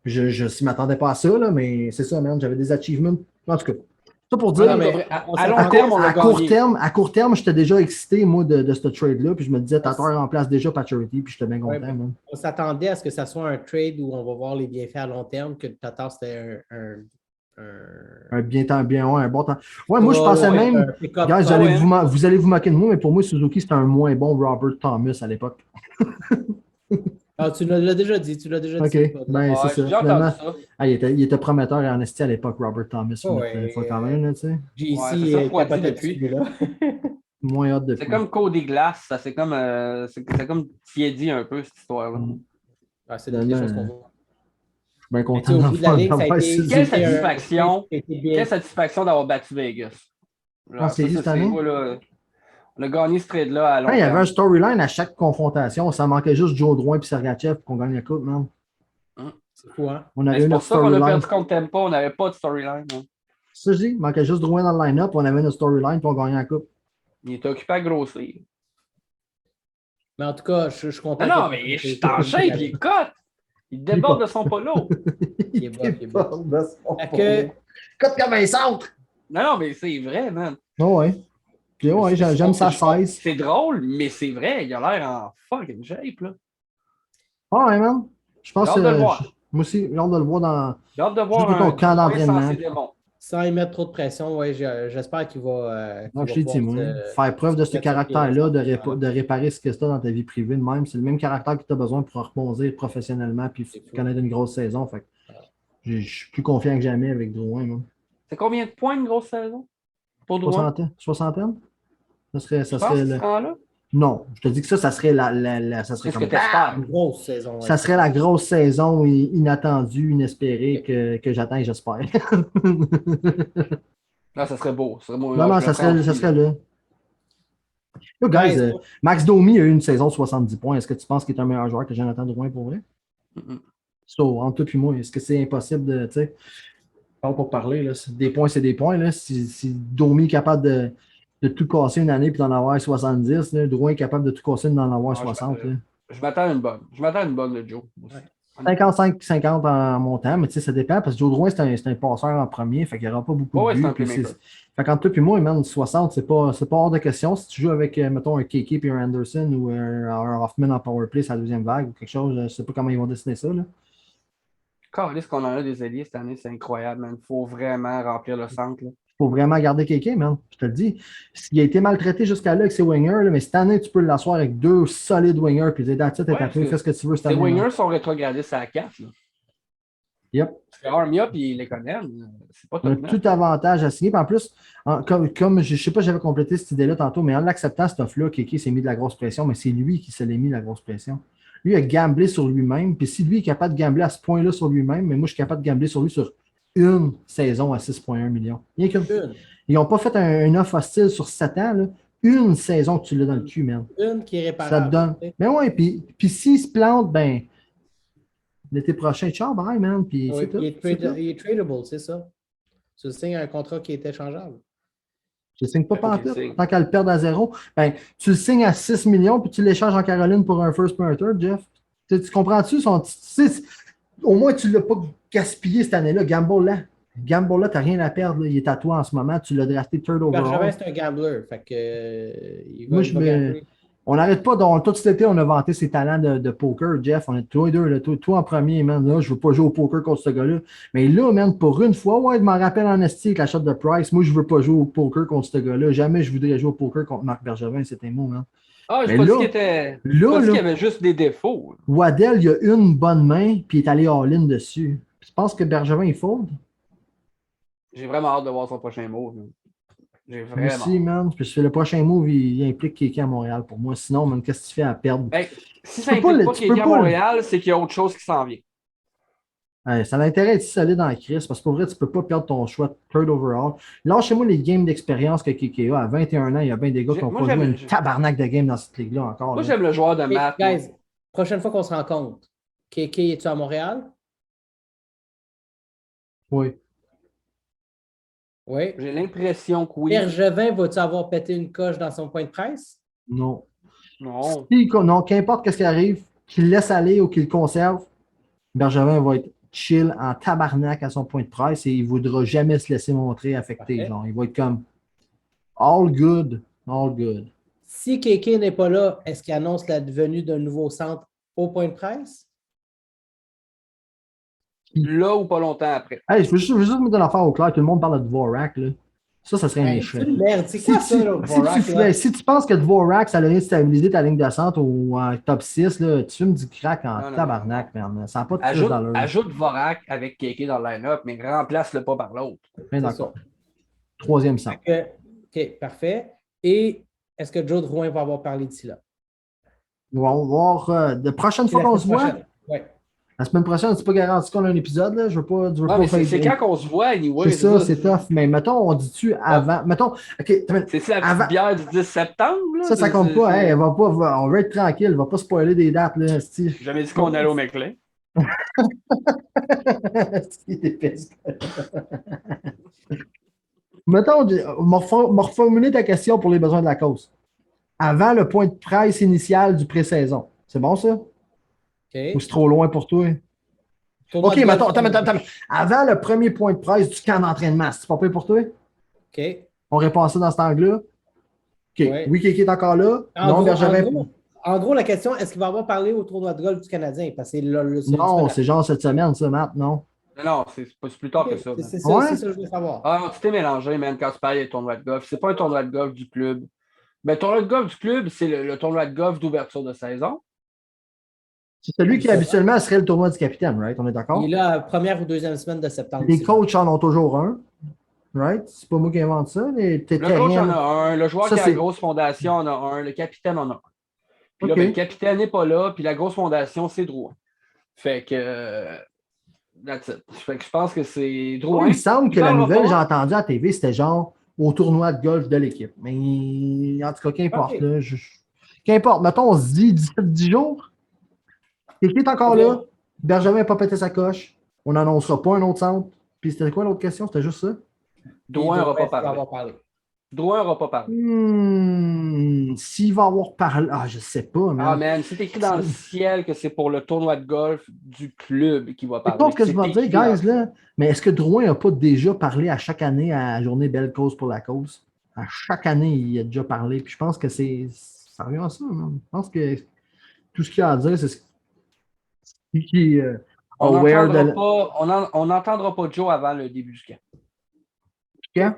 Je ne m'attendais pas à ça, là, mais c'est ça, man. J'avais des achievements. En tout cas. Ça pour dire, à long terme, on a gagné. À court terme, j'étais déjà excité, moi, de ce trade-là. Puis je me disais, Tatar remplace déjà Pacioretty, puis j'étais bien content. Ouais, on s'attendait à ce que ça soit un trade où on va voir les bienfaits à long terme, que Tatar, c'était un bon temps. Ouais, moi, je pensais même. Guys, vous allez vous moquer de moi, mais pour moi, Suzuki, c'était un moins bon Robert Thomas à l'époque. Ah, tu l'as déjà dit, OK, ben c'est ça. Finalement, ça. Il était prometteur et en esti à l'époque, Robert Thomas. Ouais, faut quand même, tu sais. JC est capoté depuis, là. moins hâte depuis. C'est comme Cody Glass, ça c'est comme tiédi un peu cette histoire-là. Ah, c'est des choses qu'on voit. Je suis bien Mais tu sais, content au bout de la ligne, ça a d'avoir été. six- Quelle c'était un- satisfaction. c'était bien. Quelle satisfaction d'avoir battu Vegas. En série cette année? moi, là, on a gagné ce trade-là à long Quand il y avait un terme. storyline à chaque confrontation, ça manquait juste Joe Drouin et Sergachev pour qu'on gagne la coupe, man. C'est fou, hein? On Mais avait c'est une pour ça qu'on a storyline. perdu contre Tempa, on n'avait pas de storyline. Hein. Ça, je dis, il manquait juste Drouin dans le line-up, on avait une storyline puis on gagnait la coupe. Il était occupé à grossir. Mais en tout cas, je suis content. Non, que- mais je suis en shape, il est cut. Il déborde de son polo. Il est bon, il est bon. Fait que- Cote comme un centre! Non, mais c'est vrai, man. Oh, ouais. Puis, ouais, j'aime sa size. C'est drôle, mais c'est vrai, il a l'air en fucking shape, là. Ah, ouais, man. Je pense J'ai hâte de le voir. moi aussi, j'ai hâte de le voir dans. J'ai hâte de voir Juste ton camp d'entraînement. sans ses démons. Sans y mettre trop de pression, ouais, j'espère qu'il va. Non, je l'ai dit, moi. Faire preuve de ce caractère-là, de réparer ce que tu as dans ta vie privée de même. C'est le même caractère que tu as besoin pour rebondir professionnellement puis connaître une grosse saison. Fait que je suis plus confiant que jamais avec Drouin, man. C'est combien de points une grosse saison? Pour Drouin? Soixantaine? Ça serait Tu penses qu'il se rend là? Non, je te dis que ça serait ça serait Qu'est-ce que comme... t'espères? Une grosse saison. ouais. Ça serait la grosse saison inattendue, inespérée que j'attends et j'espère. Non, ça serait beau. Non, ça serait là. Yo, guys, Ouais, Max Domi a eu une saison de 70 points. Est-ce que tu penses qu'il est un meilleur joueur que Jonathan Drouin pour vrai? So, entre toi et moi, est-ce que c'est impossible de, tu sais, pas pour parler, là, des points, c'est des points, là. Si Domi est capable de tout casser une année puis d'en avoir 70, là, Drouin est capable de tout casser et d'en avoir 60. Là. Je m'attends à une bonne. Je m'attends à une bonne de Joe. Ouais. 55-50 en montant, mais tu sais, ça dépend parce que Joe Drouin, c'est un passeur en premier, fait qu'il n'y aura pas beaucoup Ouais, de c'est un buts. playmaker. Fait qu'entre toi et moi, man, 60, c'est pas hors de question. Si tu joues avec, mettons, un KK et un Anderson ou un Hoffman en powerplay, c'est la deuxième vague ou quelque chose, je sais pas comment ils vont dessiner ça. Là. Caliste qu'on en a des alliés cette année, c'est incroyable, man. Il faut vraiment remplir le centre. Là. Faut vraiment garder KK, man. Je te le dis. Il a été maltraité jusqu'à là avec ses wingers, là, mais cette année, tu peux l'asseoir avec deux solides wingers puis dire, that's it, t'es tapé, fais ce que tu veux cette Les année. wingers sont rétrogradés sur la 4. Là. Yep. Parce que Armia puis les connaît, c'est pas On a tout. tout avantage à signer. Puis en plus, comme je ne sais pas, j'avais complété cette idée-là tantôt, mais en l'acceptant, cette offre-là, Kéké s'est mis de la grosse pression, mais c'est lui qui se l'est mis de la grosse pression. Lui a gamblé sur lui-même. Puis si lui est capable de gambler à ce point-là sur lui-même, mais moi, je suis capable de gambler sur lui sur une saison à 6,1 millions. Rien qu'une. Ils n'ont pas fait une offre hostile sur 7 ans. Là. Une saison que tu l'as dans le cul, man. Une qui est réparable. Ça te donne. Mais ouais, puis s'il se plante, ben, l'été prochain, ciao, bye, man. Puis Oui, c'est tout. il est tradable, c'est ça. Tu signes un contrat qui est échangeable. Je ne signe pas Faut qu'il pantoute. signe. Tant qu'elle le perd à zéro, ben, tu le signes à 6 millions puis tu l'échanges en Caroline pour un first point third, Jeff. Tu comprends-tu? Au moins, tu ne l'as pas gaspillé cette année-là. Gamble-là, tu n'as rien à perdre. Là. Il est à toi en ce moment. Tu l'as drafté third Bergevin, overall. c'est un gambler. Fait que, Moi, gambler. On n'arrête pas, tout cet été, on a vanté ses talents de poker, Jeff. On est tous les deux, là, toi en premier, man. Là, je ne veux pas jouer au poker contre ce gars-là. Mais là, man, pour une fois, ouais, je m'en rappelle en esti avec la shot de Price. Moi, je ne veux pas jouer au poker contre ce gars-là. Jamais je voudrais jouer au poker contre Marc Bergevin. C'était mot, man. Ah, je Mais pas dit là- qu'il était. là, Pas dit là- qu'il y avait juste des défauts. Waddell, il a une bonne main, puis il est allé all-in dessus. Tu penses que Bergevin, il fold? J'ai vraiment hâte de voir son prochain move. là. J'ai Moi vraiment. aussi, man. Parce que le prochain move, il implique Kéké à Montréal pour moi. Sinon, man, qu'est-ce que tu fais à perdre? Ben, si Tu ça peux pas implique le- pas tu qu'il peux est à pas le- Montréal, c'est qu'il y a autre chose qui s'en vient. Ouais, ça a l'intérêt d'être solide en crise parce que pour vrai, tu ne peux pas perdre ton choix de third overall. Lâchez-moi les games d'expérience que Kéké a. À 21 ans, il y a bien des gars qui n'ont Moi, pas joué j'aime- une tabarnak de game dans cette ligue-là encore. Moi, là. j'aime le joueur de Hey, maths. moi. guys, prochaine fois qu'on se rencontre, KK, es-tu à Montréal? Oui. Oui. J'ai l'impression que oui. Bergevin, va-tu avoir pété une coche dans son point de presse? Non. Non. Non, qu'importe ce qui arrive, qu'il le laisse aller ou qu'il le conserve, Bergevin va être chill en tabarnak à son point de presse et il ne voudra jamais se laisser montrer affecté. Parfait. Genre, il va être comme all good, all good. Si KK n'est pas là, est-ce qu'il annonce la venue d'un nouveau centre au point de presse? Là ou pas longtemps après. Hey, je veux juste mettre de l'affaire au clair, tout le monde parle de Dvorak. Là. Ça serait un Hey, échec. c'est une merde. C'est quoi ça, là, Dvorak, là? Si tu penses que Dvorak, ça a rien stabiliser ta ligne de centre ou en top 6, là, tu fumes du crack en Non, non, tabarnak, man. Ça n'a pas de plus Ajoute, d'allure. ajoute Vorak avec Kéké dans le line-up, mais remplace-le pas par l'autre. Bien C'est d'accord. Troisième centre. OK, parfait. Et est-ce que Joe Drouin va avoir parlé d'ici là? On va voir de prochaine fois qu'on se voit. Oui. La semaine prochaine, c'est pas garanti qu'on a un épisode. Là. Je veux pas mais c'est quand qu'on se voit, anyway. C'est ça, c'est tough. Mais mettons, on dit-tu avant. Mettons, OK. C'est la petite bière du 10 septembre? Là? Ça compte pas. Hein, elle va pas. On va être tranquille. Elle va pas spoiler des dates. Là, J'ai jamais dit qu'on allait au McLean. Mettons, me reformuler ta question pour les besoins de la cause. Avant le point de presse initial du pré-saison. C'est bon, ça? OK. Ou c'est trop loin pour toi? OK, mais attends. Avant le premier point de presse du camp d'entraînement, c'est pas pire pour toi? OK. On répond à ça dans cet angle-là? OK. Ouais. Oui, Kéké est encore là. En gros, la question, est-ce qu'il va avoir parlé au tournoi de golf du Canadien? Parce que non, c'est genre cette semaine, ça, Matt, non? Non, c'est plus tard que ça. C'est ça que je veux savoir. Ah non, tu t'es mélangé, man, quand tu parles des tournois de golf. C'est pas un tournoi de golf du club. Mais le tournoi de golf du club, c'est le tournoi de golf d'ouverture de saison. C'est celui qui habituellement serait le tournoi du capitaine, right? On est d'accord? Il est là, première ou deuxième semaine de septembre. Les coachs en ont toujours un, right? C'est pas moi qui invente ça. Le coach en a un, le joueur qui a la grosse fondation en a un, le capitaine en a un. Puis là, le capitaine n'est pas là, puis la grosse fondation, c'est Drouin. Fait que... That's it. Fait que je pense que c'est Drouin. Il me semble que la nouvelle que j'ai entendue à la TV, c'était genre au tournoi de golf de l'équipe. Mais en tout cas, qu'importe. Okay. Qu'importe. Mettons, on se dit 10 jours. Et qui est encore là? Bergevin n'a pas pété sa coche. On n'annoncera pas un autre centre. Puis c'était quoi l'autre question? C'était juste ça? Drouin n'aura pas parlé. Drouin n'aura pas parlé. S'il va avoir parlé. Ah, je sais pas. Man. Ah, man, c'est écrit dans le ciel que c'est pour le tournoi de golf du club qui va parler. C'est pas ce que je vais dire, guys, là. Mais est-ce que Drouin n'a pas déjà parlé à chaque année à la journée Belle Cause pour la cause? À chaque année, il a déjà parlé. Puis je pense que ça revient à ça, man. Je pense que tout ce qu'il a à dire, c'est ce qui on n'entendra pas Joe avant le début du camp.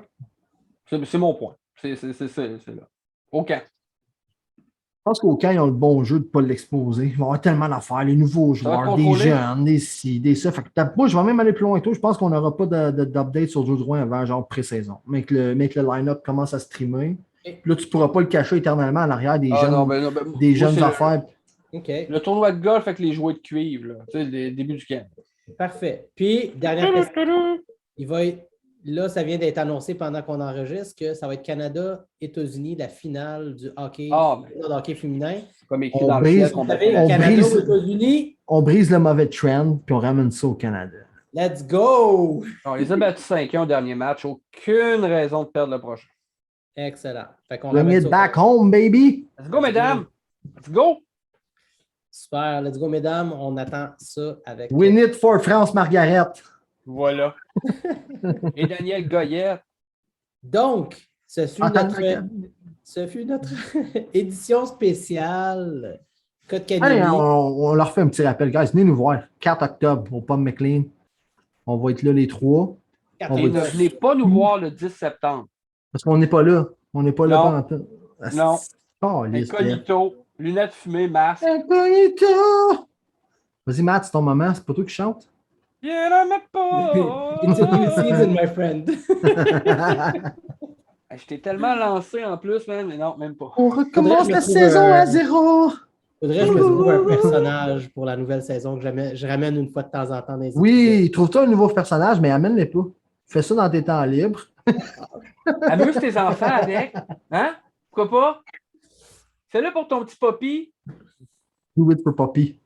C'est mon point. C'est là. Au camp. Je pense qu'au camp, ils ont le bon jeu de ne pas l'exposer. Ils vont avoir tellement d'affaires, les nouveaux joueurs, des jeunes, des ci, des ça. Fait que moi, je vais même aller plus loin et tout. Je pense qu'on n'aura pas d'update sur Joe Drouin avant genre pré-saison. Mais que le line-up commence à streamer. Puis là, tu ne pourras pas le cacher éternellement en arrière des jeunes affaires. Okay. Le tournoi de golf avec les jouets de cuivre, là, tu sais, le début du camp. Parfait. Puis, dernière question. Là, ça vient d'être annoncé pendant qu'on enregistre que ça va être Canada-États-Unis, la finale du hockey, hockey féminin. Comme écrit dans le ciel. On brise le mauvais trend, puis on ramène ça au Canada. Let's go! On les a battus 5-1 au dernier match. Aucune raison de perdre le prochain. Excellent. Bring it back home, baby! Let's go, mesdames! Let's go! Super, let's go, mesdames. On attend ça avec... Win it for France, Margaret. Voilà. Et Daniel Goyette. Donc, ce fut notre édition spéciale. Allez, on leur fait un petit rappel, guys. Venez nous voir. 4 octobre au Pomme McLean. On va être là les 3. Et ne venez pas nous voir le 10 septembre. Parce qu'on n'est pas là. On n'est pas là pendant tout. Non. Incognito. Lunettes fumées, masque. Incognito! Vas-y, Matt, c'est ton moment. C'est pas toi qui chante? Viens dans ma peau! It's a new season, my friend. Je t'ai tellement lancé en plus, man. Mais non, même pas. On recommence la saison à 0. Faudrait que je me trouve un personnage pour la nouvelle saison que je ramène une fois de temps en temps dans les Oui, trouve-toi un nouveau personnage, mais amène-les pas. Fais ça dans tes temps libres. Amuse tes enfants avec. Hein? Pourquoi pas? Fais-le pour ton petit Poppy. Do it for Poppy.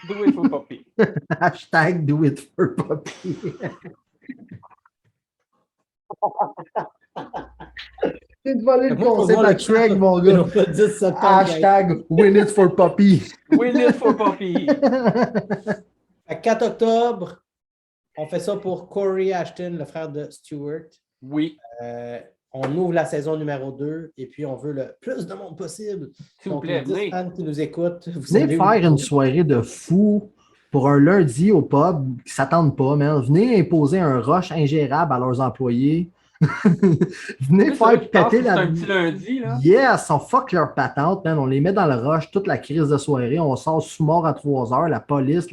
Do it for Poppy. Hashtag do it for Poppy. Tu te voler le concept à Craig, mon gars. Hashtag win it for Poppy. Win it for Poppy. 4 octobre, on fait ça pour Corey Ashton, le frère de Stewart. Oui. On ouvre la saison numéro 2 et puis on veut le plus de monde possible. S'il vous plaît, les fans qui nous écoutent, venez faire une soirée de fou pour un lundi au pub qui ne s'attendent pas, man. Venez imposer un rush ingérable à leurs employés. Venez faire péter la... C'est un petit lundi, là. Yes, on fuck leur patente, man. On les met dans le rush toute la crise de soirée. On sort sous mort à 3 heures. La police,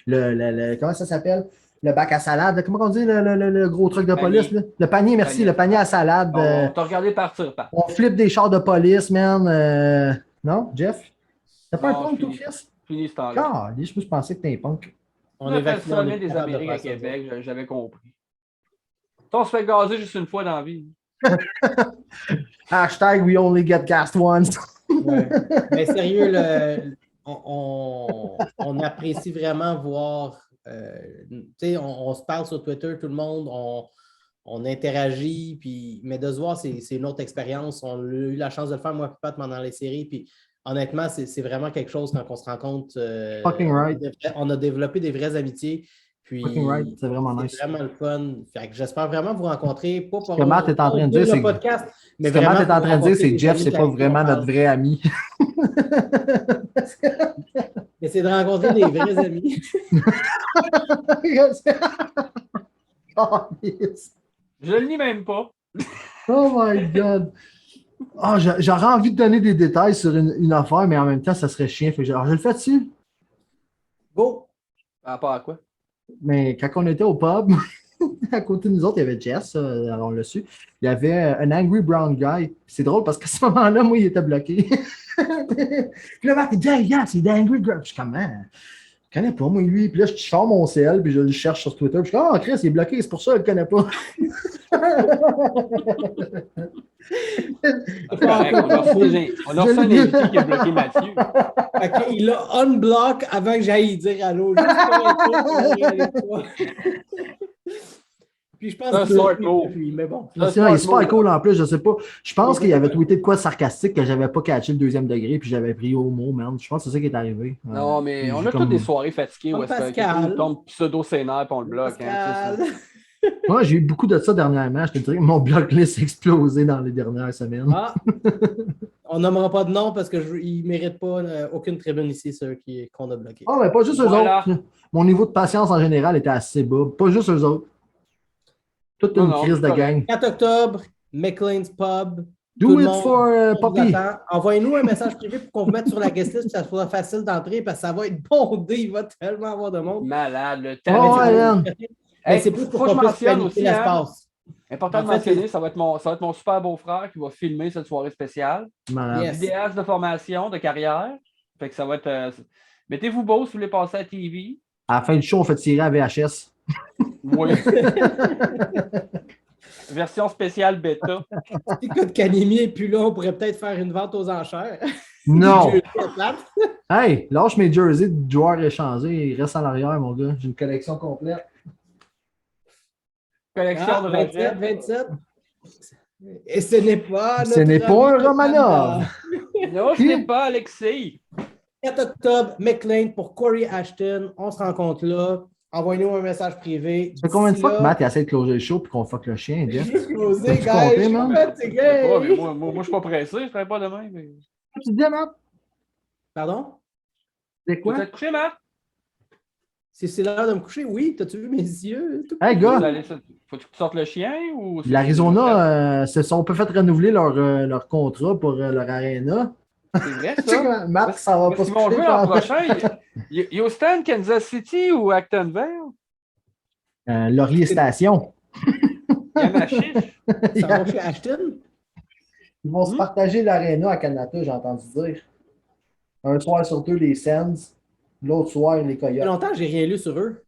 comment ça s'appelle? le bac à salade. Comment on dit le gros truc de Panier. police? Là? Le panier, merci. Le panier à salade. On t'a regardé partir, Pat. On flippe des chars de police, man. Non, Jeff? T'as pas un Non, punk, toi, fini. Chris? Fini ce temps-là. Je pense que t'es un punk. On a fait ça, l'un des Amériques à Québec, j'avais compris. On se fait gazer juste une fois dans la vie. Hashtag we only get gassed once. Ouais. Mais sérieux, on apprécie vraiment voir. Tu sais, on se parle sur Twitter, tout le monde, on interagit, mais de se voir, c'est une autre expérience. On a eu la chance de le faire, moi et Pat, pendant les séries. Puis honnêtement, c'est vraiment quelque chose quand on se rencontre. Fucking right. On a développé des vraies amitiés. Puis, Fucking right, c'est vraiment nice. C'est vraiment le fun. Fait que j'espère vraiment vous rencontrer. Pas pour Ce que Matt est en train de dire, c'est podcast, mais ce que Matt est en train de dire, c'est que Jeff, c'est pas vraiment vraiment notre vrai ami. Mais c'est de rencontrer des vrais amis. Oh, yes. Je le lis même pas. Oh my God. Oh, j'aurais envie de donner des détails sur une affaire, mais en même temps, ça serait chiant. Fait que alors, je le fais dessus. Go! Par rapport à quoi? Mais quand on était au pub, à côté de nous autres, il y avait Jess, alors on l'a su. Il y avait un angry brown guy. C'est drôle parce qu'à ce moment-là, moi, il était bloqué. Puis là, il dit, hey, yeah, c'est d'angry girl. Je suis comme, man, je connais pas, moi, lui. Puis là, je sors mon CL, puis je le cherche sur Twitter. Puis je suis comme, oh, Chris, il est bloqué, c'est pour ça, je le connais pas. On a reçu un invité qui a bloqué Mathieu. OK, il l'a unblock avant que j'aille dire allô. Juste pour être sûr. Puis je pense Ça, que smart move. depuis, mais bon. Il est super cool en plus, je sais pas. Je pense qu'il avait tweeté de quoi de sarcastique que j'avais pas catché le deuxième degré, puis j'avais pris au mot, man. Je pense que c'est ça qui est arrivé. Non, mais Puis on j'ai a comme- toutes des soirées fatiguées où Comme est-ce que Pascal. quelqu'un nous tombe pseudo-scénaire et on le bloque. Hein, c'est ça. Moi, j'ai eu beaucoup de ça dernièrement. Je te dirais que mon blocklist a explosé dans les dernières semaines. Ah, on nommera pas de nom parce qu'ils ne méritent pas aucune tribune ici, ceux qu'on a bloqués. Oh, mais pas juste eux Voilà. autres. Mon niveau de patience en général était assez bas. Pas juste eux autres. Toute une Non, crise de c'est gang. 4 octobre, McLean's Pub. Do Tout le it monde, for on vous Poppy. attend. Envoyez-nous un message privé pour qu'on vous mette sur la guest list, que ça soit facile d'entrer parce que ça va être bondé. Il va tellement avoir de monde. Malade, le Oh, temps. ouais, man. Mais c'est plus pour faut que je qu'on puisse mentionne planifier aussi, hein, l'espace. important de En fait, mentionner, ça va être mon super beau-frère qui va filmer cette soirée spéciale. Malade. Yes. Vidéaste de formation, de carrière. Fait que ça va être. Mettez-vous beau si vous voulez passer à TV. À la fin du show, on fait tirer à VHS. Oui. Version spéciale bêta. Écoute, Kanemi et puis là, on pourrait peut-être faire une vente aux enchères. Non! Jersey à plate. Hey, lâche mes jerseys de joueurs échangés. Il reste en arrière, mon gars. J'ai une collection complète. Collection Ah, de 27, retraite. 27. Et ce n'est pas. Ce n'est notre pas un ami Romanov. Non, ce n'est pas Alexei. 4 octobre, McLean pour Corey Ashton. On se rencontre là. Envoyez-nous un message privé. Ça fait combien de fois D'ici que là, Matt essaie de closer le show puis qu'on fuck le chien, Jeff? J'ai closé, T'as-tu guys. compté, Je suis man? fatigué. Ouais, mais moi, je suis pas pressé, je ferai pas demain. Mais... Tu dis, Matt? Pardon? C'est Tu quoi? vas te coucher, Marc? C'est l'heure de me coucher? Oui, t'as-tu vu mes yeux? Tout Hey, Vous gars, allez- Faut-tu que tu sortes le chien ou. l'Arizona, se sont pas fait renouveler leur contrat pour leur aréna. C'est vrai, Tu sais ça? comment Matt, ça va pas Parce se qu'ils vont coucher jouer l'an pendant- prochain. Houston, Kansas City ou Actonville? Laurier Station. Yamachiche? Ça va chez Ashton? Ils vont se partager l'aréna à Canada, j'ai entendu dire. Un soir sur deux, les Sens. L'autre soir, les Il y a Coyotes. longtemps que j'ai rien lu sur eux.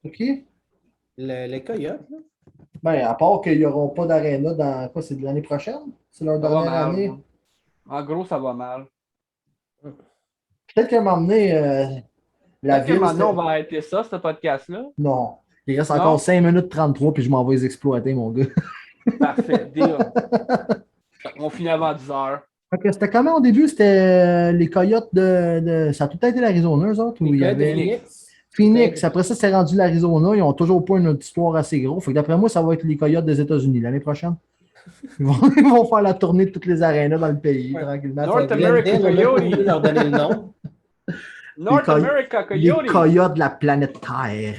OK? Les Coyotes. Là. Ben, à part qu'ils n'auront pas d'aréna dans quoi, c'est de l'année prochaine? C'est leur Ça va dernière mal. année. En gros, ça va mal. Peut-être qu'à un moment donné, la Peut-être que ville. maintenant, on c'était- va arrêter ça, ce podcast-là. Non. Il reste Non? encore 5 minutes 33 puis je m'en vais les exploiter, mon gars. Parfait, deal. On finit avant 10 heures. Fait que c'était comment au début? C'était les Coyotes Ça a tout été l'Arizona, eux autres? Ou il y Coyotes de avait Phoenix. Phoenix. Après ça, c'est rendu l'Arizona. Ils n'ont toujours pas une auditoire assez gros. Fait que d'après moi, ça va être les Coyotes des États-Unis l'année prochaine. Ils vont faire la tournée de toutes les arénas dans le pays, Ouais. tranquillement. North Ça va être America Glendale, on a Coyote. oublié de leur donner le nom. North Coy- America les Coyote. Coyotes de la planète Terre.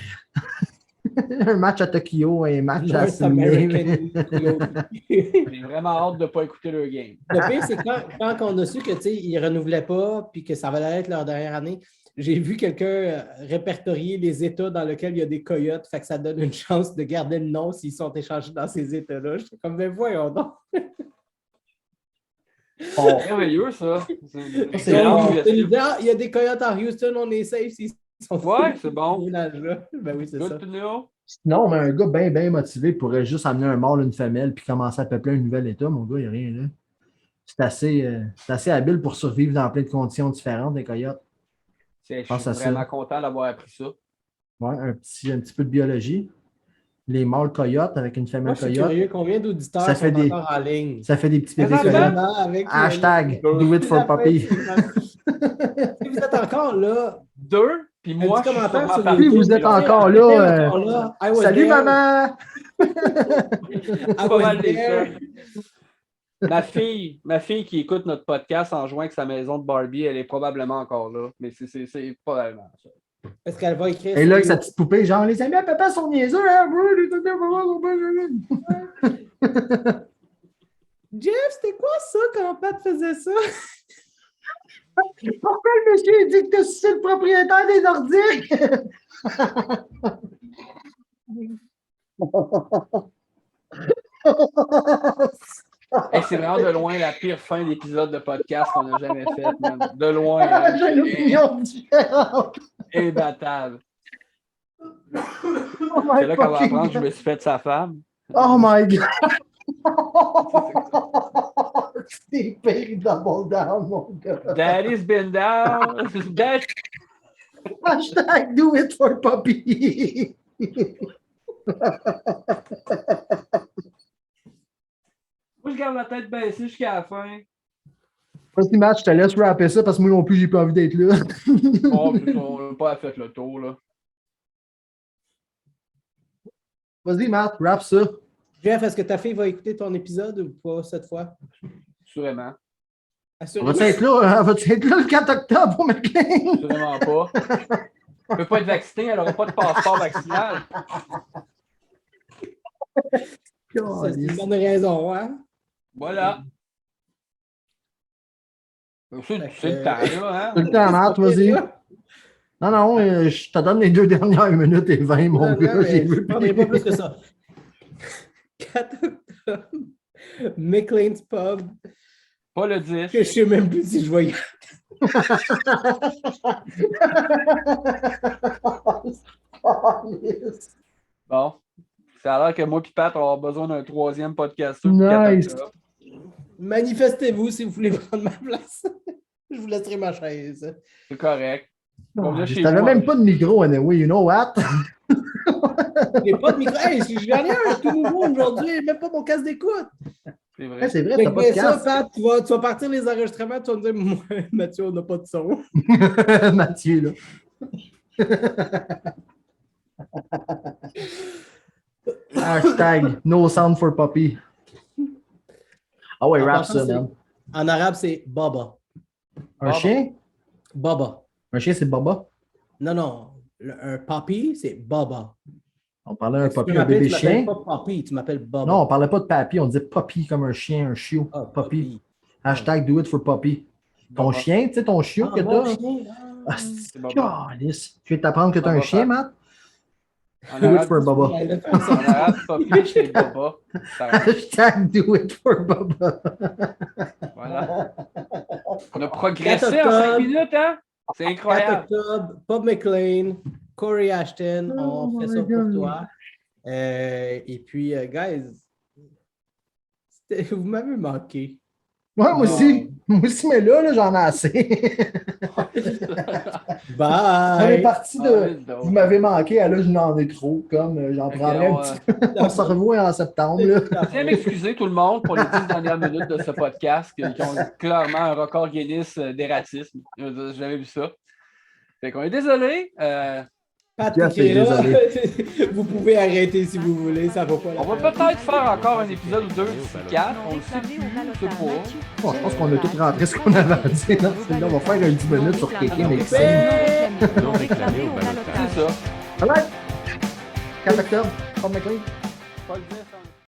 Un match à Tokyo et un match à North Sydney. American Coyote. J'ai vraiment hâte de ne pas écouter le game. Le pire, c'est quand on a su que, tu sais, ils ne renouvelaient pas puis que ça allait être leur dernière année, j'ai vu quelqu'un répertorier les États dans lesquels il y a des coyotes, fait que ça donne une chance de garder le nom s'ils sont échangés dans ces États-là. J'étais comme, mais voyons donc. Merveilleux, ça. C'est bon. Il y a des coyotes en Houston, on est safe s'ils sont Ouais, c'est bon. là. Ben oui, c'est ça. Good to know. Non, mais un gars bien motivé pourrait juste amener un mâle, une femelle, puis commencer à peupler un nouvel État. Mon gars, il n'y a rien là. C'est assez habile pour survivre dans plein de conditions différentes, les coyotes. Je pense à suis ça. vraiment content d'avoir appris ça. Ouais, un petit peu de biologie. Les mâles coyotes avec une Moi, femelle je suis coyote. curieux, combien d'auditeurs Ça sont fait des- encore en ligne? Ça fait des petits bébés Exactement. coyotes. Vraiment, avec Hashtag do it for puppy. Si vous êtes encore là, 2, puis moi, petit je suis commentaire sûrement sur parti. YouTube. Vous êtes encore Restez là, encore là. I was Salut there. maman! I Pas was mal des there. Ma fille qui écoute notre podcast en jouant avec sa maison de Barbie, elle est probablement encore là. Mais c'est probablement ça. Est-ce qu'elle va écrire? Et là, avec sur sa petite poupée, genre, les amis à papa sont niaiseux, hein? Les amis à papa sont pas niaiseux. Jeff, c'était quoi ça quand Pat faisait ça? Pourquoi le monsieur dit que c'est le propriétaire des Nordiques? Hey, c'est vraiment de loin la pire fin d'épisode de podcast qu'on a jamais faite, man. De loin. hein. J'ai une opinion différente. Imbattable. Oh C'est là qu'on va apprendre que je me suis fait de sa femme. Oh my god! C'est pire double down, mon gars. Daddy's been down. Dad... Hashtag do it for puppy. Moi, je garde la tête baissée jusqu'à la fin. Vas-y, Matt, je te laisse rapper ça parce que moi non plus, j'ai pas envie d'être là. Bon, puis on n'a pas fait le tour, là. Vas-y, Matt, rap ça. Jeff, est-ce que ta fille va écouter ton épisode ou pas cette fois? Sûrement. Assurément. Va-tu être là le 4 octobre pour McLean? Sûrement pas. Elle ne peut pas être vaccinée, elle n'aura pas de passeport vaccinal. C'est une bonne raison, hein? Voilà. C'est le temps, là, hein? Tout le temps, Matt, vas-y. Non, je te donne les 2 dernières minutes et 20, mon Non, gars. mais J'ai je vu ne prendrai pas plus que ça. 4 octobre, McLean's Pub, Pas le 10. que je ne sais même plus si je vais y Bon. Ça a l'air que moi et Pat, on va avoir besoin d'un 3e podcast. Nice. Manifestez-vous si vous voulez prendre ma place. Je vous laisserai ma chaise. C'est correct. Bon, là, Je chez t'avais nous, même pas de micro, anyway, you know what? J'ai pas de micro. Hey, j'en ai un tout nouveau aujourd'hui, même pas mon casque d'écoute. C'est vrai. Ouais, c'est vrai, Fait t'as que pas de ben ça, casque. Pat, tu vas partir les enregistrements, tu vas me dire, moi, Mathieu, on n'a pas de son. Mathieu, là. Hashtag no sound for puppy. Ah ouais, En rap passant, ça, man. En arabe, c'est Baba. Un chien? Baba. Un chien, c'est Baba. Non. Un papi, c'est Baba. On parlait d'un Tu puppy, peux un m'appeler, bébé tu m'appelles chien. pas papi, tu m'appelles Baba. Non, on parlait pas de papi, on disait puppy comme un chien, un chiot. Ah, Puppy. Hashtag do it for puppy. Ton Baba. chien, tu sais, ton chiot que mon t'as. chien, Ah, C'est Baba. calice. Tu veux t'apprendre que t'as un Baba, chien, Pat. Matt? En Do it arabe, for Baba. en arabe, Poppy, c'est Baba. Ça- Hashtag do it for Baba. Voilà. On a progressé 4 en 5 octobre. minutes, hein? C'est 4 incroyable. octobre, Bob McLean, Corey Ashton, on Oh fait my ça pour God. toi. Et puis, guys, vous m'avez manqué. Ouais, moi Non. aussi. Moi aussi, mais là j'en ai assez. On est Bye! parti Ah, de. Vous m'avez manqué, là, je n'en ai trop. Comme j'en prendrais un petit peu. On se revoit en septembre. Là. Je tiens à m'excuser tout le monde pour les 10 dernières minutes de ce podcast qui ont clairement un record Guinness d'erratisme. J'ai jamais vu ça. Fait qu'on est désolé. Pat, Jeff, qui est là, désolé. vous pouvez arrêter si vous voulez, ça vaut pas la On va peine. peut-être faire encore un épisode ou deux d'ici 4. On le sait Réclamé plus, au je sais balotage. pas. Bon, je pense qu'on a tout rentré ce qu'on avait à dire. Dans celui-là, on va faire un 10 minutes sur quelqu'un, mais Non réclamé au C'est balotage. ça. Alright! 4 octobre, Bob McLean. Pas le 10, hein.